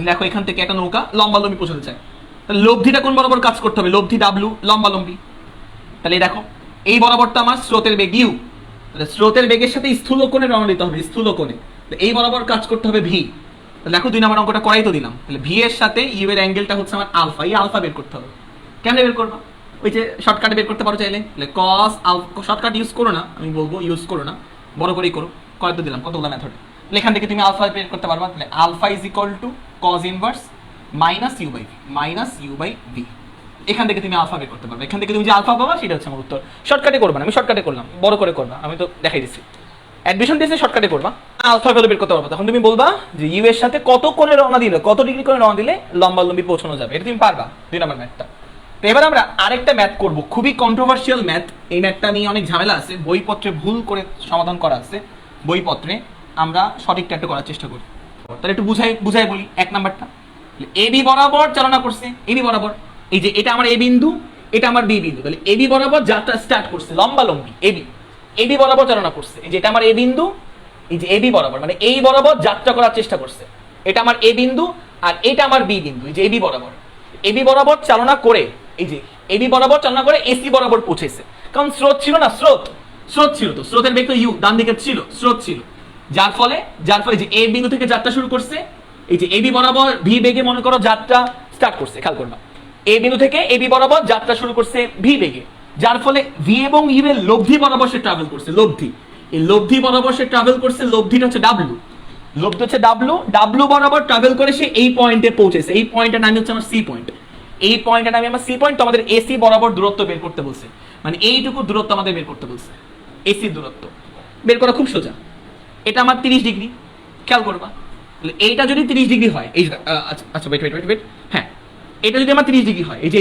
দেখো এখান থেকে একটা নৌকা লম্বালম্বি পৌঁছাতে চায়, তাহলে লব্ধিটা কোন বরাবর কাজ করতে হবে, লব্ধি ডাব্লু লম্বালম্বি, তাহলে দেখো এই বরাবরটা আমার স্রোতের বেগ ইউ, তাহলে স্রোতের বেগের সাথে স্থূল কোণে রওনা দিতে হবে, স্থূল কোণে, এই বরাবর কাজ করতে হবে ভি, তাহলে দেখো 2 নম্বর অঙ্কটা করাই তো দিলাম, তাহলে ভি এর সাথে ইউ এর অ্যাঙ্গেলটা হচ্ছে আমার আলফা, এই আলফা বের করতে হবে, কেমনে বের করবো, ওই যে শর্টকাটে বের করতে পারো চাইলে, তাহলে কস আলফা, শর্টকাট ইউজ করো না, আমি বলবো ইউজ করো না, বড় করেই করো, করাই তো দিলাম কতগুলো মেথড, তাহলে এখান থেকে তুমি আলফা বের করতে পারবা, তাহলে alpha is equal to cos inverse minus you by v, minus you by v, এখান থেকে তুমি আলফা বের করতে পারবে, এখান থেকে তুমি যে আলফা পাবা সেটা হচ্ছে আমার উত্তর। শর্টকাটে করবা না, আমি শর্টকাটে করলাম, বড় করে করবা, আমি তো দেখাই দিচ্ছি, অ্যাডমিশন টেস্টে শর্টকাটে করবা, আলফা ভ্যালু বের করতে পারবা, তখন তুমি বলবা যে ইউ এর সাথে কত কোণে রওনা দিলে, কত ডিগ্রি কোণে রওনা দিলে লম্বালম্বি পৌঁছানো যাবে, এটা তুমি পারবা 2 নম্বর ম্যাথটা। তো এবার আমরা আরেকটা ম্যাথ করব, খুবই কন্ট্রোভার্সিয়াল ম্যাথ, এই ম্যাথটা নিয়ে অনেক ঝামেলা আছে, বইপত্রে ভুল করে সমাধান করা আছে, বইপত্রে আমরা সঠিকটা একটু করার চেষ্টা করি, তাহলে একটু বুঝাই বলি। 1 নাম্বারটা এবি বরাবর চালনা করছে, এবি বরাবর, এই যে এটা আমার এ বিন্দু, এটা আমার বি বিন্দু, তাহলে এবি বরাবর যাত্রা স্টার্ট করছে, লম্বালম্বি এবি, এবি বরাবর চালনা করছে, এই যে এটা আমার এ বিন্দু, এই যে এবি বরাবর, মানে এই বরাবর যাত্রা করার চেষ্টা করছে, এটা আমার এ বিন্দু আর এটা আমার বি বিন্দু, এই যে এবি বরাবর, এবি বরাবর চালনা করে, এই যে এবি বরাবর চালনা করে এসি বরাবর পৌঁছেছে, কারণ স্রোত ছিল না, স্রোত ছিল, তো স্রোতের বেগ তো ইউ ডান দিকে ছিল, স্রোত ছিল, যার ফলে যে এ বিন্দু থেকে যাত্রা শুরু করছে, এই যে এবি বরাবর ভি বেগে মনে করো যাত্রা স্টার্ট করছে, খেয়াল করবা এ বিন্দু থেকে এবি বরাবর যাত্রা শুরু করছে ভি বেগে, যার ফলে ভি এবং ইউ এর লব্ধি বরাবর সে ট্রাভেল করছে, লব্ধি, এই লব্ধি বরাবর সে ট্রাভেল করছে, লব্ধিটা হচ্ছে ডাব্লু, লব্ধি হচ্ছে ডাব্লু, ডাব্লু বরাবর ট্রাভেল করে সে এই পয়েন্টে পৌঁছেছে, এই পয়েন্টের নাম হচ্ছে আমার সি পয়েন্ট, এই পয়েন্টের নাম আমার সি পয়েন্ট, তো আমাদের এসি বরাবর দূরত্ব বের করতে বলছে, মানে এইটুকু দূরত্ব আমাদের বের করতে বলছে, এসি দূরত্ব বের করা খুব সোজা, এটা আমার 30 ডিগ্রি, খেয়াল করবা, তাহলে এইটা যদি 30 ডিগ্রি হয়, এই আচ্ছা ওয়েট, হ্যাঁ এটা যদি আমার 30 ডিগ্রি হয়, এই যে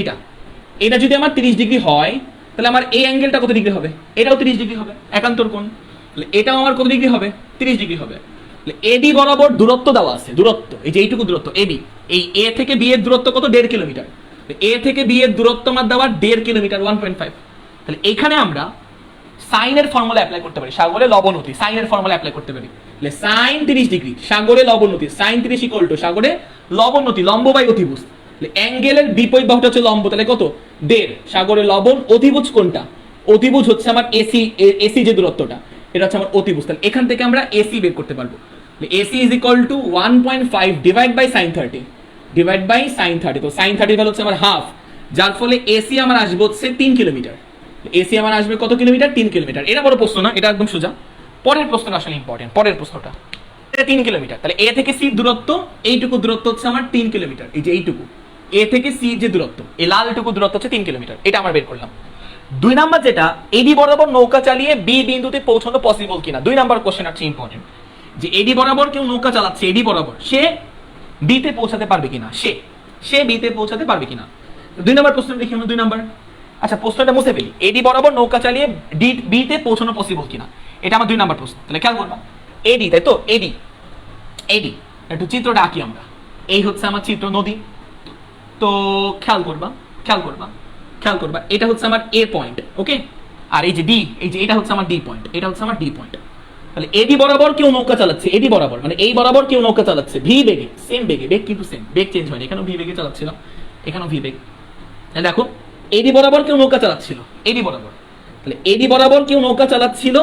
এটা যদি আমার 30 ডিগ্রি হয়, তাহলে আমার এই অ্যাঙ্গেলটা কত ডিগ্রি হবে, এটাও 30 ডিগ্রি হবে, একান্তর কোণ, তাহলে এটাও আমার কত ডিগ্রি হবে, 30 ডিগ্রি হবে, তাহলে এবি বরাবর দূরত্ব দেওয়া আছে, দূরত্ব এই যে এইটুকু দূরত্ব এবি, এই এ থেকে বি এর দূরত্ব কত, 1.5 কিলোমিটার, এ থেকে বি এর দূরত্ব আমার দেওয়া 1.5 কিলোমিটার, 1.5, তাহলে এখানে আমরা সাইনের ফর্মুলা অ্যাপ্লাই করতে পারি, সাগরে লবণতি, সাইনের ফর্মুলা অ্যাপ্লাই করতে পারি, তাহলে সাইন 30 ডিগ্রি সাগরে লবণতি, সাইন 30 ইকুয়াল টু সাগরে লবণতি, লম্ব বাই অতিভুজ, তাহলে অ্যাঙ্গেলের বিপরীত বাহুটা হচ্ছে লম্ব, তাহলে কত 1.5, সাগরে লবণ, অতিভুজ কোনটা, অতিভুজ হচ্ছে আমার এসি যে দূরত্বটা, এটা হচ্ছে আমার অতিভুজ, তাহলে এখান থেকে আমরা এসি বের করতে পারবো, AC is equal to 1.5 divide by sine 30, divide by sine 30, তো সাইন 30 ভ্যালু হচ্ছে আমার হাফ, যার ফলে এসি আমার আসবে হচ্ছে 3 কিলোমিটার, এসি আমার আসবে কত কিলোমিটার, 3 কিলোমিটার, এটা বড় প্রশ্ন না, এটা একদম সোজা, পরের প্রশ্নটা আসলে ইম্পর্টেন্ট, পরের প্রশ্নটা, এটা 3 কিলোমিটার, তাহলে এ থেকে সি দূরত্ব, এইটুকু দূরত্ব হচ্ছে আমার 3 কিলোমিটার, এই যে এইটুকু এ থেকে সি যে দূরত্ব, এই লালটুকু দূরত্ব হচ্ছে 3 কিলোমিটার, এটা আমরা বের করলাম। 2 নাম্বার যেটা, এডি বরাবর নৌকা চালিয়ে বি বিন্দুতে পৌঁছানো পসিবল কিনা, 2 নাম্বার কোশ্চেন আছে ইম্পর্টেন্ট, যে এডি বরাবর কেউ নৌকা চালাচ্ছে, এডি বরাবর সে বিতে পৌঁছাতে পারবে কিনা, সে বিতে পৌঁছাতে পারবে কিনা, 2 নাম্বার প্রশ্ন দেখি আমরা, 2 নাম্বার, আচ্ছা প্রশ্নটা মুছে ফেলি, এডি বরাবর নৌকা চালিয়ে বিতে পৌঁছানো পসিবল কিনা, এটা আমার 2 নাম্বার প্রশ্ন, তাহলে খেয়াল করবা এডি, তাই তো এডি, একটু চিত্রটা আঁকি আমরা, এই হচ্ছে আমার চিত্র নদী, তো খেয়াল করবা, এটা হচ্ছে আমার এ পয়েন্ট, ওকে, আর এই যে ডি, এই যে এটা হচ্ছে আমার ডি পয়েন্ট, এটা হচ্ছে আমার ডি পয়েন্ট, তাহলে এডি বরাবর কেউ নৌকা চালাচ্ছে, এডি বরাবর মানে এই বরাবর কেউ নৌকা চালাচ্ছে ভি বেগে, সেম বেগে, বেগ কিন্তু সেম, বেগ চেঞ্জ হয়নি, এখানেও ভি বেগে চালাচ্ছিল, এখানেও ভি বেগ, দেখো এডি বরাবর কেউ নৌকা চালাচ্ছিল, এডি বরাবর, তাহলে এডি বরাবর কেউ নৌকা চালাচ্ছিল,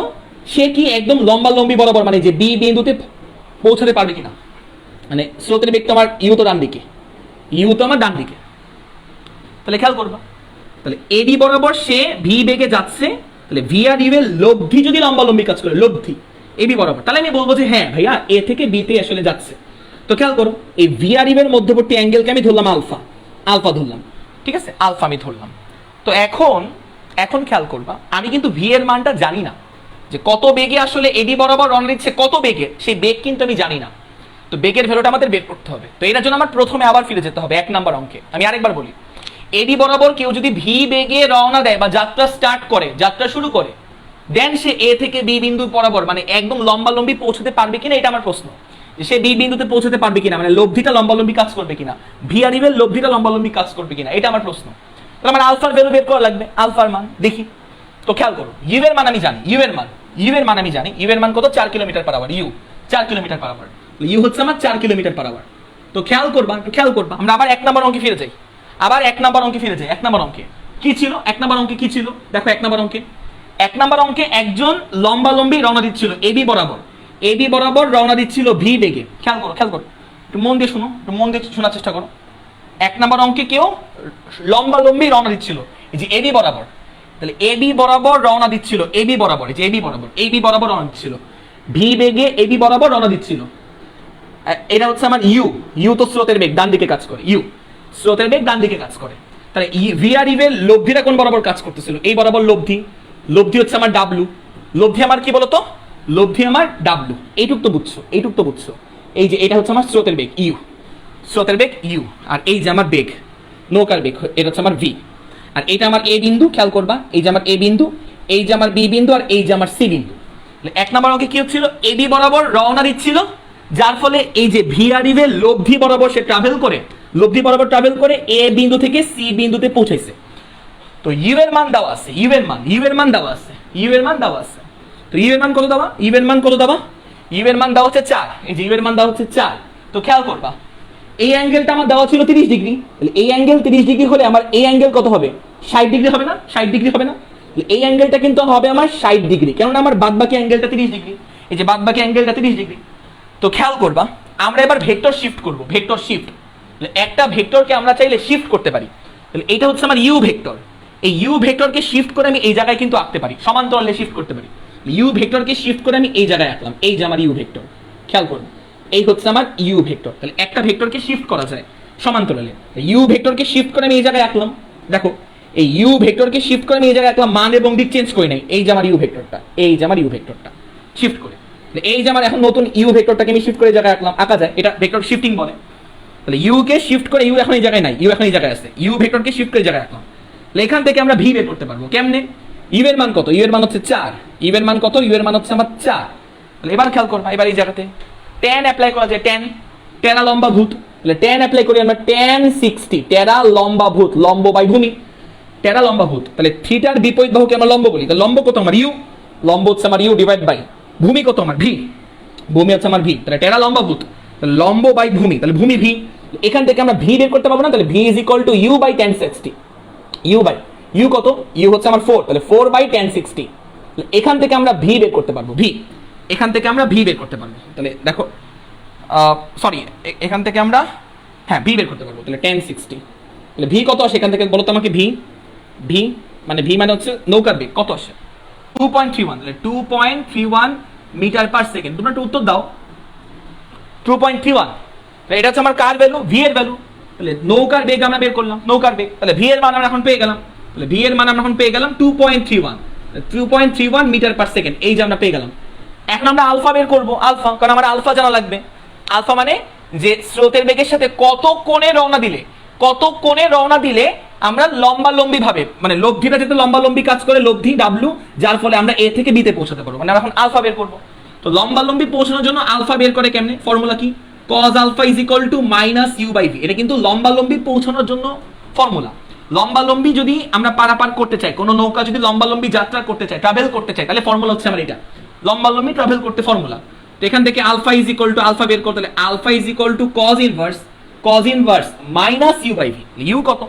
সে কি একদম লম্বালম্বি বরাবর, মানে যে বি বিন্দুতে পৌঁছাতে পারবে কিনা, মানে স্রোতের বেগ তো আমার ইউ তো ডান দিকে, ইউ তো আমার ডান দিকে, তাহলে খেয়াল করবা, তাহলে এডি বরাবর সে ভি বেগে যাচ্ছে, তাহলে ভি আর ইউ এর লব্ধি যদি লম্বালম্বি কাজ করে, লব্ধি এবি বরাবর, তাহলে আমি বলবো যে হ্যাঁ ভাইয়া এ থেকে বি তে আসলে যাচ্ছে। তো খেয়াল করো এই ভি আর ইউ এর মধ্যবর্তী অ্যাঙ্গেলকে আমি ধরলাম আলফা, আলফা ধরলাম, ঠিক আছে, আলফা আমি ধরলাম। তো এখন এখন খেয়াল করবা আমি কিন্তু ভি এর মানটা জানি না, যে কত বেগে আসলে এডি বরাবর রওনা দিচ্ছে, কত বেগে, সেই বেগ কিন্তু আমি জানি না। তো বেগের ভ্যালুটা আমাদের বের করতে হবে। তো এটার জন্য আমার প্রথমে আবার ফিরে যেতে হবে 1 নাম্বার অঙ্কে। আমি আরেকবার বলি, এডি বরাবর কেউ যদি ভি বেগে রওনা দেয় বা যাত্রা স্টার্ট করে, যাত্রা শুরু করে, দেন সে এ থেকে বি বিন্দু বরাবর মানে একদম লম্বালম্বি পৌঁছতে পারবে কিনা, এটা আমার প্রশ্ন। যে সে বি বিন্দুতে পৌঁছতে পারবে কিনা, মানে লব্ধিটা লম্বালম্বি কাজ করবে কিনা, ভি আর ইউ এর লব্ধিটা লম্বালম্বি কাজ করবে কিনা, এটা আমার প্রশ্ন। তাহলে আমার আলফার ভ্যালু বের করা লাগবে, আলফার মান দেখি। তো খেয়াল করো ইউ এর মান আমি জানি, ইউ এর মান আমি জানি, ইউ এর মান কত, 4 kilometre per hour, u 4 kilometre per hour, u হচ্ছে আমার 4 কিলোমিটার পার আওয়ার। তো খেয়াল করবা আমরা আবার 1 নাম্বার অঙ্কে ফিরে যাই, আবার 1 নাম্বার অঙ্কে ফিরে যাই। 1 নাম্বার অঙ্কে কি ছিল, 1 নাম্বার অঙ্কে কি ছিল দেখো, 1 নাম্বার অঙ্কে একজন লম্বালম্বি রওনা দিচ্ছিল এবি বরাবর রওনা দিচ্ছিল ভি বেগে। খেয়াল করো একটু মন দিয়ে শুনো, একটু মন দিয়ে শোনার চেষ্টা করো। 1 নাম্বার অঙ্কে কেউ লম্বালম্বি রওনা দিচ্ছিল এই যে এবি বরাবর, তাহলে এবি বরাবর রওনা দিচ্ছিল, এবি বরাবর, এই যে এবি বরাবর রওনা দিচ্ছিল, ভি বেগে এবি বরাবর রওনা দিচ্ছিল। এটা হচ্ছে আমার ইউ তো স্রোতের বেগ ডান দিকে কাজ করে, ইউ স্রোতের বেগ ডান দিকে কাজ করে। তাহলে ভি আর ইউ এর লব্ধিটা কোন বরাবর কাজ করতেছিল, এই বরাবর লব্ধি হচ্ছে আমার ডাব্লু, লব্ধি আমার কি বলতো, লব্ধি আমার ডাব্লু, এইটুক তো বুঝছো। এই যে এটা হচ্ছে আমার স্রোতের বেগ ইউ, আর এই যে আমার বেগ নৌকার বেগ, এটা হচ্ছে আমার ভি, আর এটা আমার এ বিন্দু। খেয়াল করবা এই যে আমার এ বিন্দু, এই যে আমার বি বিন্দু, আর এই যে আমার সি বিন্দু। 1 নাম্বার অঙ্কে কি হচ্ছিল, এবি বরাবর রওনা দিচ্ছিল, যার ফলে এই যে ভি আর ইউ এর লব্ধি বরাবর সে ট্রাভেল করে এ বিন্দু থেকে সি বিন্দুতে পৌঁছাইছে। তো ইউ এর মান দেওয়া আছে, ইউ এর মান দেওয়া আছে। তো ইউ এর মান কত দেওয়া, ইউ এর মান দেওয়া হচ্ছে 4, এই যে ইউ এর মান দেওয়া হচ্ছে 4। তো খেয়াল করবা এই অ্যাঙ্গেলটা আমার দেওয়া ছিল 30 ডিগ্রি, তাহলে এই অ্যাঙ্গেল 30 ডিগ্রি হলে আমার এই অ্যাঙ্গেল কত হবে, 60 ডিগ্রি হবে না, 60 ডিগ্রি হবে না। এই অ্যাঙ্গেলটা কিন্তু হবে আমার 60 ডিগ্রি, কেননা আমার বাদবাকি অ্যাঙ্গেলটা 30 ডিগ্রি, এই যে বাদবাকি অ্যাঙ্গেলটা 30 ডিগ্রি। তো খেয়াল করবা আমরা এবার ভেক্টর শিফট করব, একটা ভেক্টরকে আমরা চাইলে শিফট করতে পারি। তাহলে এটা হচ্ছে আমার ইউ ভেক্টর, এই ইউ ভেক্টরকে শিফট করে আমি এই জায়গায় কিন্তু আঁকতে পারি, সমান্তরালে শিফট করতে পারি। ইউ ভেক্টরকে শিফট করে আমি এই জায়গায় আঁকলাম, এই যে আমার ইউ ভেক্টর, খেয়াল করুন এই হচ্ছে আমার ইউ ভেক্টর। তাহলে একটা ভেক্টরকে শিফট করা যায় সমান্তরালে, ইউ ভেক্টরকে শিফট করে আমি এই জায়গায় আঁকলাম। দেখো এই ইউ ভেক্টরকে শিফট করে আমি এই জায়গায় আঁকলাম, মান এবং দিক চেঞ্জ করে নাই, এই যে আমার ইউ ভেক্টরটা, শিফট করে, এই যে আমার এখন নতুন ইউ ভেক্টরটাকে আমি শিফট করে এই জায়গায় আঁকা যায়, এটা ভেক্টর শিফটিং বলে। তাহলে ইউ কে শিফট করে, ইউ এখন এই জায়গায় নাই, ইউ এখন এই জায়গায় আছে, ইউ ভেক্টরকে শিফট করে এই জায়গায় আঁকলাম। এখান থেকে আমরা ভি বের করতে পারবো কেমনে, ইউ এর মান কত, ইউ এর মান হচ্ছে 4, ইউ এর মান কত, ইউ এর মান হচ্ছে আমার 4। তাহলে এবার খেয়াল করবা এবার এই জায়গাতে tan অ্যাপ্লাই করা যায়, টেরা লম্বাভূত, তাহলে tan অ্যাপ্লাই করি আমরা tan 60, টেরা লম্বাভূত, লম্ব বাই ভূমি, টেরা লম্বাভূত। তাহলে থিটার বিপরীত বাহুকে আমরা লম্ব বলি, তাহলে লম্ব কত আমার ইউ, লম্ব হচ্ছে আমার ইউ ডিভাইড বাই ভূমি কত আমার ভি, ভূমি হচ্ছে আমার ভি, তাহলে টেরা লম্বাভূত, তাহলে লম্ব বাই ভূমি, তাহলে ভূমি ভি। এখান থেকে আমরা ভি বের করতে পারবো না, তাহলে v is equal to u by tan 60, u কত, ইউ হচ্ছে আমার 4, তাহলে 4 বাই tan 60। এখান থেকে আমরা ভি বের করতে পারবো, তাহলে দেখো সরি এখান থেকে আমরা ভি বের করতে পারবো, তাহলে tan 60, তাহলে ভি কত আসে এখান থেকে বলো তো আমাকে, ভি মানে হচ্ছে নৌকার বেগ কত আসে 2.31, তাহলে 2.31 মিটার পার সেকেন্ড। তোমরা একটু উত্তর দাও, 2.31, তাহলে এটা হচ্ছে আমার কার ভ্যালু, ভি এর ভ্যালু। তাহলে নৌকার বেগ আমরা বের করলাম, তাহলে ভি এর মান আমরা এখন পেয়ে গেলাম, 2.31 মিটার পার সেকেন্ড, এই যে আমরা পেয়ে গেলাম। এখন আমরা আলফা বের করবো, কারণ আমার আলফা জানা লাগবে। আলফা মানে যে স্রোতের বেগের সাথে কত কোণে রওনা দিলে আমরা লম্বালম্বি ভাবে, মানে লব্ধিটা যেতে লম্বালম্বি কাজ করে, লব্ধি ডাব্লু, যার ফলে আমরা এ থেকে বিতে পৌঁছাতে পারবো, মানে আমরা এখন আলফা বের করবো। তো লম্বালম্বি পৌঁছানোর জন্য আলফা বের করে কেমনে, ফর্মুলা কি, cos alpha is equal to minus you by v. এটা কিন্তু লম্বালম্বি পৌঁছানোর জন্য ফর্মুলা। লম্বালম্বি যদি আমরা পারাপার করতে চাই, কোনো নৌকা যদি লম্বালম্বি যাত্রা করতে চাই, ট্রাভেল করতে চাই, তাহলে ফর্মুলা হচ্ছে আমার এটা, লম্বালম্বি ট্রাভেল করতে ফর্মুলা। তো এখান থেকে alpha is equal to, alpha বের করতে হলে alpha is equal to cos inverse minus you by v. U কত,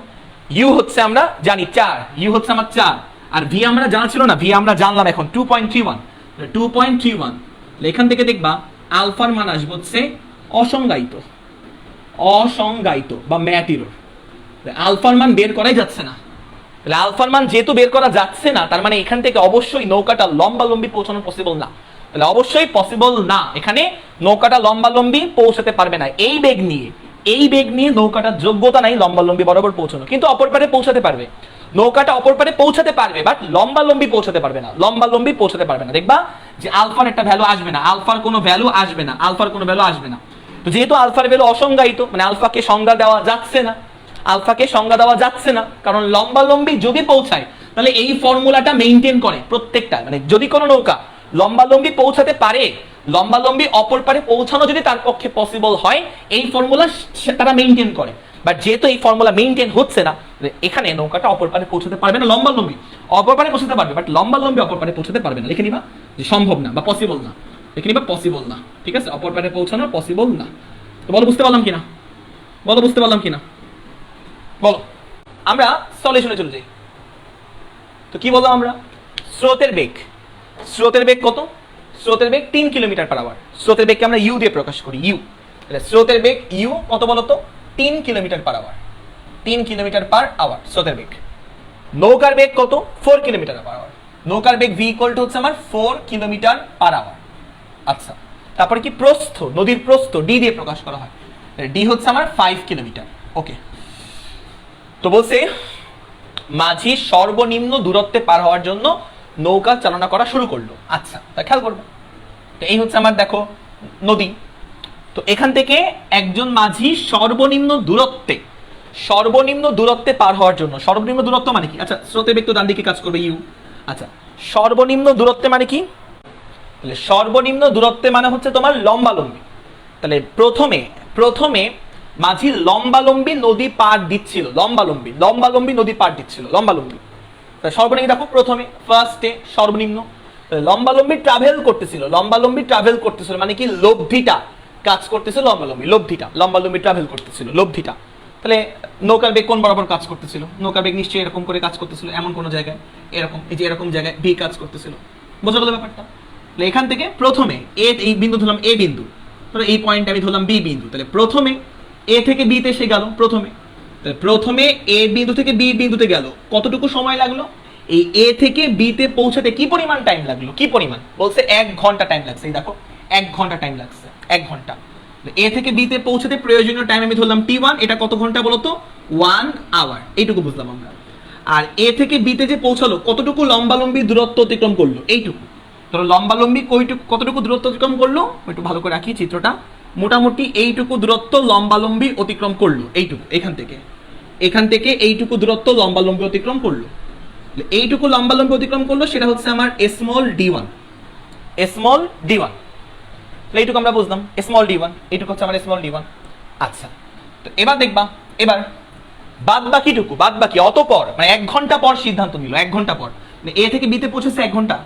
ইউ হচ্ছে আমরা জানি 4, ইউ হচ্ছে আমার 4, আর ভি আমরা জানা ছিল না, ভি আমরা জানলাম এখন 2.31, এখান থেকে দেখবা আলফার মান আসবে হচ্ছে অসংজ্ঞায়িত, অসংজ্ঞায়িত বা ম্যাট এরর। আলফার মান বের করাই যাচ্ছে না। তাহলে আলফার মান যেহেতু বের করা যাচ্ছে না, তার মানে এখান থেকে অবশ্যই নৌকাটা লম্বালম্বি পৌঁছানো পসিবল না। তাহলে অবশ্যই পসিবল না, এখানে নৌকাটা লম্বালম্বি পৌঁছাতে পারবে না। এই বেগ নিয়ে নৌকাটার যোগ্যতা নাই লম্বালম্বি বরাবর পৌঁছানো, কিন্তু অপর পারে পৌঁছাতে পারবে। নৌকাটা অপর পারে পৌঁছাতে পারবে, বাট লম্বালম্বি পৌঁছাতে পারবে না, লম্বালম্বি পৌঁছাতে পারবে না। দেখবা যে আলফার একটা ভ্যালু আসবে না, আলফার কোনো ভ্যালু আসবে না, আলফার কোনো ভ্যালু আসবে না। তো যেহেতু আলফার ভ্যালু অসংজ্ঞায়িত, মানে আলফাকে সংজ্ঞা দেওয়া যাচ্ছে না, আলফাকে সংজ্ঞা দেওয়া যাচ্ছে না, কারণ লম্বালম্বি যদি পৌঁছায় তাহলে এই ফর্মুলাটা মেইনটেইন করে প্রত্যেকটা, মানে যদি কোনো নৌকা লম্বালম্বি পৌঁছাতে পারে, লম্বালম্বি অপর পারে পৌঁছানো যদি তার পক্ষে পসিবল হয়, এই ফর্মুলা তারা মেইনটেইন করে। বাট যেহেতু এই ফর্মুলা মেইনটেইন হচ্ছে না, এখানে নৌকাটা অপর পারে পৌঁছাতে পারবে না। লম্বালম্বি অপর পারে পৌঁছাতে পারবে, বাট লম্বালম্বি অপর পারে পৌঁছাতে পারবে না। লিখে নিবা যে সম্ভব না বা পসিবল না, লিখে নিবা পসিবল না। ঠিক আছে, অপর পারে পৌঁছানো পসিবল না। তো বলো বুঝতে পারলাম কিনা, বলো বুঝতে পারলাম কিনা, বলো। আমরা সলিউশনে চলে যাই। তো কি বললাম আমরা? স্রোতের বেগ, স্রোতের বেগ কত? স্রোতের বেগ 3 কিলোমিটার পার আওয়ার। স্রোতের বেগকে আমরা ইউ দিয়ে প্রকাশ করি, ইউ। তাহলে স্রোতের বেগ ইউ কত বলতো? 3 kilometre per hour, 3 kilometre per hour স্রোতের বেগ। নৌকার বেগ কত? 4 কিলোমিটার পার আওয়ার। নৌকার বেগ ভি ইকুয়াল টু হচ্ছে আমার 4 কিলোমিটার পার আওয়ার। আচ্ছা, তারপরে কি প্রস্থ, নদীর প্রস্থ ডি দিয়ে প্রকাশ করা হয়, ডি হচ্ছে আমার 5 কিলোমিটার। ওকে, তো বলছে মাঝি সর্বনিম্ন দূরত্বে পার হওয়ার জন্য নৌকা চালনা করা শুরু করলো। আচ্ছা, তা খেয়াল করবে, তো এই হচ্ছে আমার দেখো নদী। তো এখান থেকে একজন মাঝি সর্বনিম্ন দূরত্বে পার হওয়ার জন্য, সর্বনিম্ন দূরত্ব মানে কি? আচ্ছা, স্রোতের বেগ তো ডান দিকে কাজ করবে ইউ। আচ্ছা, সর্বনিম্ন দূরত্বে মানে কি? তাহলে সর্বনিম্ন দূরত্বে মানে হচ্ছে তোমার লম্বালম্বি। তাহলে প্রথমে মাঝি লম্বালম্বি নদী পার দিচ্ছিল, লম্বালম্বি নদী পার দিচ্ছিল, লম্বালম্বি। সর্বনিম্ন দেখো প্রথমে ফার্স্টে সর্বনিম্ন লম্বালম্বি ট্রাভেল করতেছিল, মানে কি লব্ধিটা কাজ করতেছিল, লম্বালম্বি ট্রাভেল করতেছিল, লব্ধিটা। তাহলে নৌকার বেগ কোন বরাবর কাজ করতেছিল? নৌকার বেগ নিশ্চয়ই এরকম করে কাজ করতেছিল, এমন কোন জায়গায় এরকম, এই যে এরকম জায়গায় বি কাজ করতেছিল। বোঝা গেল ব্যাপারটা? তাহলে এখান থেকে প্রথমে এই বিন্দু ধরলাম এ বিন্দু, তাহলে এই পয়েন্ট আমি ধরলাম বি বিন্দু। তাহলে প্রথমে এ থেকে বি তে সে গেল, প্রথমে এ বিন্দু থেকে বি বিন্দুতে গেল, কতটুকু সময় লাগলো? এই এ থেকে বি তে পৌঁছাতে কি পরিমাণ টাইম লাগলো? কি পরিমাণ? বলছে 1 ঘন্টা টাইম লাগছে। এই দেখো 1 ঘন্টা টাইম লাগছে, 1 ঘন্টা। এ থেকে বি তে পৌঁছাতে প্রয়োজনীয় টাইম আমি ধরলাম T1, এটা কত ঘন্টা বলতো? 1 আওয়ার। এইটুকু বুঝলাম আমরা। আর এ থেকে বি তে যে পৌঁছালো, কতটুকু লম্বালম্বি দূরত্ব অতিক্রম করলো? এইটুকু। তো লম্বালম্বি কতটুকু দূরত্ব অতিক্রম করলো? একটু ভালো করে রাখি চিত্রটা। মোটামুটি এইটুকু দূরত্ব লম্বালম্বি অতিক্রম করলো, এইটুকু। এখান থেকে এইটুকু দূরত্ব লম্বালম্বি অতিক্রম করলো। এইটুকু লম্বালম্বি অতিক্রম করলো, সেটা হচ্ছে আমার স্মল d1, স্মল d1। এইটুকু আমরা বুঝলাম, স্মল d1, এইটুকু হচ্ছে আমার স্মল d1। আচ্ছা, তো এবার দেখবা, এবার বাদ বাকি অতপর মানে 1 ঘন্টা পর সিদ্ধান্ত নিল, 1 ঘন্টা পর এ থেকে বিতে পৌঁছেছে 1 ঘন্টা,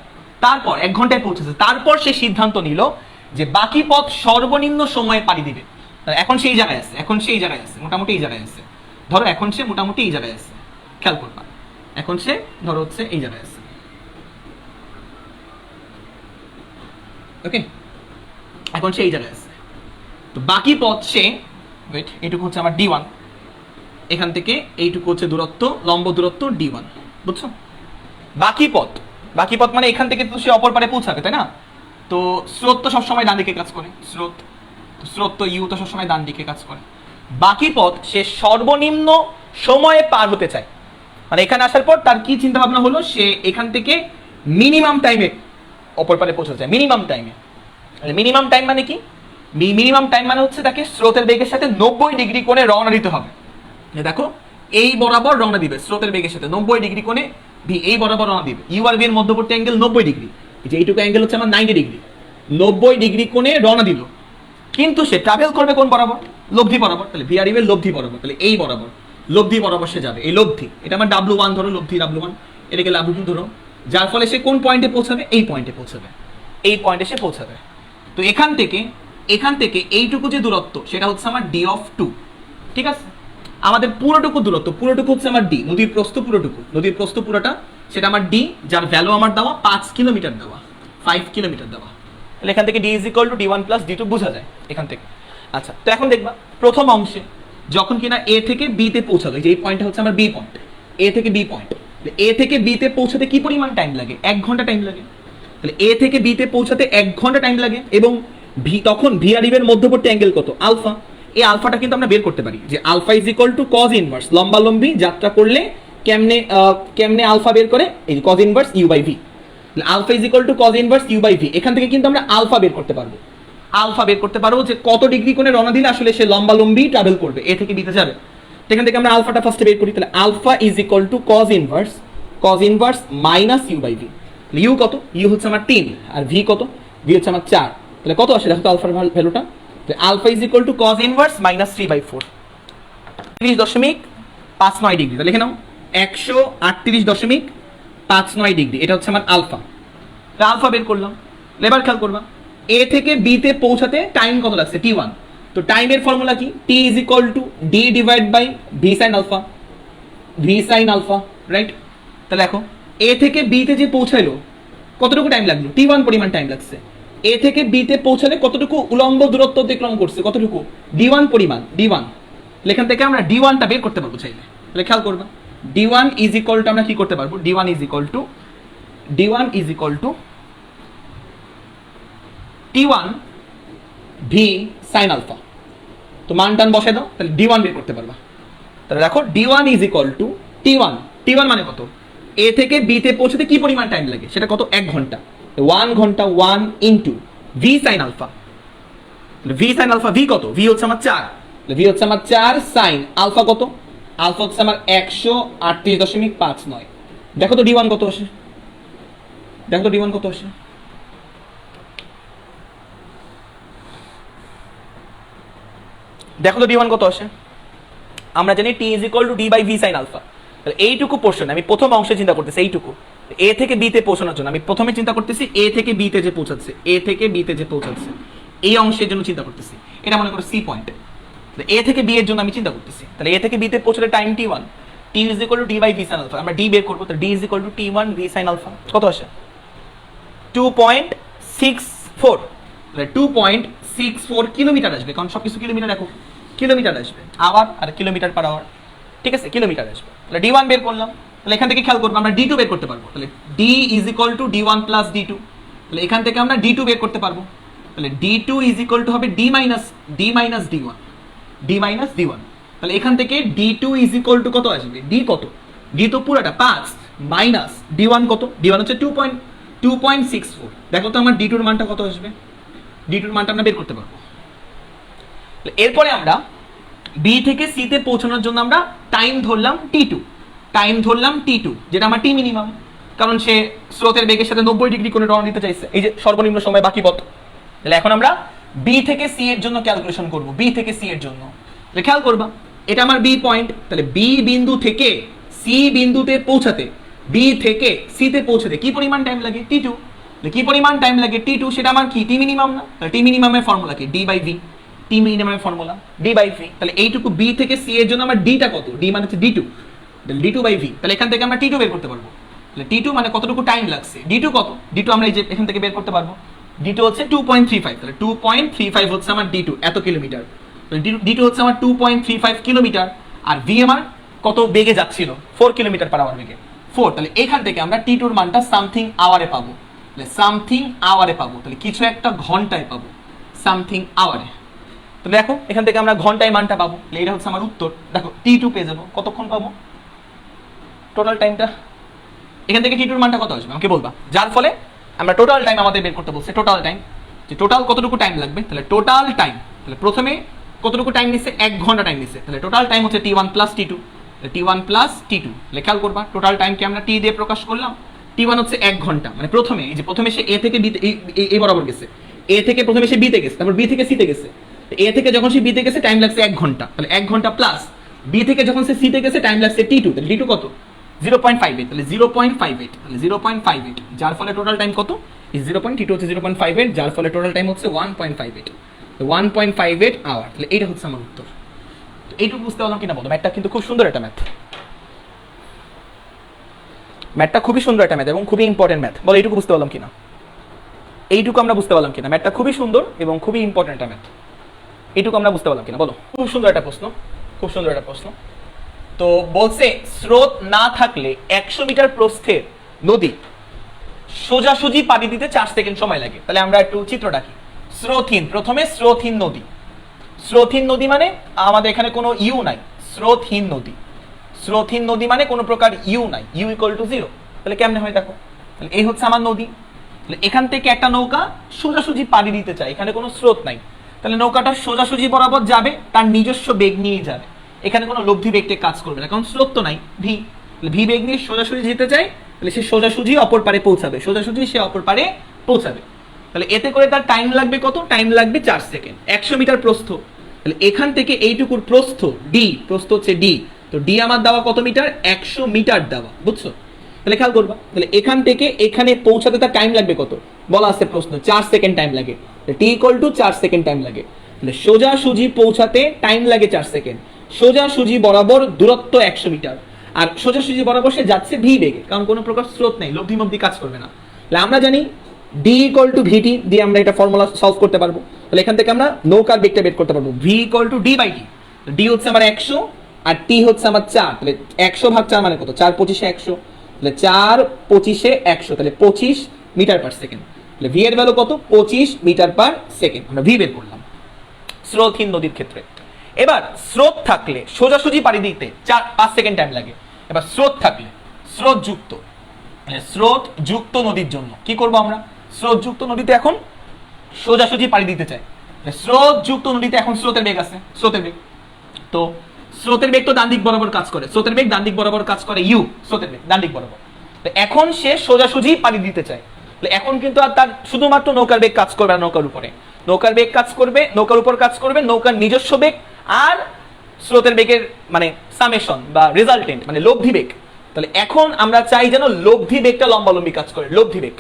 তারপর 1 ঘন্টায় পৌঁছেছে, তারপর সে সিদ্ধান্ত নিল যে বাকি পথ সর্বনিম্ন সময়ে পাড়ি দিবে। এখন সেই জায়গায় আছে, মোটামুটি এই জায়গায় আছে। ধরো এখন সে মোটামুটি এই জায়গায় আছে, খেয়াল করবা, এখন সে ধরো হচ্ছে এই জায়গায় আছে। ওকে, এখন সে এই জায়গায় আছে। তো বাকি পথ সে, ওয়েট, এইটুকু হচ্ছে আমার d1, এখান থেকে এইটুকু হচ্ছে দূরত্ব, লম্ব দূরত্ব d1, বুঝছো? বাকি পথ মানে এখান থেকে তো সে অপর পারে পৌঁছাবে, তাই না? তো স্রোত তো সবসময় ডান দিকে কাজ করে, স্রোত তো ইউ তো সবসময় ডান দিকে কাজ করে। বাকি পথ সে সর্বনিম্ন সময়ে পার হতে চায়, মানে এখানে আসার পর তার কি চিন্তা ভাবনা হলো, সে এখান থেকে মিনিমাম টাইমে অপর পারে পৌঁছাতে চায়, মিনিমাম টাইম মানে কি? মিনিমাম টাইম মানে হচ্ছে তাকে স্রোতের বেগের সাথে 90 ডিগ্রি কোণে রওনা দিতে হবে। দেখো এই বরাবর রওনা দিবে, স্রোতের বেগের সাথে 90 ডিগ্রি কোণে ভি এই বরাবর রওনা দিবে। ইউ আর ভি এর মধ্যবর্তী অ্যাঙ্গেল 90 ডিগ্রি, এই যে এইটুকু অ্যাঙ্গেল হচ্ছে আমার 90 ডিগ্রি। 90 ডিগ্রি কোণে রওনা দিল, কিন্তু সে ট্রাভেল করবে কোন বরাবর? লব্ধি বরাবর। তাহলে ভি আর ইউ এর লব্ধি বরাবর, তাহলে এই বরাবর লব্ধি বরাবর সে যাবে, এই লব্ধি, এটা আমার W1 ধরো, লব্ধি W1, এটাকে W2 ধরো, যার ফলে সে কোন পয়েন্টে পৌঁছাবে? এই পয়েন্টে সে পৌঁছাবে। তো এখান থেকে এইটুকু যে দূরত্ব, সেটা হচ্ছে আমার d(2), ঠিক আছে? আমাদের পুরোটুকু দূরত্ব, হচ্ছে আমার d, নদীর প্রস্থ পুরোটা সেটা আমার d, যার ভ্যালু আমার দেওয়া 5 কিলোমিটার দেওয়া, 5 কিলোমিটার দেওয়া। তাহলে এখান থেকে D is equal two d1 plus d2 বোঝা যায় এখান থেকে। আচ্ছা, তো এখন দেখবা প্রথম অংশে যখন কিনা এ থেকে বি তে পৌঁছালো, যে এই পয়েন্টটা হচ্ছে আমার বি পয়েন্ট, এ থেকে বি পয়েন্ট, এ থেকে বি তে পৌঁছাতে কি পরিমাণ টাইম লাগে? 1 ঘন্টা টাইম লাগে। তাহলে এ থেকে বি তে পৌঁছাতে 1 ঘন্টা টাইম লাগে, এবং ভি তখন ভি আর ইউ এর মধ্যবর্তী অ্যাঙ্গেল কত? আলফা। এই আলফাটা কিন্তু আমরা বের করতে পারি যে alpha is equal to cos inverse, লম্বালম্বি যাত্রা করলে কেমনে আলফা বের করে? এই cos inverse u by v. Alpha is equal to cos inverse u by v. এখান থেকে কিন্তু আমরা আলফা বের করতে পারবো, আলফা বের করতে পারবো যে কত ডিগ্রি কোণে রওনা দিলে আসলে সে লম্বালম্বি ট্রাভেল করবে, এ থেকে বিতে যাবে। এখান থেকে আমরা আলফাটা ফার্স্টে বের করি। তাহলে alpha is equal to cos inverse minus you by v. U কত? ইউ হচ্ছে আমার 3, আর ভি কত? ভি হচ্ছে আমার 4। তাহলে কত আসে দেখো তো আলফার ভ্যালুটা? Alpha is equal to cos inverse minus 3/4, 30.59 degree. তাহলে লিখে নাও 138.59 ডিগ্রি, এটা হচ্ছে আমার আলফা। আলফা বের করলাম। এবার খেয়াল করবা এ থেকে বি তে পৌঁছাতে টাইম কত লাগছে? t1। তো টাইমের ফর্মুলা কি? t is equal to d divide by V sine alpha, right? তাহলে দেখো এ থেকে বি তে যে পৌঁছাইলো কতটুকু টাইম লাগলো? t1 পরিমাণ টাইম লাগছে। এ থেকে বি তে পৌঁছালে কতটুকু উলম্ব দূরত্ব অতিক্রম করছে? কতটুকু? d1 পরিমাণ, d1। এখান থেকে আমরা d1টা বের করতে পারবো চাইলে। তাহলে খেয়াল করবা d1 ইজ ইকুয়াল টু আমরা কি করতে পারবো? d1 is equal to t1 v sine alpha. তো মান টান বসাই দাও, তাহলে d1 বের করতে পারবা। তাহলে দেখো d1 is equal to t1 মানে কত? এ থেকে বি তে পৌঁছতে কি পরিমাণ টাইম লাগে? সেটা কত? 1 ঘন্টা। 1 ঘন্টা 1 into v sine alpha. V sine alpha, V কত? ভি হচ্ছে আমার 4, ভি হচ্ছে আমার 4 সাইন আলফা কত? আলফা হচ্ছে আমার 138.59। দেখো তো d1 কত আসে? দেখো তো d1 কত আসে? দেখো তো d1 কত আসে? আমরা জানি t is equal to d by v sine alpha. তাহলে এইটুকু পোর্শন আমি প্রথম অংশে চিন্তা করতেছি, এইটুকু এ থেকে বি তে পৌঁছানোর জন্য আমি প্রথমে চিন্তা করতেছি এ থেকে বি তে যে পৌঁছাচ্ছে, এই অংশের জন্য চিন্তা করতেছি। এটা মনে করো সি পয়েন্ট। এ থেকে বি এর জন্য আমি চিন্তা করতেছি। তাহলে এ থেকে বি তে পৌঁছলে time t1, t is equal to d by v sine alpha. আমরা d বের করব। তাহলে d is equal to t1 v sine alpha কত আসে? 2.64। তাহলে 2.64 কিলোমিটার আসবে, কারণ সবকিছু কিলোমিটার একক, কিলোমিটার আসবে, আওয়ার আর কিলোমিটার পার আওয়ার, ঠিক আছে? কিলোমিটার আসবে। তাহলে d1 বের করলাম। তাহলে এখান থেকে খেয়াল করবো আমরা d2 বের করতে পারবো। তাহলে d is equal two d1 plus d2। তাহলে এখান থেকে আমরা d2 বের করতে পারবো। তাহলে d2 ইজ ইকুয়াল টু হবে d মাইনাস d1। তাহলে এখান থেকে d2 ইজ ইকুয়াল টু কত আসবে? d কত? d তো পুরোটা 5 মাইনাস d1 কত? d1 হচ্ছে 2.64। দেখো তো আমার d2 এর মানটা কত আসবে? d2 এর মানটা আমরা বের করতে পারবো। এরপরে আমরা বি থেকে সি তে পৌঁছানোর জন্য আমরা টাইম ধরলাম t2, যেটা আমার টি মিনিমাম, কারণ সে স্রোতের বেগের সাথে 90 ডিগ্রি কোণে রওনা দিতে চাইছে, এই যে সর্বনিম্ন সময় বাকি পথ। তাহলে এখন আমরা বি থেকে সি এর জন্য ক্যালকুলেশন করব। বি থেকে সি এর জন্য তাহলে খেয়াল করবা এটা আমার বি পয়েন্ট। তাহলে বি বিন্দু থেকে সি বিন্দুতে পৌঁছাতে, বি থেকে সি তে পৌঁছাতে কি পরিমাণ টাইম লাগে? t2। কি পরিমাণ টাইম লাগে t2? সেটা আমার কি? টি মিনিমাম না? তাহলে টি মিনিমামের ফর্মুলা কি? d by v. টি মিনিমামের ফর্মুলা d বাই ভি। তাহলে এইটুকু বি থেকে সি এর জন্য আমার ডিটা কত? d মানে হচ্ছে d2, d2 বাই ভি। তাহলে এখান থেকে আমরা t2 বের করতে পারবো। তাহলে t2 মানে কতটুকু টাইম লাগছে? d2 কত? d2 আমরা এই যে এখান থেকে বের করতে পারবো। d2 হচ্ছে 2.35। তাহলে 2.35 হচ্ছে আমার d2, এত কিলোমিটার। তাহলে d2 হচ্ছে আমার 2.35 কিলোমিটার, আর v আমার কত বেগে যাচ্ছিল? 4 কিলোমিটার পার আওয়ার বেগে, 4। তাহলে এখান থেকে আমরা t2 এর মানটা সামথিং আওয়ারে পাবো। তাহলে কিছু একটা ঘন্টায় পাবো, সামথিং আওয়ারে। তো দেখো এখান থেকে আমরা ঘন্টায় মানটা পাবো। এটা হচ্ছে আমার উত্তর। দেখো t2 পেয়ে যাবো, কতক্ষণ পাবো? টোটাল টাইমটা এখান থেকে t2 এর মানটা কত আসবে আমাকে বলবা। যার ফলে আমরা টোটাল টাইম আমাদের বের করতে বলছে। টোটাল টাইম, যে টোটাল কতটুকু টাইম লাগবে। তাহলে টোটাল টাইম, তাহলে প্রথমে কতটুকু টাইম নিচ্ছে? 1 ঘন্টা টাইম নিচ্ছে। তাহলে টোটাল টাইম হচ্ছে t1 plus t2। t1 plus t2 খেয়াল করবা টোটাল টাইমকে আমরা t দিয়ে প্রকাশ করলাম। t1 হচ্ছে 1 ঘন্টা, মানে প্রথমে সে a থেকে b এই বরাবর গেছে, a থেকে প্রথমে সে b তে গেছে, তারপর b থেকে c তে গেছে। a থেকে যখন সে b তে গেছে টাইম লাগছে 1 ঘন্টা। তাহলে 1 ঘন্টা প্লাস b থেকে যখন সে c তে গেছে টাইম লাগছে t2। তাহলে t2 কত? 0.58। তাহলে 0.58, যার ফলে টোটাল টাইম কত? t2 হচ্ছে 0.58, যার ফলে টোটাল টাইম হচ্ছে 1.58 আওয়ার। তাহলে এইটা হচ্ছে আমার উত্তর। এইটুকু বুঝতে পারলাম কিনা বলো? ম্যাথটা কিন্তু খুব সুন্দর একটা ম্যাথটা খুবই সুন্দর একটা ম্যাথ এবং খুবই ইম্পর্টেন্ট ম্যাথ। বলো এইটুকু বুঝতে পারলাম কিনা? এইটুকু আমরা বুঝতে পারলাম কিনা? ম্যাথটা খুবই সুন্দর এবং খুবই ইম্পর্টেন্ট একটা ম্যাথ। এইটুকু আমরা বুঝতে পারলাম কিনা বলো? খুব সুন্দর একটা প্রশ্ন, খুব সুন্দর একটা প্রশ্ন। তো বলছে স্রোত না থাকলে 100 মিটার প্রস্থের নদী সোজাসুজি পাড়ি দিতে 4 সেকেন্ড সময় লাগে। তাহলে আমরা একটু চিত্রটা কি, স্রোতহীন, প্রথমে স্রোতহীন নদী। স্রোতহীন নদী মানে আমাদের এখানে কোনো ইউ নাই, স্রোতহীন নদী। স্রোতহীন নদী মানে কোনো প্রকার ইউ নাই, ইউ ইকুয়াল টু 0। তাহলে কেমনে হয় দেখো, তাহলে এই হচ্ছে আমার নদী। তাহলে এখান থেকে একটা নৌকা সোজাসুজি পাড়ি দিতে চায়, এখানে কোনো স্রোত নাই, তাহলে নৌকাটা সোজাসুজি বরাবর যাবে, তার নিজস্ব বেগ নিয়ে যাবে, এখানে কোনো লব্ধি বেগটে কাজ করবে না, কারণ স্রোত তো নাই, ভি। ভি বেগ নিয়ে সোজাসুজি যেতে চায়, তাহলে সে সোজাসুজি অপর পারে পৌঁছাবে, সোজাসুজি সে অপর পারে পৌঁছাবে। তাহলে এতে করে তার টাইম লাগবে কত? টাইম লাগবে 4 সেকেন্ড। 100 মিটার প্রস্থ, তাহলে এখান থেকে এইটুকুর প্রস্থ ডি, প্রস্থ হচ্ছে ডি, তো ডি আমার দেওয়া কত মিটার? 100 মিটার দেওয়া, বুঝছো? তাহলে খেয়াল করবা, তাহলে এখান থেকে এখানে পৌঁছাতে তার টাইম লাগবে কত বলা আছে প্রশ্ন? 4 সেকেন্ড টাইম লাগে, T equal to 4 second time লাগে। তাহলে সোজাসুজি পৌঁছাতে টাইম লাগে 4 সেকেন্ড, সোজাসুজি বরাবর দূরত্ব 100 মিটার, আর সোজাসুজি বরাবর সে যাচ্ছে ভি বেগে, কারণ কোনো প্রকার স্রোত নেই, লব্ধি মব্ধি কাজ করবে না। তাহলে আমরা জানি ডি ইকুয়াল টু ভিটি দিয়ে আমরা এটা ফর্মুলা সলভ করতে পারবো। তাহলে এখান থেকে আমরা নৌকার বেগটা বের করতে পারবো, v equal to d by t. D হচ্ছে আমার 100 আর টি হচ্ছে আমার 4, তাহলে 100 ভাগ 4 মানে কত? 4 25 100, তাহলে 4 25 100, তাহলে 25 মিটার পার সেকেন্ড। তাহলে ভি এর ভ্যালু কত? 25 মিটার পার সেকেন্ড, আমরা ভি বের করলাম স্রোতহীন নদীর ক্ষেত্রে। এবার স্রোত থাকলে সোজাসুজি পাড়ি দিতে 5 সেকেন্ড টাইম লাগে। এবার স্রোত থাকলে, স্রোত যুক্ত নদীর জন্য কি করব আমরা? স্রোত যুক্ত নদীতে এখন সোজাসুজি পাড়ি দিতে চাই, স্রোত যুক্ত নদীতে এখন স্রোতের বেগ আছে, স্রোতের বেগ, তো স্রোতের বেগ তো ডান দিক বরাবর কাজ করে, স্রোতের বেগ ডান দিক বরাবর কাজ করে, ইউ স্রোতের বেগ ডান দিক বরাবর। তো এখন সে সোজাসুজি পাড়ি দিতে চায়, এখন কিন্তু আর তার শুধুমাত্র নৌকার বেগ কাজ করবে না, নৌকার উপরে নৌকার বেগ কাজ করবে, নৌকার উপর কাজ করবে নৌকার নিজস্ব বেগ আর স্রোতের বেগের মানে সামেশন বা রেজাল্টেন্ট মানে লব্ধি বেগ। তাহলে এখন আমরা চাই যেন লব্ধি বেগটা লম্বালম্বি কাজ করে, লব্ধি বেগ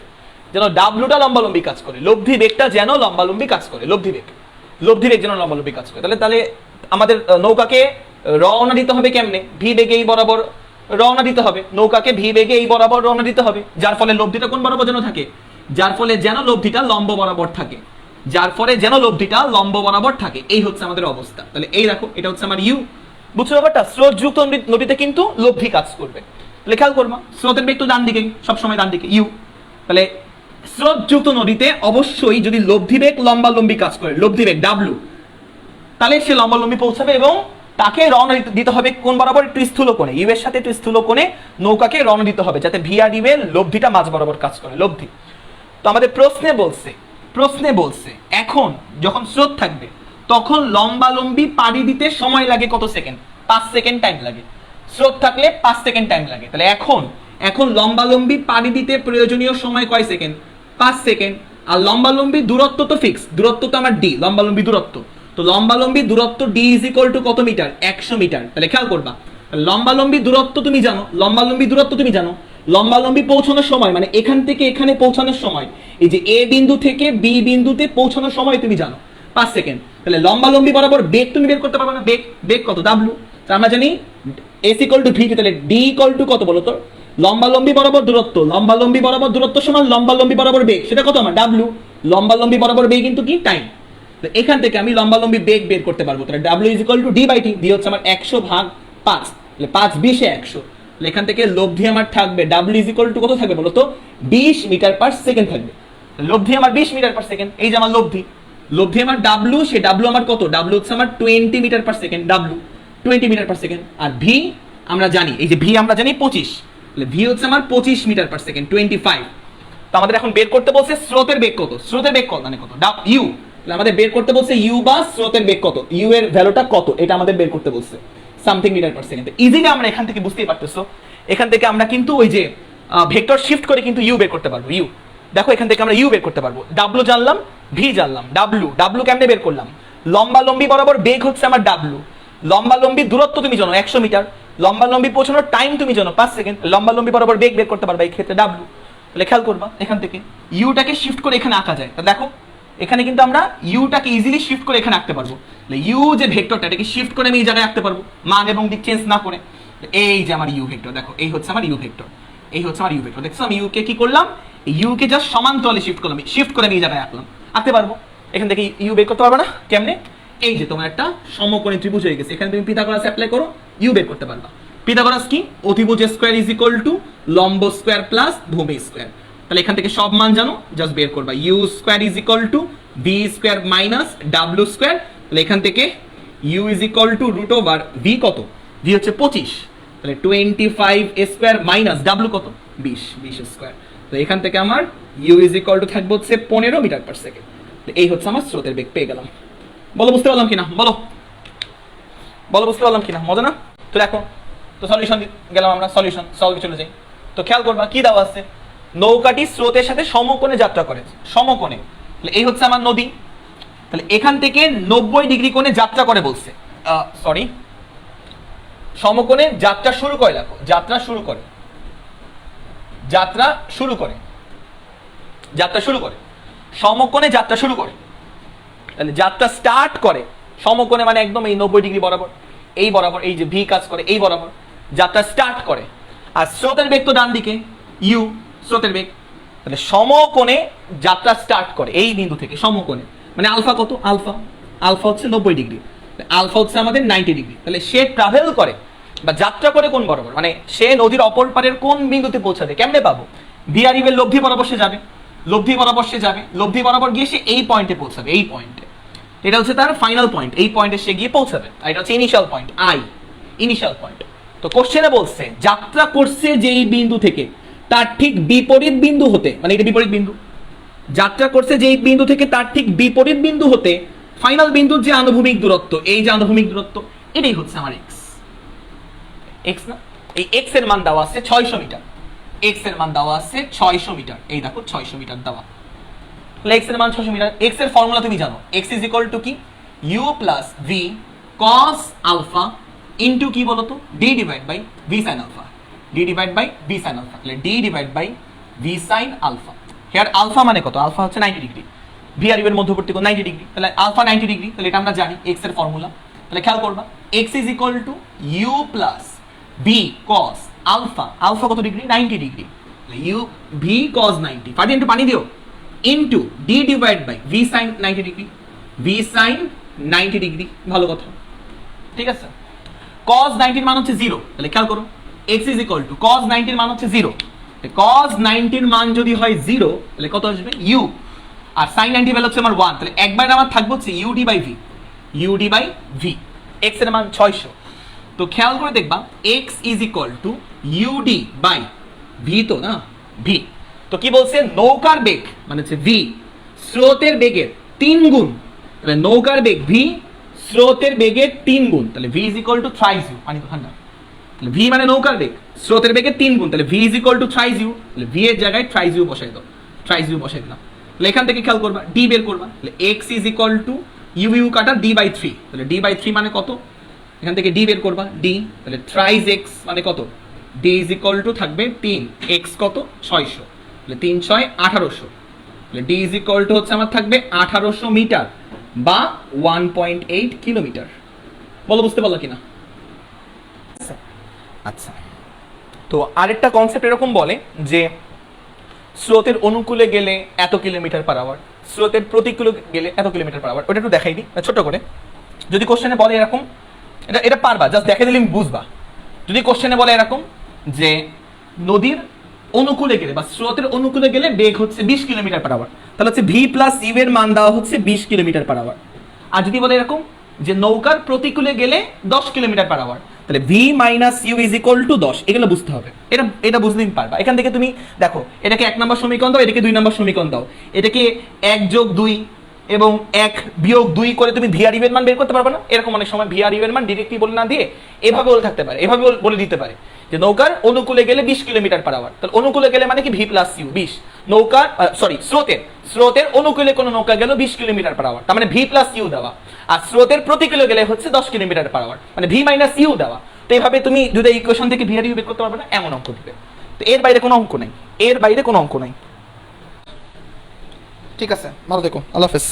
যেন ডাব্লুটা লম্বালম্বি কাজ করে, লব্ধি বেগটা যেন লম্বালম্বি কাজ করে, লব্ধি বেগ যেন লম্বালম্বি কাজ করে। তাহলে আমাদের নৌকাকে রওনা দিতে হবে কেমনে? ভি বেগে এই বরাবর রওনা দিতে হবে, নৌকাকে ভি বেগে এই বরাবর রওনা দিতে হবে, যার ফলে লব্ধিটা কোন বরাবর যেন থাকে? যার ফলে যেন লব্ধিটা লম্ব বরাবর থাকে, যার ফলে যেন লব্ধিটা লম্ব বরাবর থাকে। এই হচ্ছে আমাদের অবস্থা। তাহলে এই দেখো, এটা হচ্ছে আমার ইউ, বুঝছো ব্যাপারটা? স্রোত যুক্ত নদীতে কিন্তু লব্ধি কাজ করবে। তাহলে খেয়াল করবা, স্রোতের বেগ তো ডান দিকে, সবসময় ডান দিকে, ইউ। তাহলে স্রোত যুক্ত নদীতে অবশ্যই যদি লব্ধি বেগ লম্বালম্বি কাজ করে, লব্ধি বেগ ডাব্লু, তাহলে সে লম্বালম্বি পৌঁছাবে এবং তাকে রওনা দিতে হবে কোন বরাবর? একটু স্থূল কোণে, ইউ এর সাথে একটু স্থূল কোণে নৌকাকে রওনা দিতে হবে, যাতে ভি আর ইউ এর লব্ধিটা মাঝ বরাবর কাজ করে, লব্ধি। তো আমাদের প্রশ্নে বলছে এখন যখন স্রোত থাকবে তখন লম্বালম্বি পাড়ি দিতে সময় লাগে কত সেকেন্ড? 5 সেকেন্ড টাইম লাগে। স্রোত থাকলে 5 সেকেন্ড টাইম লাগে। তাহলে এখন লম্বালম্বি পাড়ি দিতে প্রয়োজনীয় সময় কয় সেকেন্ড? 5 সেকেন্ড। আর লম্বালম্বি দূরত্ব তো ফিক্স, দূরত্ব তো আমার ডি, লম্বালম্বি দূরত্ব, তো লম্বালম্বি দূরত্ব ডি ইজ ইকুয়াল টু কত মিটার? 100 মিটার। তাহলে খেয়াল করবা, লম্বালম্বি দূরত্ব তুমি জানো, লম্বালম্বি পৌঁছানোর সময় মানে এখান থেকে এখানে পৌঁছানোর সময়, এই যে এ বিন্দু থেকে বি বিন্দুতে পৌঁছানোর সময় তুমি জানো 5 সেকেন্ড। তাহলে লম্বালম্বি বরাবর বেগ তুমি বের করতে পারবে না, বেগ কত? ডাব্লু। আমরা জানি এস ইকুয়াল টু ভি, তাহলে ডি ইকুয়াল টু কত বলো তো? লম্বালম্বি বরাবর দূরত্ব সমান লম্বালম্বি বরাবর বেগ, সেটা কত আমার? ডাব্লু। লম্বালম্বি বরাবর বেগ কিন্তু কি? টাইম। এখান থেকে আমি লম্বালম্বি বেগ বের করতে পারবো, তাহলে ডাব্লু is equal to d by t, d হচ্ছে আমার 100 ভাগ 5, তাহলে 5 20 100। এখান থেকে লব্ধি আমার থাকবে ডাব্লু ইজ ইকুয়াল টু কত থাকবে বলো তো? 20 মিটার পার সেকেন্ড থাকবে। লব্ধি আমার 20 মিটার পার সেকেন্ড, এই যে আমার লব্ধি আমার ডাব্লু, সে ডাব্লু আমার কত? ডাব্লু হচ্ছে আমার 20 মিটার পার সেকেন্ড, ডাব্লু 20 মিটার পার সেকেন্ড। আর ভি আমরা জানি, এই যে ভি আমরা জানি 25, তাহলে ভি হচ্ছে আমার 25 মিটার পার সেকেন্ড, 25। তো আমাদের এখন বের করতে বলছে স্রোতের বেগ কত? স্রোতের বেগ কত মানে কত? ইউ। তাহলে আমাদের বের করতে বলছে ইউ বা স্রোতের বেগ কত, ইউ এর ভ্যালুটা কত, এটা আমাদের বের করতে বলছে, something metre per second. Easily আমরা এখান থেকে বুঝতেই পারতেছো, এখান থেকে আমরা কিন্তু ওই যে ভেক্টর শিফট করে কিন্তু ইউ বের করতে পারবো। ইউ দেখো, এখান থেকে আমরা ইউ বের করতে পারবো, ডাব্লু জানলাম, ভি জানলাম। ডাব্লু কেমনে বের করলাম? লম্বালম্বি বরাবর বেগ হচ্ছে আমার ডাব্লু, লম্বালম্বি দূরত্ব তুমি জানো 100 মিটার, লম্বালম্বি পৌঁছানোর টাইম তুমি জানো 5 সেকেন্ড, লম্বালম্বি বরাবর বেগ বের করতে পারবে এই ক্ষেত্রে ডাব্লু। তাহলে খেয়াল করবা, এখান থেকে ইউটাকে শিফট করে এখানে আঁকা যায়। দেখো এখানে কিন্তু আমরা ইউটাকে ইজিলি শিফট করে এখানে আঁকতে পারবো। ইউ যে ভেক্টরটা, এটাকে শিফট করে আমি এই জায়গায় আঁকতে পারবো, মান এবং দিক চেঞ্জ না করে। এই যে আমার ইউ ভেক্টর, দেখো এই হচ্ছে আমার ইউ ভেক্টর, দেখছো আমি ইউকে কি করলাম? ইউ কে জাস্ট সমান্তরালে শিফট করলাম, শিফট করে নিয়ে যাবে আঁকলাম, আঁকতে পারবো। এখান থেকে ইউ বের করতে পারবে না, কেমনে? এই যে তোমার একটা সমকোণী ত্রিভুজ হয়ে গেছে, এখানে তুমি পিথাগোরাস অ্যাপ্লাই করো, ইউ বের করতে পারবা। পিথাগোরাস কি? অতিভুজ স্কয়ার ইজ ইকুয়াল টু লম্ব স্কয়ার প্লাস ভূমি স্কয়ার। তাহলে এখান থেকে সব মান জানো, জাস্ট বের করবা। U square is equal to v square minus ডাব্লিউ স্কয়ার। তাহলে এখান থেকে u is equal to root over v কত? ভি হচ্ছে 25, তাহলে 25 স্কয়ার মাইনাস ডাব্লিউ কত? 20 স্কয়ার। তো এখান থেকে আমার ইউ ইজ ইকুয়াল টু থাকবে হচ্ছে 15 মিটার পার সেকেন্ড। এই হচ্ছে আমার স্রোতের বেগ পেয়ে গেলাম। বলো বুঝতে পারলাম কিনা? বলো বলো বুঝতে পারলাম কিনা? মজা না? তো দেখো, তো সলিউশন গেলাম আমরা, সলিউশন সলভে চলে যাই। তো খেয়াল করবা কি দেওয়া আছে, নৌকাটি স্রোতের সাথে সমকোণে যাত্রা করে, সমকোণে। তাহলে এই হচ্ছে আমার নদী, তাহলে এখান থেকে 90 ডিগ্রি কোণে যাত্রা করে বলছে, সরি সমকোণে যাত্রা শুরু করে। দেখো যাত্রা শুরু করে, যাত্রা শুরু করে, যাত্রা শুরু করে, সমকোণে যাত্রা শুরু করে। তাহলে যাত্রা স্টার্ট করে সমকোণে, মানে একদম এই 90 ডিগ্রি বরাবর, এই বরাবর, এই যে ভি কাজ করে এই বরাবর যাত্রা স্টার্ট করে। আর স্রোতের বেগ তো ডান দিকে, ইউ স্রোতের বেগ। তাহলে সমকোণে যাত্রা স্টার্ট করে এই বিন্দু থেকে, সমকোণে মানে আলফা কত? আলফা, আলফা হচ্ছে 90 ডিগ্রি, আলফা হচ্ছে আমাদের 90 ডিগ্রি। তাহলে সে ট্রাভেল করে বা যাত্রা করে কোন বরাবর, মানে সে নদীর অপর পারের কোন বিন্দুতে পৌঁছাবে, কেমনে পাবো? বিআরিবের লব্ধি বরাবর সে যাবে, লব্ধি বরাবর সে যাবে, লব্ধি বরাবর গিয়ে সে এই পয়েন্টে পৌঁছাবে, এই পয়েন্টে। এটা হচ্ছে তার ফাইনাল পয়েন্ট, এই পয়েন্টে সে গিয়ে পৌঁছাবে। আর এটা হচ্ছে initial point, I initial point. তো কোশ্চেনে বলছে যাত্রা করছে যেই বিন্দু থেকে তার ঠিক বিপরীত বিন্দু হতে, মানে এটা বিপরীত বিন্দু, যাত্রা করছে যেই বিন্দু থেকে তার ঠিক বিপরীত বিন্দু হতে ফাইনাল বিন্দুর যে আনুভূমিক দূরত্ব, এই যে আনুভূমিক দূরত্ব, এটাই হচ্ছে আমার এক্স। এক্স না, এই এক্স এর মান দেওয়া আছে 600 মিটার, এক্স এর মান দেওয়া আছে 600 মিটার, এই দেখো 600 মিটার দেওয়া। তাহলে এক্স এর মান 600 মিটার। এক্স এর ফর্মুলা তুমি জানো, এক্স ইজ ইকুয়াল টু কি? U plus v cos alpha into কি বলতো? D divide by V sine alpha, D divide by V sine alpha. তাহলে d divide by V sine alpha. Here alpha মানে কত? Alpha হচ্ছে 90 degree, V are you এর মধ্যবর্তী কোণ 90 degree. তাহলে আলফা 90 ডিগ্রি, তাহলে এটা আমরা জানি এক্স এর ফর্মুলা। তাহলে খেয়াল করবা, x is equal to you plus v cos alpha, alpha কত degree? 90 degree. U V cos 90, পানি ইনটু পানি দিও, into D divide by V sine 90 degree, v sine 90 degree. ভালো কথা, ঠিক আছে। cos 90 এর মান হচ্ছে 0, তাহলে খেয়াল করো x is equal to cos 90 এর মান হচ্ছে 0, cos 90 এর মান যদি হয় 0 তাহলে কত আসবে? u, আর sin 90 ভ্যালু হচ্ছে আমার 1, তাহলে একবার আমার থাকবে হচ্ছে ud by v, ud by v। x এর মান 600। তো খেয়াল করে দেখবা x is equal to ud by v, তো না v। তো কি বলছে? নৌকার বেগ মানে হচ্ছে v স্রোতের বেগের 3 গুণ, তাহলে নৌকার বেগ v স্রোতের বেগের 3 গুণ, তাহলে v is equal two thrice u, পানি তো ঠান্ডা। তাহলে v মানে নৌকার বেগ স্রোতের বেগের 3 গুণ, তাহলে v is equal two thrice u, তাহলে v এর জায়গায় থ্রাইস u বসাই দাও, থ্রাইস u বসাই দিলাম। তাহলে এখান থেকে খেয়াল করবা d বের করবা, তাহলে x is equal to u কাটা d বাই 3, তাহলে d বাই 3 মানে কত? এখান থেকে d বের করবা, d, তাহলে থ্রাইস x মানে কত? d ইজ ইকুয়াল টু থাকবে 3, x কত? 600, তাহলে 3 6 1800, তাহলে d ইজ ইকুয়াল টু হচ্ছে আমার থাকবে 1800 মিটার বা 1.8 কিলোমিটার। বলো বুঝতে পারলা কিনা? আচ্ছা, তো আরেকটা কনসেপ্ট এরকম বলে যে স্রোতের অনুকূলে গেলে এত কিলোমিটার পার আওয়ার, স্রোতের প্রতিকূলে গেলে এত কিলোমিটার পার আওয়ার। ওটা একটু দেখাই দিই ছোট করে। যদি কোশ্চেনে বলে এরকম, এটা পারবা, জাস্ট দেখে দিলে বুঝবা। যদি কোশ্চেনে বলে এরকম যে নদীর অনুকূলে গেলে বা স্রোতের অনুকূলে গেলে বেগ হচ্ছে 20 কিলোমিটার পার আওয়ার, তাহলে হচ্ছে ভি প্লাস ইউ এর মান দেওয়া হচ্ছে 20 কিলোমিটার পার আওয়ার। আর যদি বলে এরকম যে নৌকার প্রতিকূলে গেলে 10 কিলোমিটার পার আওয়ার, তাহলে v minus u is equal to 10। এগুলো বুঝতে হবে, এটা বুঝলেই পারবা। এখান থেকে তুমি দেখো, এটাকে 1 নম্বর সমীকরণ দাও, এটাকে 2 নম্বর সমীকরণ দাও, এটাকে 1 যোগ 2 এবং 1 বিয়োগ 2 করে তুমি ভি আর ইউ এর মান বের করতে পারবে না? এরকম অনেক সময় ভি আর ইউ এর মান ডিরেক্টলি বলে না দিয়ে এভাবে বলে থাকতে পারে, এভাবে বলে দিতে পারে যে নৌকার অনুকূলে গেলে 20 কিলোমিটার পার আওয়ার। তাহলে অনুকূলে গেলে মানে কি? V plus u 20। নৌকার স্রোতের অনুকূলে কোনো নৌকা গেল 20 কিলোমিটার পার আওয়ার, তার মানে ভি প্লাস ইউ দেওয়া। আর স্রোতের প্রতিকূলে গেলে হচ্ছে 10 কিলোমিটার পার আওয়ার, মানে ভি মাইনাস ইউ দেওয়া। তো এইভাবে তুমি যদি ইকুয়েশন থেকে ভি আর ইউ বের করতে পারবে না, এমন অঙ্ক দিবে। তো এর বাইরে কোনো অঙ্ক নাই, এর বাইরে কোনো অঙ্ক নাই। ঠিক আছে, ভালো থেকো, আল্লাহ হাফেজ।